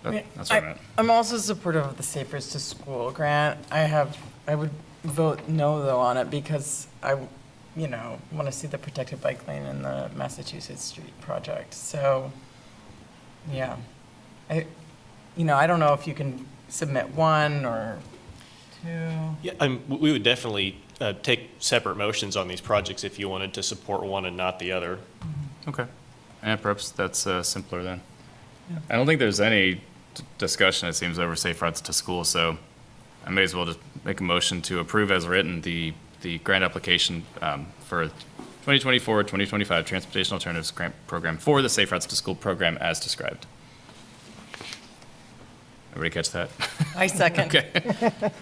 Speaker 1: that's where I'm at.
Speaker 6: I'm also supportive of the Safe Routes to School grant. I would vote no, though, on it because I want to see the protected bike lane in the Massachusetts Street project. So, yeah. I don't know if you can submit 1 or 2.
Speaker 18: Yeah, we would definitely take separate motions on these projects if you wanted to support one and not the other.
Speaker 1: Okay. And perhaps that's simpler then. Yeah. I don't think there's any discussion, it seems, over Safe Routes to School, so I may as well just make a motion to approve as written the grant application for 2024-2025 Transportation Alternatives Grant Program for the Safe Routes to School program as described. Everybody catch that?
Speaker 6: I second.
Speaker 1: Okay.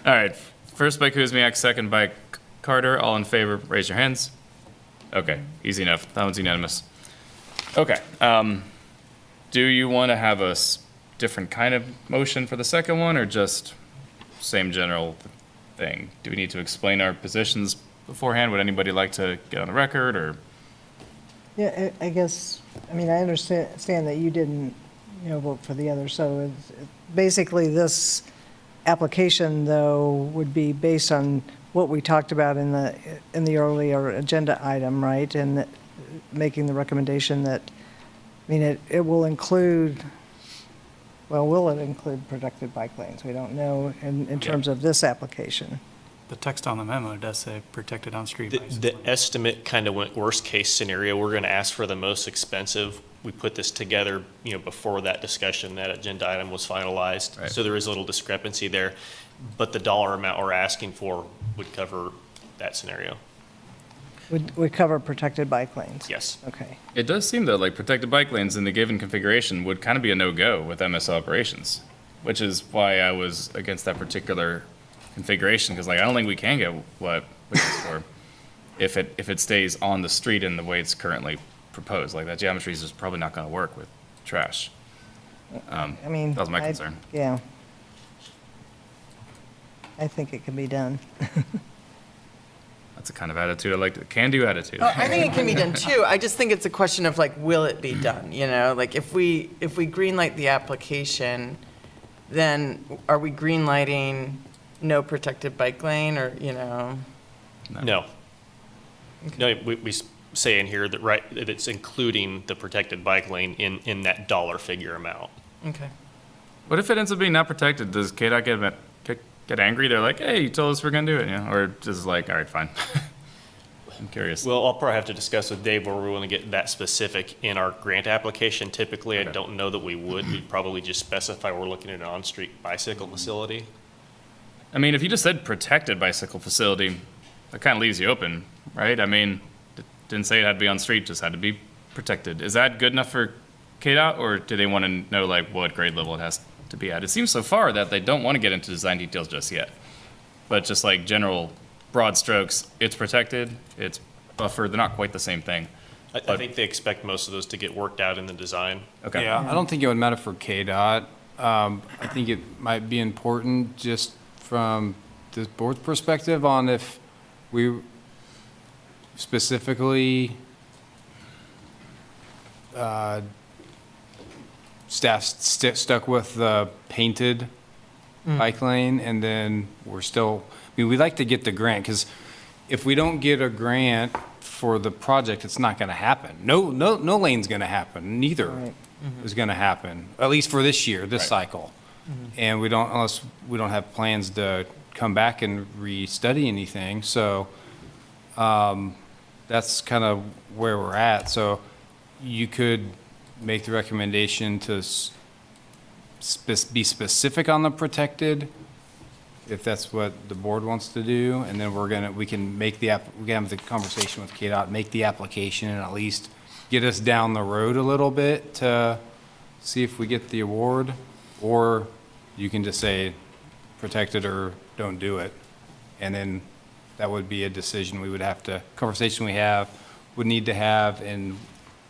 Speaker 1: All right. First by Kuzmyak, second by Carter. All in favor, raise your hands. Okay. Easy enough. That one's unanimous. Okay. Do you want to have a different kind of motion for the second one, or just same general thing? Do we need to explain our positions beforehand? Would anybody like to get on the record, or?
Speaker 4: Yeah, I guess, I understand that you didn't, vote for the other, so it's basically this application, though, would be based on what we talked about in the earlier agenda item, right? And making the recommendation that, I mean, it will include, well, will it include protected bike lanes? We don't know in terms of this application.
Speaker 8: The text on the memo does say protected on-street bicycle.
Speaker 18: The estimate kind of went worst-case scenario. We're going to ask for the most expensive. We put this together, before that discussion, that agenda item was finalized.
Speaker 1: Right.
Speaker 18: So there is a little discrepancy there. But the dollar amount we're asking for would cover that scenario.
Speaker 4: Would cover protected bike lanes?
Speaker 18: Yes.
Speaker 4: Okay.
Speaker 1: It does seem that like protected bike lanes in the given configuration would kind of be a no-go with MSO operations, which is why I was against that particular configuration, because like I don't think we can get what it's for if it stays on the street in the way it's currently proposed. Like that geometry is just probably not going to work with trash.
Speaker 4: I mean,
Speaker 1: that was my concern.
Speaker 4: Yeah. I think it can be done.
Speaker 1: That's the kind of attitude I like. The can-do attitude.
Speaker 6: Well, I think it can be done too. I just think it's a question of like, will it be done? Like if we greenlight the application, then are we greenlighting no protected bike lane or,
Speaker 18: No. No, we say in here that that it's including the protected bike lane in that dollar figure amount.
Speaker 6: Okay.
Speaker 1: What if it ends up being not protected? Does KDOT get angry? They're like, hey, you told us we're going to do it, or just like, all right, fine. I'm curious.
Speaker 18: Well, I'll probably have to discuss with Dave where we want to get that specific in our grant application. Typically, I don't know that we would. We'd probably just specify we're looking at an on-street bicycle facility.
Speaker 1: I mean, if you just said protected bicycle facility, that kind of leaves you open, right? I mean, it didn't say it had to be on street, just had to be protected. Is that good enough for KDOT, or do they want to know like what grade level it has to be at? It seems so far that they don't want to get into design details just yet, but just like general broad strokes, it's protected, it's buffered, they're not quite the same thing.
Speaker 18: I think they expect most of those to get worked out in the design.
Speaker 1: Okay.
Speaker 2: Yeah, I don't think it would matter for KDOT. I think it might be important just from the board's perspective on if we specifically staff stuck with the painted bike lane, and then we're still, we'd like to get the grant, because if we don't get a grant for the project, it's not going to happen. No lane's going to happen. Neither is going to happen, at least for this year, this cycle. And we don't, unless we don't have plans to come back and re-study anything. So that's kind of where we're at. So you could make the recommendation to be specific on the protected, if that's what the board wants to do, and then we can make we can have the conversation with KDOT, make the application, and at least get us down the road a little bit to see if we get the award, or you can just say protected or don't do it, and then that would be a decision conversation we would need to have, and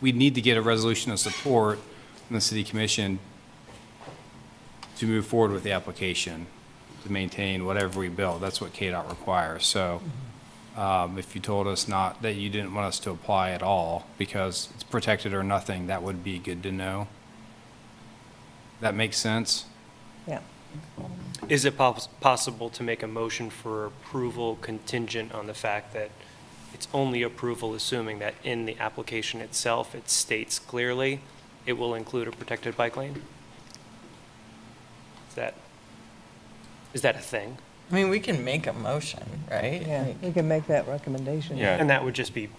Speaker 2: we'd need to get a resolution of support from the city commission to move forward with the application to maintain whatever we build. That's what KDOT requires. So if you told us that you didn't want us to apply at all because it's protected or nothing, that would be good to know. That makes sense?
Speaker 4: Yeah.
Speaker 5: Is it possible to make a motion for approval contingent on the fact that it's only approval assuming that in the application itself it states clearly it will include a protected bike lane? Is that a thing?
Speaker 6: I mean, we can make a motion, right?
Speaker 4: Yeah, we can make that recommendation.
Speaker 1: Yeah.
Speaker 5: And that would just be,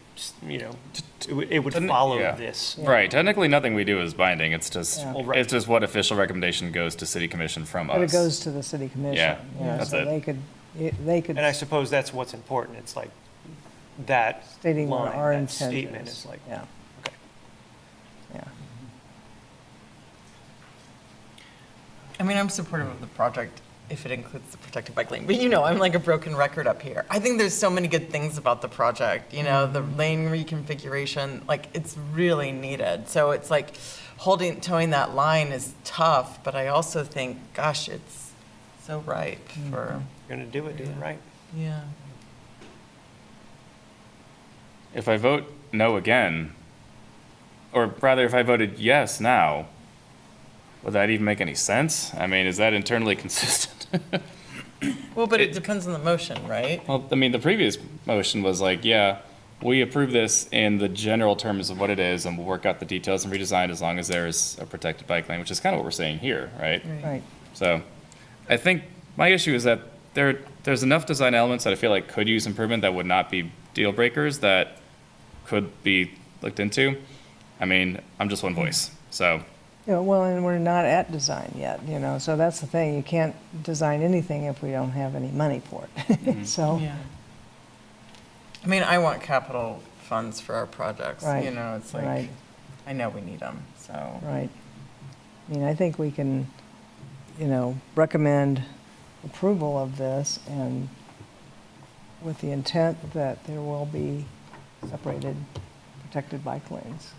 Speaker 5: it would follow this.
Speaker 1: Right. Technically, nothing we do is binding. It's just
Speaker 4: Yeah.
Speaker 1: it's just what official recommendation goes to city commission from us.
Speaker 4: But it goes to the city commission.
Speaker 1: Yeah, that's
Speaker 4: so
Speaker 1: it.
Speaker 4: they could.
Speaker 5: And I suppose that's what's important. It's like that
Speaker 4: Stating what
Speaker 5: line,
Speaker 4: our
Speaker 5: that
Speaker 4: intent
Speaker 5: statement
Speaker 4: is.
Speaker 5: is like,
Speaker 4: Yeah.
Speaker 5: okay.
Speaker 4: Yeah.
Speaker 6: I mean, I'm supportive of the project if it includes the protected bike lane. But I'm like a broken record up here. I think there's so many good things about the project. The lane reconfiguration, like it's really needed. So it's like towing that line is tough, but I also think, gosh, it's so ripe for.
Speaker 5: You're gonna do it right.
Speaker 6: Yeah.
Speaker 1: If I vote no again, or rather if I voted yes now, would that even make any sense? I mean, is that internally consistent?
Speaker 6: Well, but it depends on the motion, right?
Speaker 1: Well, I mean, the previous motion was like, yeah, we approve this in the general terms of what it is, and we'll work out the details and redesign as long as there's a protected bike lane, which is kind of what we're saying here, right?
Speaker 4: Right.
Speaker 1: So I think my issue is that there's enough design elements that I feel like could use improvement that would not be deal breakers that could be looked into. I mean, I'm just one voice, so.
Speaker 4: Yeah, well, and we're not at design yet, so that's the thing. You can't design anything if we don't have any money for it. So,
Speaker 6: Yeah. I mean, I want capital funds for our projects,
Speaker 4: Right,
Speaker 6: it's like,
Speaker 4: right.
Speaker 6: I know we need them, so.
Speaker 4: right. I mean, I think we can, recommend approval of this and with the intent that there will be separated, protected bike lanes.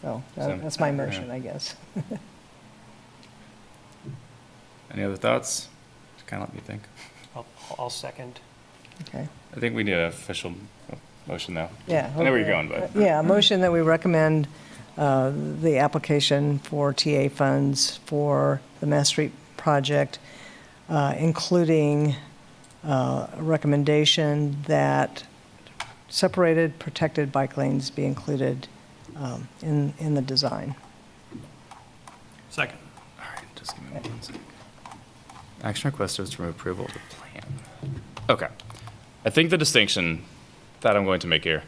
Speaker 4: So that's my motion, I guess.
Speaker 1: Any other thoughts? Just kind of let me think.
Speaker 5: I'll second.
Speaker 4: Okay.
Speaker 1: I think we need an official motion though.
Speaker 4: Yeah.
Speaker 1: I know where you're going, but.
Speaker 4: Yeah, a motion that we recommend the application for TA funds for the Mass Street project, including a recommendation that separated, protected bike lanes be included in the design.
Speaker 8: Second.
Speaker 1: All right, just give me 1 second. Action requested is to remove approval of the plan. Okay. I think the distinction that I'm going to make here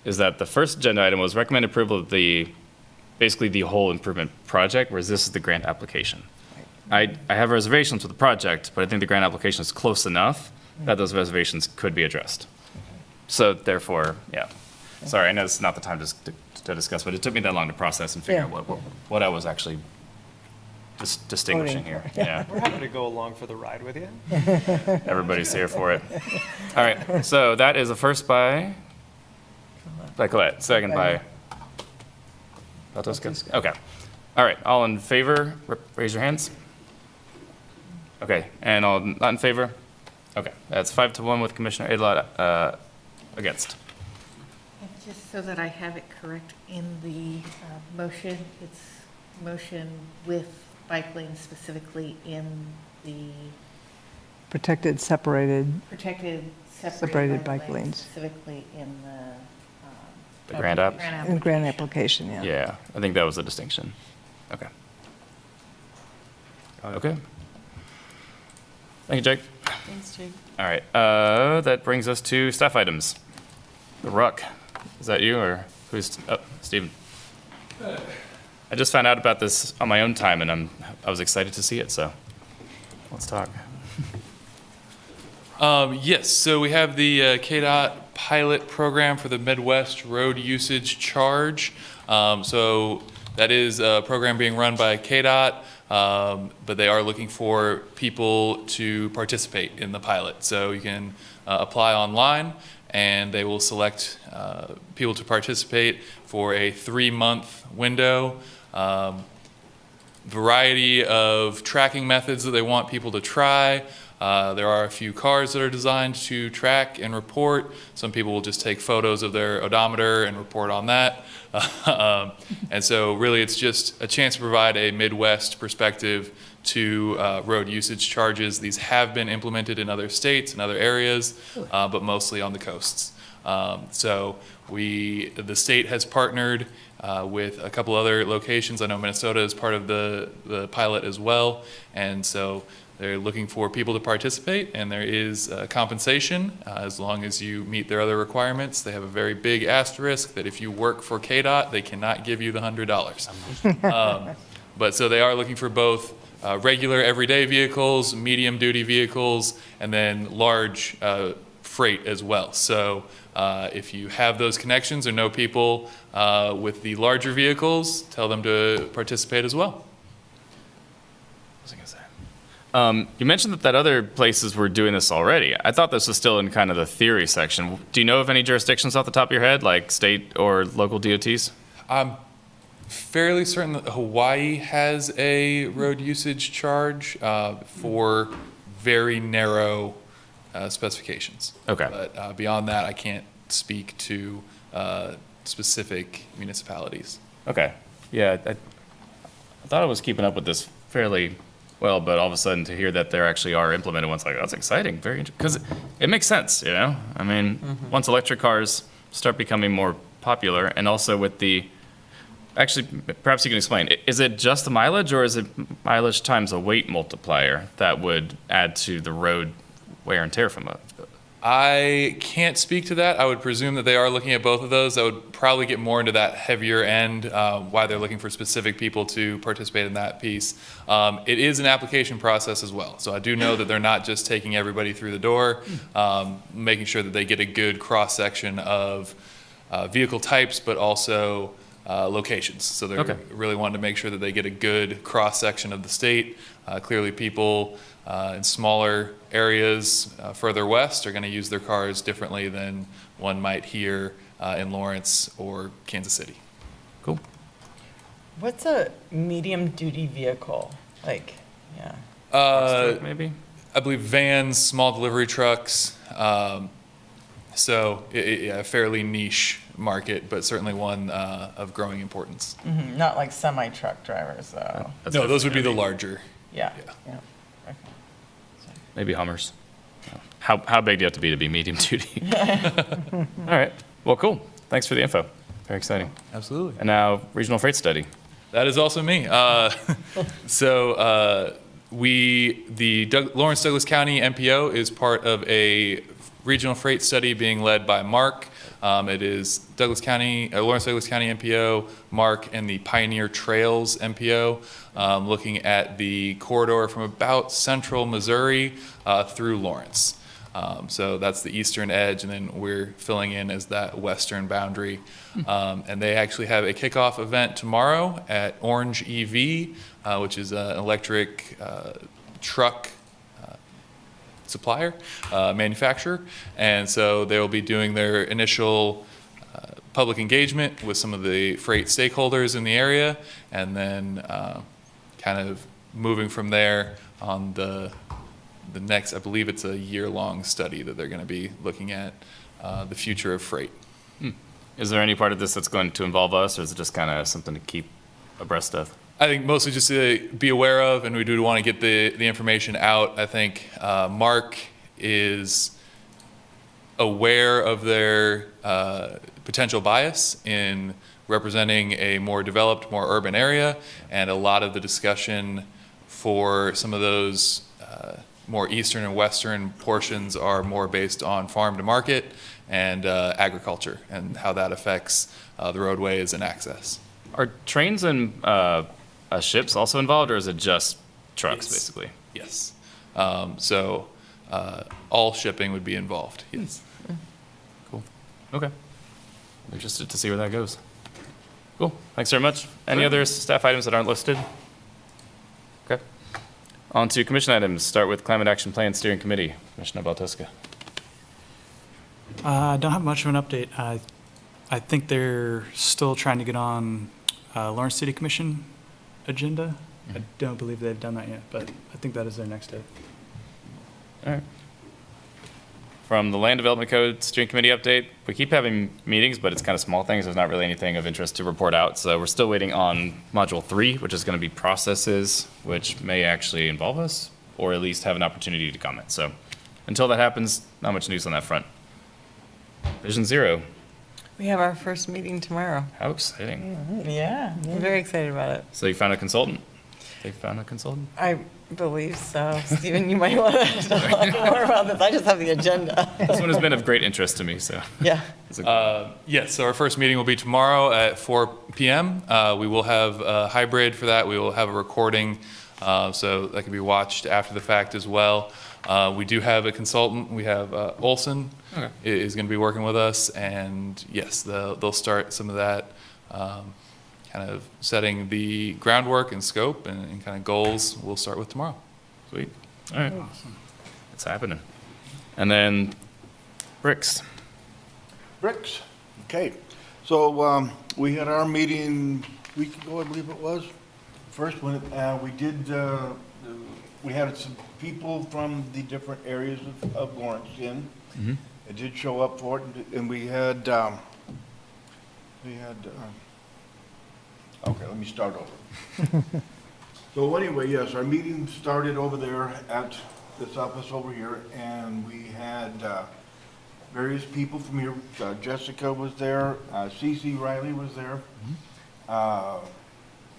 Speaker 1: is that the first agenda item was recommend approval of basically the whole improvement project, whereas this is the grant application. I have reservations with the project, but I think the grant application is close enough that those reservations could be addressed. So therefore, yeah. Sorry, I know it's not the time to discuss, but it took me that long to process and figure out what I was actually distinguishing here. Yeah.
Speaker 5: We're happy to go along for the ride with you.
Speaker 1: Everybody's here for it. All right, so that is a first by Colette, second by Baltuska. Okay. All right, all in favor, raise your hands. Okay, and all not in favor? Okay, that's 5-1 with Commissioner Aydelott against.
Speaker 9: And just so that I have it correct in the motion, it's motion with bike lanes specifically in the
Speaker 4: Protected, separated.
Speaker 9: protected,
Speaker 4: Separated
Speaker 9: separated
Speaker 4: bike
Speaker 9: bike
Speaker 4: lanes.
Speaker 9: lanes, specifically in the.
Speaker 1: The grant app?
Speaker 4: In grant application, yeah.
Speaker 1: Yeah, I think that was the distinction. Okay. Okay. Thank you, Jake.
Speaker 6: Thanks, Jake.
Speaker 1: All right, that brings us to staff items. The Ruck, is that you or who's, oh, Steven. I just found out about this on my own time and I was excited to see it, so let's talk.
Speaker 19: Yes, so we have the KDOT pilot program for the Midwest Road Usage Charge. So that is a program being run by KDOT, but they are looking for people to participate in the pilot. So you can apply online and they will select people to participate for a 3-month window. Variety of tracking methods that they want people to try. There are a few cars that are designed to track and report. Some people will just take photos of their odometer and report on that. And so really it's just a chance to provide a Midwest perspective to road usage charges. These have been implemented in other states and other areas, but mostly on the coasts. So the state has partnered with a couple other locations. I know Minnesota is part of the pilot as well. And so they're looking for people to participate, and there is compensation as long as you meet their other requirements. They have a very big asterisk that if you work for KDOT, they cannot give you the $100. But so they are looking for both regular everyday vehicles, medium duty vehicles, and then large freight as well. So if you have those connections or know people with the larger vehicles, tell them to participate as well.
Speaker 1: You mentioned that other places were doing this already. I thought this was still in kind of the theory section. Do you know of any jurisdictions off the top of your head, like state or local DOTs?
Speaker 19: I'm fairly certain that Hawaii has a road usage charge for very narrow specifications.
Speaker 1: Okay.
Speaker 19: But beyond that, I can't speak to specific municipalities.
Speaker 1: Okay. Yeah, I thought I was keeping up with this fairly well, but all of a sudden to hear that there actually are implemented ones, like, that's exciting, very interesting, because it makes sense, you know? I mean, once electric cars start becoming more popular, and also with the, actually, perhaps you can explain, is it just the mileage, or is it mileage times a weight multiplier that would add to the road wear and tear from it?
Speaker 19: I can't speak to that. I would presume that they are looking at both of those. That would probably get more into that heavier end, why they're looking for specific people to participate in that piece. It is an application process as well. So I do know that they're not just taking everybody through the door, making sure that they get a good cross-section of vehicle types, but also locations. So they're really wanting to make sure that they get a good cross-section of the state. Clearly people in smaller areas further west are going to use their cars differently than one might here in Lawrence or Kansas City.
Speaker 1: Cool.
Speaker 6: What's a medium-duty vehicle? Like, yeah.
Speaker 19: Maybe? I believe vans, small delivery trucks. So a fairly niche market, but certainly one of growing importance.
Speaker 6: Not like semi-truck drivers, though.
Speaker 19: No, those would be the larger.
Speaker 6: Yeah. Okay.
Speaker 1: Maybe Hummers. How big do you have to be medium duty? All right. Well, cool. Thanks for the info. Very exciting.
Speaker 19: Absolutely.
Speaker 1: And now, regional freight study.
Speaker 19: That is also me. So Lawrence Douglas County MPO is part of a regional freight study being led by Mark. It is Lawrence Douglas County MPO, Mark, and the Pioneer Trails MPO, looking at the corridor from about central Missouri through Lawrence. So that's the eastern edge, and then we're filling in as that western boundary. And they actually have a kickoff event tomorrow at Orange EV, which is an electric truck supplier, manufacturer. And so they will be doing their initial public engagement with some of the freight stakeholders in the area, and then kind of moving from there on the next, I believe it's a year-long study that they're going to be looking at the future of freight.
Speaker 1: Is there any part of this that's going to involve us, or is it just kind of something to keep abreast of?
Speaker 19: I think mostly just to be aware of, and we do want to get the information out. I think Mark is aware of their potential bias in representing a more developed, more urban area, and a lot of the discussion for some of those more eastern and western portions are more based on farm to market and agriculture, and how that affects the roadways and access.
Speaker 1: Are trains and ships also involved, or is it just trucks, basically?
Speaker 19: Yes. So all shipping would be involved, yes.
Speaker 1: Cool. Okay. Interested to see where that goes. Cool. Thanks very much. Any other staff items that aren't listed? Okay. On to commission items. Start with Climate Action Plan Steering Committee. Commissioner Baltuska.
Speaker 8: I don't have much of an update. I think they're still trying to get on Lawrence City Commission agenda. I don't believe they've done that yet, but I think that is their next step.
Speaker 1: All right. From the Land Development Code Steering Committee update, we keep having meetings, but it's kind of small things. There's not really anything of interest to report out. So we're still waiting on Module 3, which is going to be processes, which may actually involve us, or at least have an opportunity to comment. So until that happens, not much news on that front. Vision 0.
Speaker 6: We have our first meeting tomorrow.
Speaker 1: How exciting.
Speaker 6: Yeah, I'm very excited about it.
Speaker 1: So you found a consultant? They found a consultant?
Speaker 6: I believe so. Stephen, you might want to talk more about this. I just have the agenda.
Speaker 1: This one has been of great interest to me, so.
Speaker 6: Yeah.
Speaker 19: Yes, so our first meeting will be tomorrow at 4 p.m. We will have a hybrid for that. We will have a recording, so that can be watched after the fact as well. We do have a consultant. We have Olson is going to be working with us, and yes, they'll start some of that kind of setting the groundwork and scope and kind of goals. We'll start with tomorrow.
Speaker 1: Sweet. All right. Awesome. It's happening. And then bricks.
Speaker 7: Bricks. Okay. So we had our meeting a week ago, I believe it was. First one, we had some people from the different areas of Lawrence in.
Speaker 1: Mm-hmm.
Speaker 7: It did show up for it, and we had okay, let me start over. So anyway, yes, our meeting started over there at this office over here, and we had various people from here. Jessica was there, Cece Riley was there. The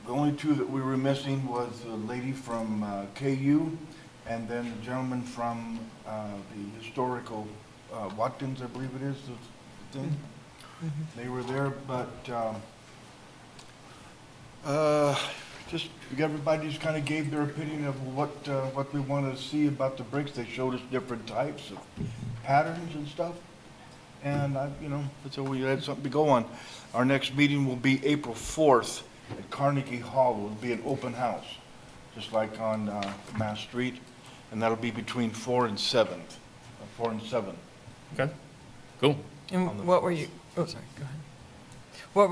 Speaker 7: only two that we were missing was the lady from KU, and then the gentleman from the historical, Watkins, I believe it is, the thing. They were there, but just everybody just kind of gave their opinion of what we wanted to see about the bricks. They showed us different types of patterns and stuff, and so we had something to go on. Our next meeting will be April 4th at Carnegie Hall. It will be an open house, just like on Mass Street, and that'll be between 4 and 7. 4 and 7.
Speaker 1: Okay, cool.
Speaker 6: And what were you, oh, sorry, go ahead. What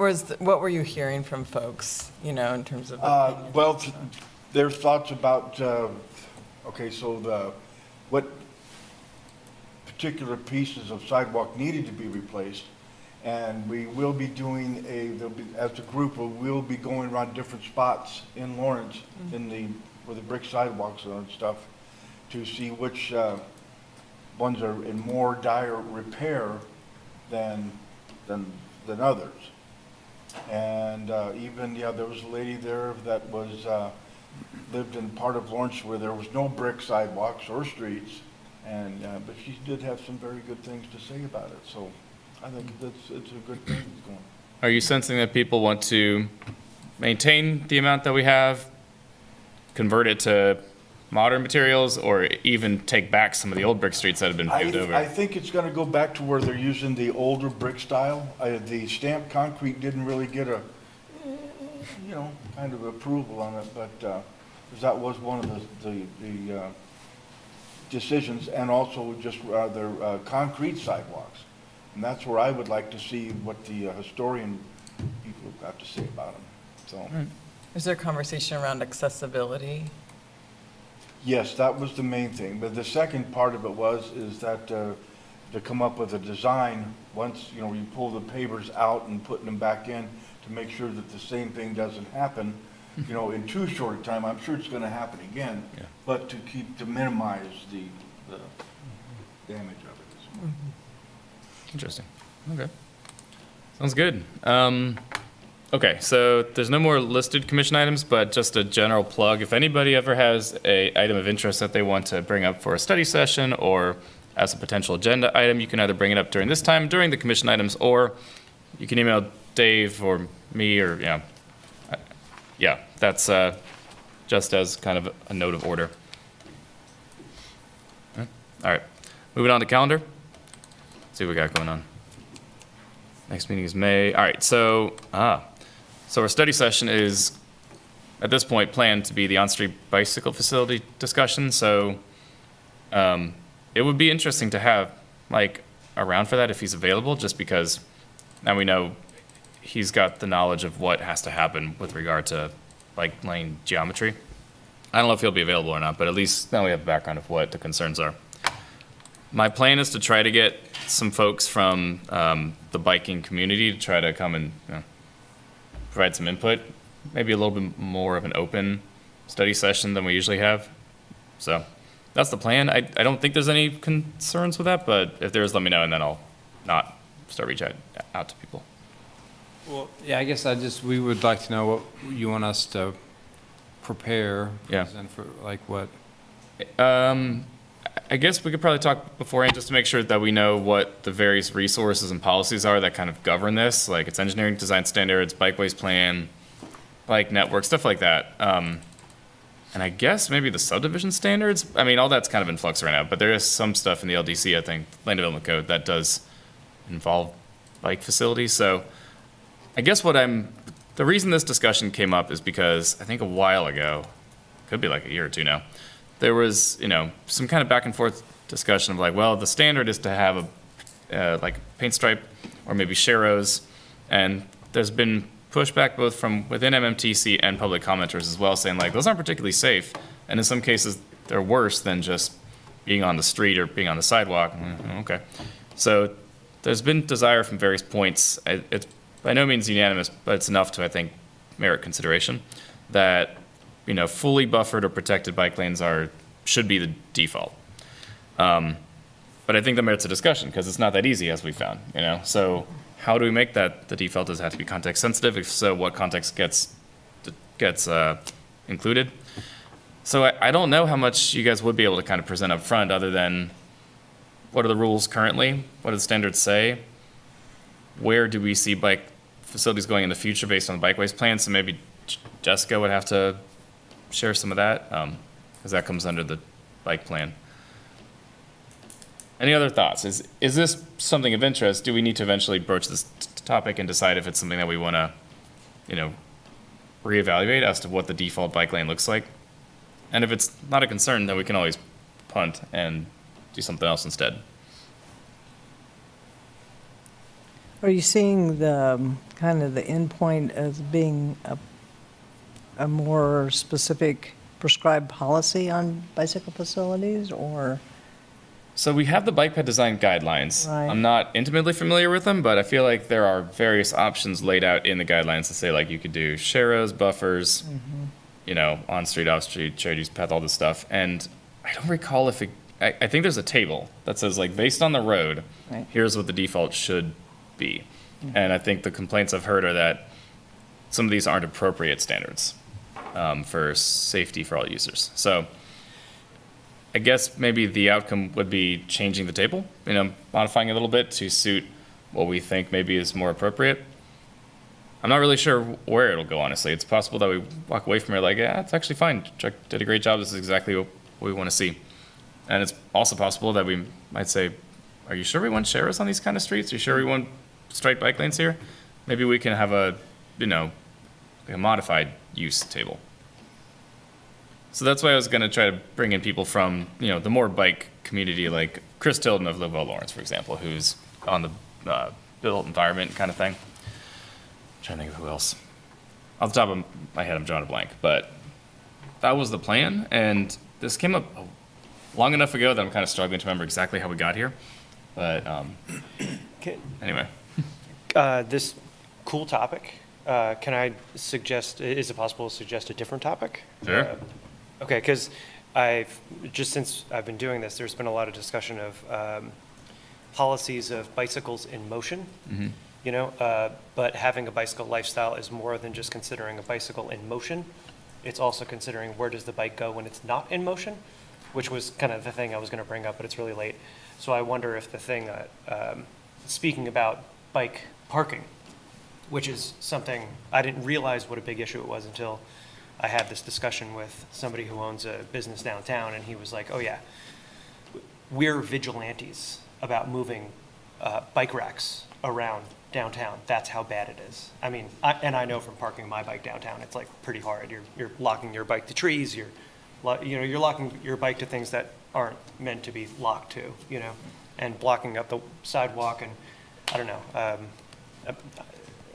Speaker 6: were you hearing from folks, in terms of opinion?
Speaker 7: Well, their thoughts about, what particular pieces of sidewalk needed to be replaced. And we will be doing as a group, we will be going around different spots in Lawrence, where the brick sidewalks are and stuff, to see which ones are in more dire repair than others. And there was a lady there that was lived in part of Lawrence where there was no brick sidewalks or streets, and but she did have some very good things to say about it. So I think it's a good thing that's going.
Speaker 1: Are you sensing that people want to maintain the amount that we have, convert it to modern materials, or even take back some of the old brick streets that have been paved over?
Speaker 7: I think it's going to go back to where they're using the older brick style. The stamped concrete didn't really get a, kind of approval on it, but because that was one of the decisions, and also just their concrete sidewalks. And that's where I would like to see what the historian people have got to say about them. So,
Speaker 6: Is there conversation around accessibility?
Speaker 7: yes, that was the main thing. But the second part of it is that to come up with a design, once, you pull the pavers out and putting them back in, to make sure that the same thing doesn't happen, in too short a time. I'm sure it's going to happen again, but to minimize the damage of it.
Speaker 1: Interesting. Okay. Sounds good. Okay, so there's no more listed commission items, but just a general plug. If anybody ever has a item of interest that they want to bring up for a study session or as a potential agenda item, you can either bring it up during this time, during the commission items, or you can email Dave or me, or, that's just as kind of a note of order. All right, moving on to calendar. See what we got going on. Next meeting is May. All right, so our study session is, at this point, planned to be the on-street bicycle facility discussion. So it would be interesting to have Mike around for that if he's available, just because now we know he's got the knowledge of what has to happen with regard to bike lane geometry. I don't know if he'll be available or not, but at least now we have a background of what the concerns are. My plan is to try to get some folks from the biking community to try to come and provide some input, maybe a little bit more of an open study session than we usually have. So that's the plan. I don't think there's any concerns with that, but if there is, let me know, and then I'll not start reaching out to people.
Speaker 2: Well, yeah, I guess we would like to know what you want us to prepare.
Speaker 1: Yeah.
Speaker 2: And for what?
Speaker 1: I guess we could probably talk beforehand just to make sure that we know what the various resources and policies are that kind of govern this, like its engineering design standards, bikeways plan, bike network, stuff like that. And I guess maybe the subdivision standards. I mean, all that's kind of in flux right now, but there is some stuff in the LDC, I think, Land Development Code, that does involve bike facilities. So I guess the reason this discussion came up is because I think a while ago, could be like a year or two now, there was, some kind of back and forth discussion of the standard is to have a paint stripe or maybe sharrows, and there's been pushback both from within MMTC and public commenters as well, saying those aren't particularly safe, and in some cases they're worse than just being on the street or being on the sidewalk. Okay, so there's been desire from various points. It's by no means unanimous, but it's enough to, I think, merit consideration, that fully buffered or protected bike lanes should be the default. But I think that merits a discussion because it's not that easy, as we found. So how do we make that the default? Does it have to be context sensitive? If so, what context gets included? So I don't know how much you guys would be able to kind of present up front, other than what are the rules currently? What do the standards say? Where do we see bike facilities going in the future based on the bikeways plan? So maybe Jessica would have to share some of that, because that comes under the bike plan. Any other thoughts? Is this something of interest? Do we need to eventually broach this topic and decide if it's something that we want to, reevaluate as to what the default bike lane looks like? And if it's not a concern, then we can always punt and do something else instead.
Speaker 4: Are you seeing the kind of the endpoint as being a more specific prescribed policy on bicycle facilities, or?
Speaker 1: So we have the bike path design guidelines.
Speaker 4: Right.
Speaker 1: I'm not intimately familiar with them, but I feel like there are various options laid out in the guidelines to say, like, you could do sharrows, buffers, on-street, off-street, shared use path, all this stuff. And I don't recall if I think there's a table that says, like, based on the road,
Speaker 4: Right.
Speaker 1: here's what the default should be. And I think the complaints I've heard are that some of these aren't appropriate standards for safety for all users. So I guess maybe the outcome would be changing the table, modifying it a little bit to suit what we think maybe is more appropriate. I'm not really sure where it'll go, honestly. It's possible that we walk away from it like, yeah, it's actually fine. Chuck did a great job. This is exactly what we want to see. And it's also possible that we might say, are you sure we want sharrows on these kind of streets? Are you sure we want straight bike lanes here? Maybe we can have a modified use table. So that's why I was going to try to bring in people from, the more bike community, like Chris Tilden of Live Well Lawrence, for example, who's on the built environment kind of thing. I'm trying to think of who else. Off the top of my head, I'm drawing a blank, but that was the plan. And this came up long enough ago that I'm kind of struggling to remember exactly how we got here. But anyway.
Speaker 5: This cool topic, can I suggest, is it possible to suggest a different topic?
Speaker 1: Sure.
Speaker 5: Okay, because since I've been doing this, there's been a lot of discussion of policies of bicycles in motion, but having a bicycle lifestyle is more than just considering a bicycle in motion. It's also considering where does the bike go when it's not in motion, which was kind of the thing I was going to bring up, but it's really late. So I wonder if the thing, speaking about bike parking, which is something I didn't realize what a big issue it was until I had this discussion with somebody who owns a business downtown, and he was like, oh yeah, we're vigilantes about moving bike racks around downtown. That's how bad it is. I mean, I know from parking my bike downtown, it's like pretty hard. You're locking your bike to trees, you're locking your bike to things that aren't meant to be locked to, and blocking up the sidewalk, and I don't know.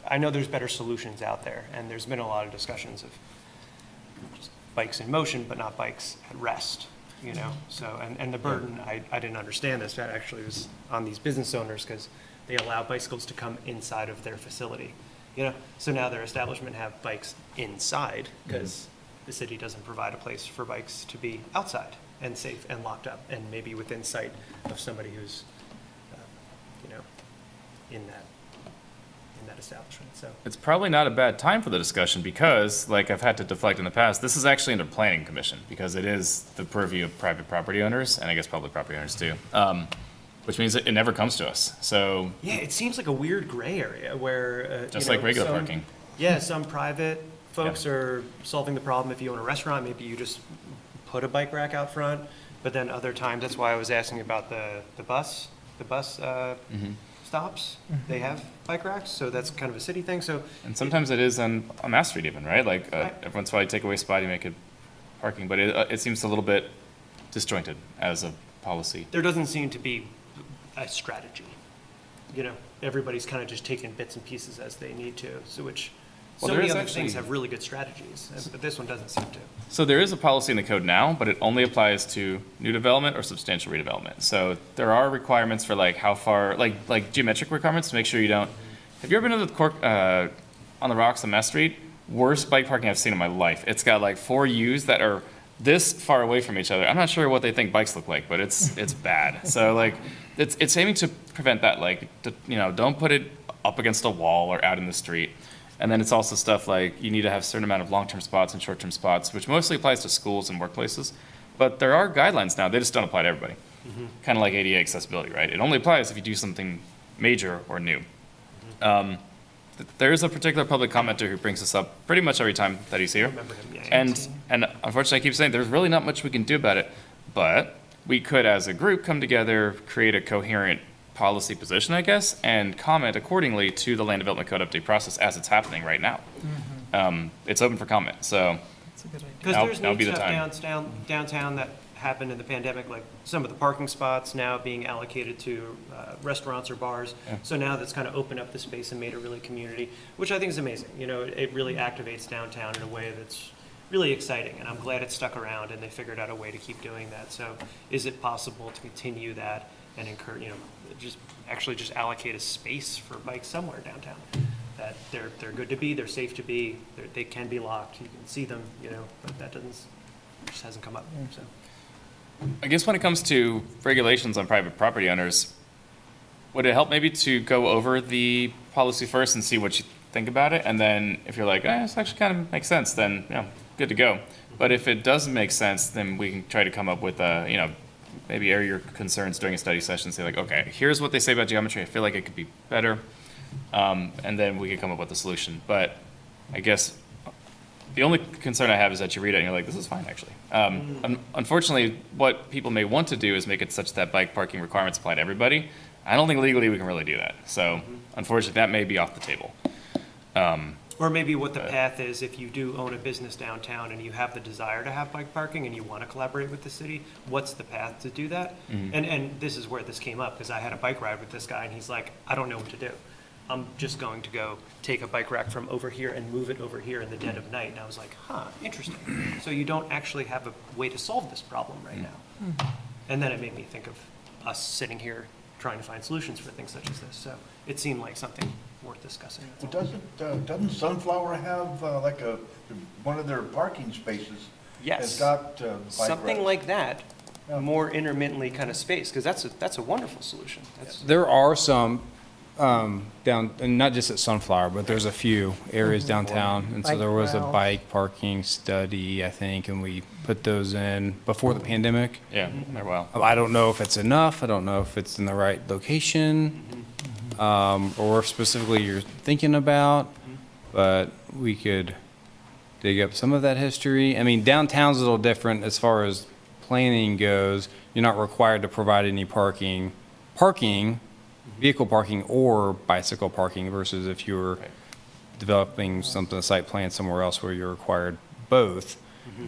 Speaker 5: I know there's better solutions out there, and there's been a lot of discussions of just bikes in motion, but not bikes at rest, So, and the burden, I didn't understand this, that actually was on these business owners because they allow bicycles to come inside of their facility, So now their establishment have bikes inside because the city doesn't provide a place for bikes to be outside and safe and locked up and maybe within sight of somebody who's, in that establishment. So
Speaker 1: It's probably not a bad time for the discussion because, like I've had to deflect in the past, this is actually under planning commission because it is the purview of private property owners and I guess public property owners too, which means it never comes to us. So
Speaker 5: yeah, it seems like a weird gray area where
Speaker 1: just like regular parking.
Speaker 5: Yeah, some private folks are solving the problem. If you own a restaurant, maybe you just put a bike rack out front. But then other times, that's why I was asking about the bus stops. They have bike racks, so that's kind of a city thing. So
Speaker 1: and sometimes it is on Mass Street even, right? Like every once in a while you take away a spot, you make it parking, but it seems a little bit disjointed as a policy.
Speaker 5: There doesn't seem to be a strategy. Everybody's kind of just taking bits and pieces as they need to. So so many other things have really good strategies, but this one doesn't seem to.
Speaker 1: So there is a policy in the code now, but it only applies to new development or substantial redevelopment. So there are requirements for like how far, like geometric requirements to make sure you don't. Have you ever been to the Cork on the rocks on Mass Street worst bike parking I've seen in my life. It's got like 4 U's that are this far away from each other. I'm not sure what they think bikes look like, but it's bad. So like, it's aiming to prevent that. Like, don't put it up against a wall or out in the street. And then it's also stuff like you need to have a certain amount of long-term spots and short-term spots, which mostly applies to schools and workplaces. But there are guidelines now. They just don't apply to everybody. Kind of like ADA accessibility, right? It only applies if you do something major or new. There is a particular public commenter who brings this up pretty much every time that he's here.
Speaker 5: I remember him, yeah.
Speaker 1: And unfortunately, I keep saying there's really not much we can do about it. But we could, as a group, come together, create a coherent policy position, I guess, and comment accordingly to the Land Development Code update process as it's happening right now. It's open for comment, so
Speaker 5: Because there's
Speaker 1: now
Speaker 5: neat
Speaker 1: be the
Speaker 5: stuff
Speaker 1: time.
Speaker 5: downtown that happened in the pandemic, like some of the parking spots now being allocated to restaurants or bars.
Speaker 1: Yeah.
Speaker 5: So now that's kind of opened up the space and made it really community, which I think is amazing. It really activates downtown in a way that's really exciting, and I'm glad it stuck around and they figured out a way to keep doing that. So is it possible to continue that and encourage, just allocate a space for bikes somewhere downtown? That they're good to be, they're safe to be, they can be locked, you can see them, but that just hasn't come up, so.
Speaker 1: I guess when it comes to regulations on private property owners, would it help maybe to go over the policy first and see what you think about it? And then if you're like, this actually kind of makes sense, then, good to go. But if it doesn't make sense, then we can try to come up with maybe air your concerns during a study session and say like, okay, here's what they say about geometry. I feel like it could be better. And then we could come up with a solution. But I guess the only concern I have is that you read it and you're like, this is fine, actually. Unfortunately, what people may want to do is make it such that bike parking requirements apply to everybody. I don't think legally we can really do that. So unfortunately, that may be off the table.
Speaker 5: Or maybe what the path is, if you do own a business downtown and you have the desire to have bike parking and you want to collaborate with the city, what's the path to do that? And this is where this came up, because I had a bike ride with this guy and he's like, I don't know what to do. I'm just going to go take a bike rack from over here and move it over here in the dead of night. And I was like, interesting. So you don't actually have a way to solve this problem right now. And then it made me think of us sitting here trying to find solutions for things such as this. So it seemed like something worth discussing.
Speaker 7: Doesn't Sunflower have one of their parking spaces?
Speaker 5: Yes.
Speaker 7: Has got bike
Speaker 5: Something
Speaker 7: racks?
Speaker 5: like that, more intermittently kind of space, because that's a wonderful solution.
Speaker 2: There are some down, and not just at Sunflower, but there's a few areas downtown. And so
Speaker 4: Bike
Speaker 2: there was a
Speaker 4: trails.
Speaker 2: bike parking study, I think, and we put those in before the pandemic.
Speaker 1: Yeah, they're well.
Speaker 2: I don't know if it's enough. I don't know if it's in the right location, or if specifically you're thinking about, but we could dig up some of that history. I mean, downtown's a little different as far as planning goes. You're not required to provide any parking, vehicle parking or bicycle parking versus if you were developing something, a site plan somewhere else where you're required both.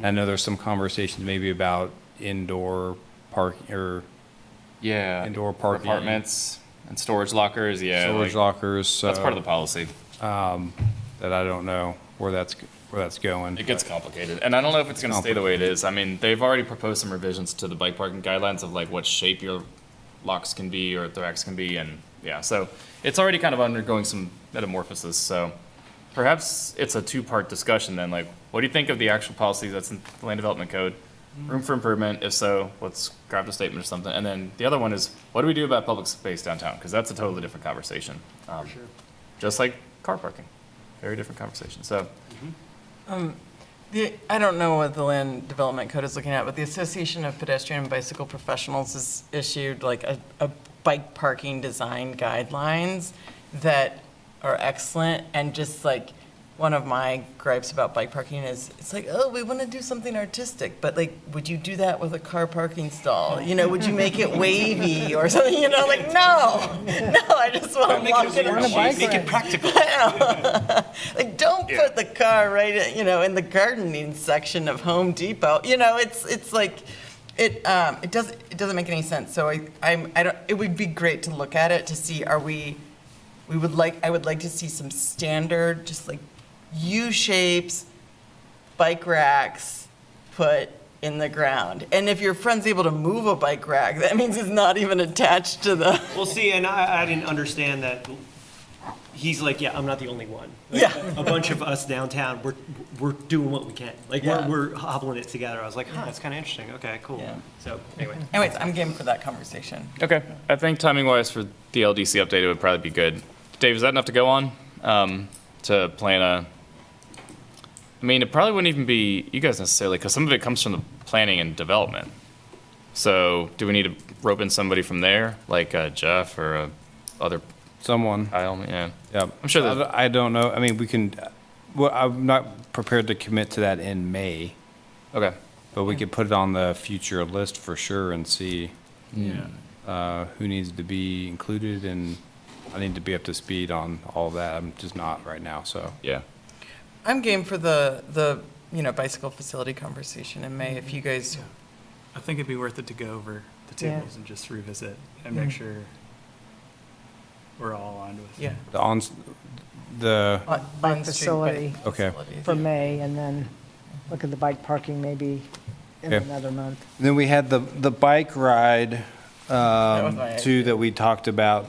Speaker 2: I know there's some conversations maybe about indoor parking or indoor parking.
Speaker 1: Apartments and storage lockers,
Speaker 2: Storage lockers. So,
Speaker 1: that's part of the policy.
Speaker 2: That I don't know where that's going.
Speaker 1: It gets complicated, and I don't know if it's going to stay the way it is. I mean, they've already proposed some revisions to the bike parking guidelines of like what shape your locks can be or the racks can be, and so it's already kind of undergoing some metamorphosis. So perhaps it's a two-part discussion then. Like, what do you think of the actual policy that's in the Land Development Code? Room for improvement? If so, let's craft a statement or something. And then the other one is, what do we do about public space downtown? Because that's a totally different conversation.
Speaker 5: For sure.
Speaker 1: Just like car parking, very different conversation. So.
Speaker 6: I don't know what the Land Development Code is looking at, but the Association of Pedestrian and Bicycle Professionals has issued like a bike parking design guidelines that are excellent. And just like one of my gripes about bike parking is it's like, oh, we want to do something artistic, but like, would you do that with a car parking stall? Would you make it wavy or something? Like, no, I just want to walk in a bike
Speaker 5: Make it practical.
Speaker 6: Like, don't put the car right, in the gardening section of Home Depot. It's like, it doesn't make any sense. So it would be great to look at it to see, I would like to see some standard, just like U-shapes, bike racks put in the ground. And if your friend's able to move a bike rack, that means it's not even attached to the.
Speaker 5: Well, see, and I didn't understand that he's like, yeah, I'm not the only one. Like,
Speaker 6: Yeah.
Speaker 5: a bunch of us downtown, we're doing what we can. Like,
Speaker 6: Yeah.
Speaker 5: we're hobbling it together. I was like, that's kind of interesting. Okay, cool.
Speaker 6: Yeah.
Speaker 5: So, anyway.
Speaker 6: Anyways, I'm game for that conversation.
Speaker 1: Okay, I think timing-wise for the LDC update, it would probably be good. Dave, is that enough to go on, to plan a, I mean, it probably wouldn't even be you guys necessarily, because some of it comes from the planning and development. So, do we need to rope in somebody from there, like Jeff or other?
Speaker 2: Someone.
Speaker 1: Kyle, yeah.
Speaker 2: Yeah.
Speaker 1: I'm sure that,
Speaker 2: I don't know. I mean, we can, well, I'm not prepared to commit to that in May,
Speaker 1: okay.
Speaker 2: but we could put it on the future list for sure and see who needs to be included, and I need to be up to speed on all that. I'm just not right now, so.
Speaker 1: Yeah.
Speaker 6: I'm game for the bicycle facility conversation in May, if you guys,
Speaker 8: I think it'd be worth it to go over the tables and just revisit and make sure we're all aligned with.
Speaker 6: yeah.
Speaker 2: The
Speaker 6: On-street
Speaker 4: facility.
Speaker 6: bike
Speaker 2: Okay.
Speaker 6: facilities.
Speaker 4: For May, and then look at the bike parking maybe in
Speaker 2: Okay.
Speaker 4: another month.
Speaker 2: Then we had the bike ride,
Speaker 6: was my
Speaker 2: too,
Speaker 6: idea.
Speaker 2: that we talked about.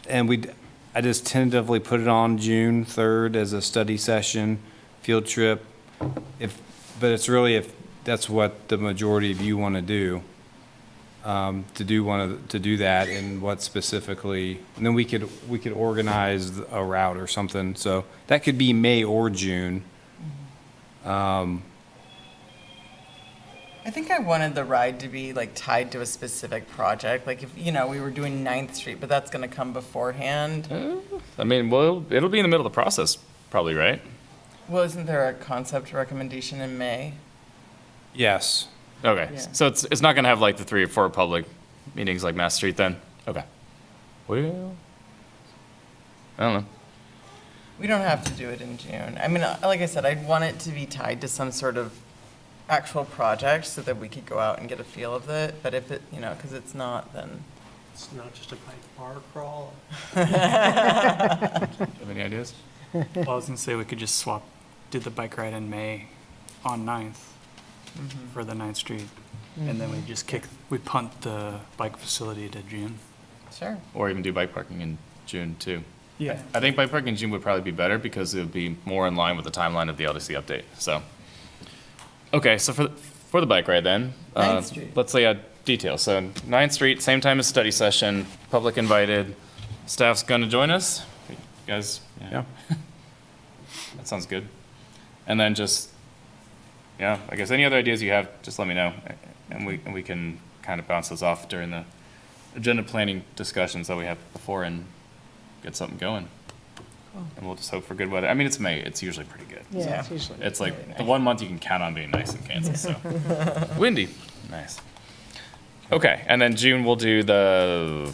Speaker 2: And I just tentatively put it on June 3rd as a study session, field trip. But it's really if that's what the majority of you want to do, to do that, and what specifically, and then we could organize a route or something. So that could be May or June.
Speaker 6: I think I wanted the ride to be like tied to a specific project, like if, we were doing 9th Street, but that's gonna come beforehand.
Speaker 1: I mean, well, it'll be in the middle of the process, probably, right?
Speaker 6: Well, isn't there a concept recommendation in May?
Speaker 2: Yes.
Speaker 1: Okay,
Speaker 6: Yeah.
Speaker 1: so it's not gonna have like the 3 or 4 public meetings like Mass Street then? Okay. Well, I don't know.
Speaker 6: We don't have to do it in June. I mean, like I said, I'd want it to be tied to some sort of actual project so that we could go out and get a feel of it. But if it, because it's not, then.
Speaker 5: It's not just a bike bar crawl.
Speaker 1: Do you have any ideas?
Speaker 8: Well, I was gonna say we could just did the bike ride in May on 9th for the 9th Street. And then we punt the bike facility to June.
Speaker 6: Sure.
Speaker 1: Or even do bike parking in June too.
Speaker 8: Yeah.
Speaker 1: I think bike parking in June would probably be better because it would be more in line with the timeline of the LDC update, so. Okay, so for the bike ride then.
Speaker 6: 9th Street.
Speaker 1: Let's lay out details. So 9th Street, same time as study session, public invited. Staff's gonna join us? You guys?
Speaker 2: Yeah.
Speaker 1: That sounds good. And then I guess any other ideas you have, just let me know. And we can kind of bounce those off during the agenda planning discussions that we have before and get something going. And we'll just hope for good weather. I mean, it's May, it's usually pretty good.
Speaker 4: Yeah, it's usually.
Speaker 1: It's like the one month you can count on being nice in Kansas, so. Windy, nice. Okay, and then June we'll do the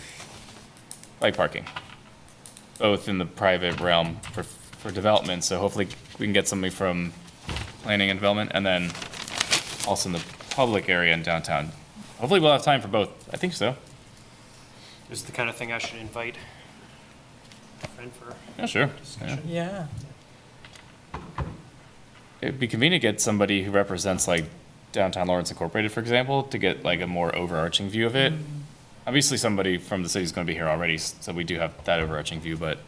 Speaker 1: bike parking, both in the private realm for development, so hopefully we can get somebody from planning and development, and then also in the public area in downtown. Hopefully we'll have time for both, I think so.
Speaker 5: This is the kind of thing I should invite a friend for.
Speaker 1: Yeah, sure.
Speaker 5: discussion.
Speaker 6: Yeah.
Speaker 1: It'd be convenient to get somebody who represents like downtown Lawrence Incorporated, for example, to get like a more overarching view of it. Obviously, somebody from the city is going to be here already, so we do have that overarching view, but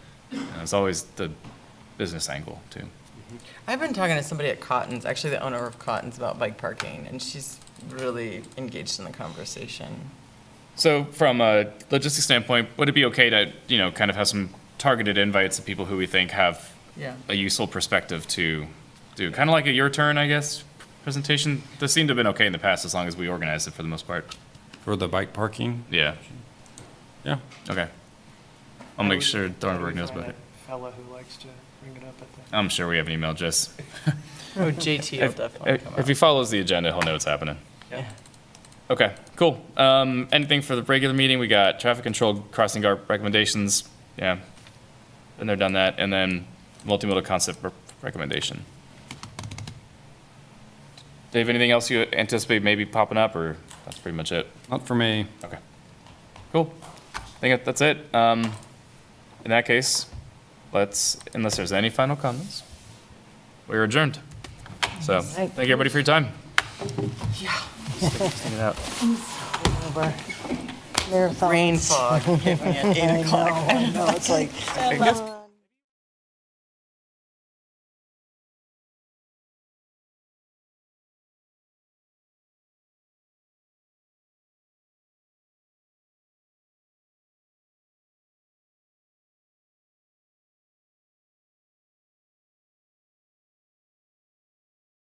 Speaker 1: it's always the business angle too.
Speaker 6: I've been talking to somebody at Cotton's, actually the owner of Cotton's, about bike parking, and she's really engaged in the conversation.
Speaker 1: So from a logistics standpoint, would it be okay to, kind of have some targeted invites of people who we think have
Speaker 6: Yeah.
Speaker 1: a useful perspective to do, kind of like a your turn, I guess, presentation? This seemed to have been okay in the past as long as we organized it for the most part.
Speaker 2: For the bike parking?
Speaker 1: Yeah.
Speaker 2: Yeah.
Speaker 1: Okay. I'll make sure Thornburg knows about it.
Speaker 5: Fella who likes to bring it up at the.
Speaker 1: I'm sure we have an email, Jess.
Speaker 6: Oh, JT will definitely come
Speaker 1: If he follows the agenda, he'll know what's happening.
Speaker 6: Yeah.
Speaker 1: Okay, cool. Anything for the regular meeting? We got traffic control crossing guard recommendations. Yeah. Been there, done that. And then multimodal concept recommendation. Dave, anything else you anticipate maybe popping up, or that's pretty much it?
Speaker 2: Not for me.
Speaker 1: Okay. Cool. I think that's it. In that case, unless there's any final comments, we're adjourned. So, thank you everybody for your time.
Speaker 4: Yeah.
Speaker 1: Sticking it out.
Speaker 4: Over. Marathons.
Speaker 6: Brain fog hit me at 8 o'clock.
Speaker 4: I know, it's like.
Speaker 1: I guess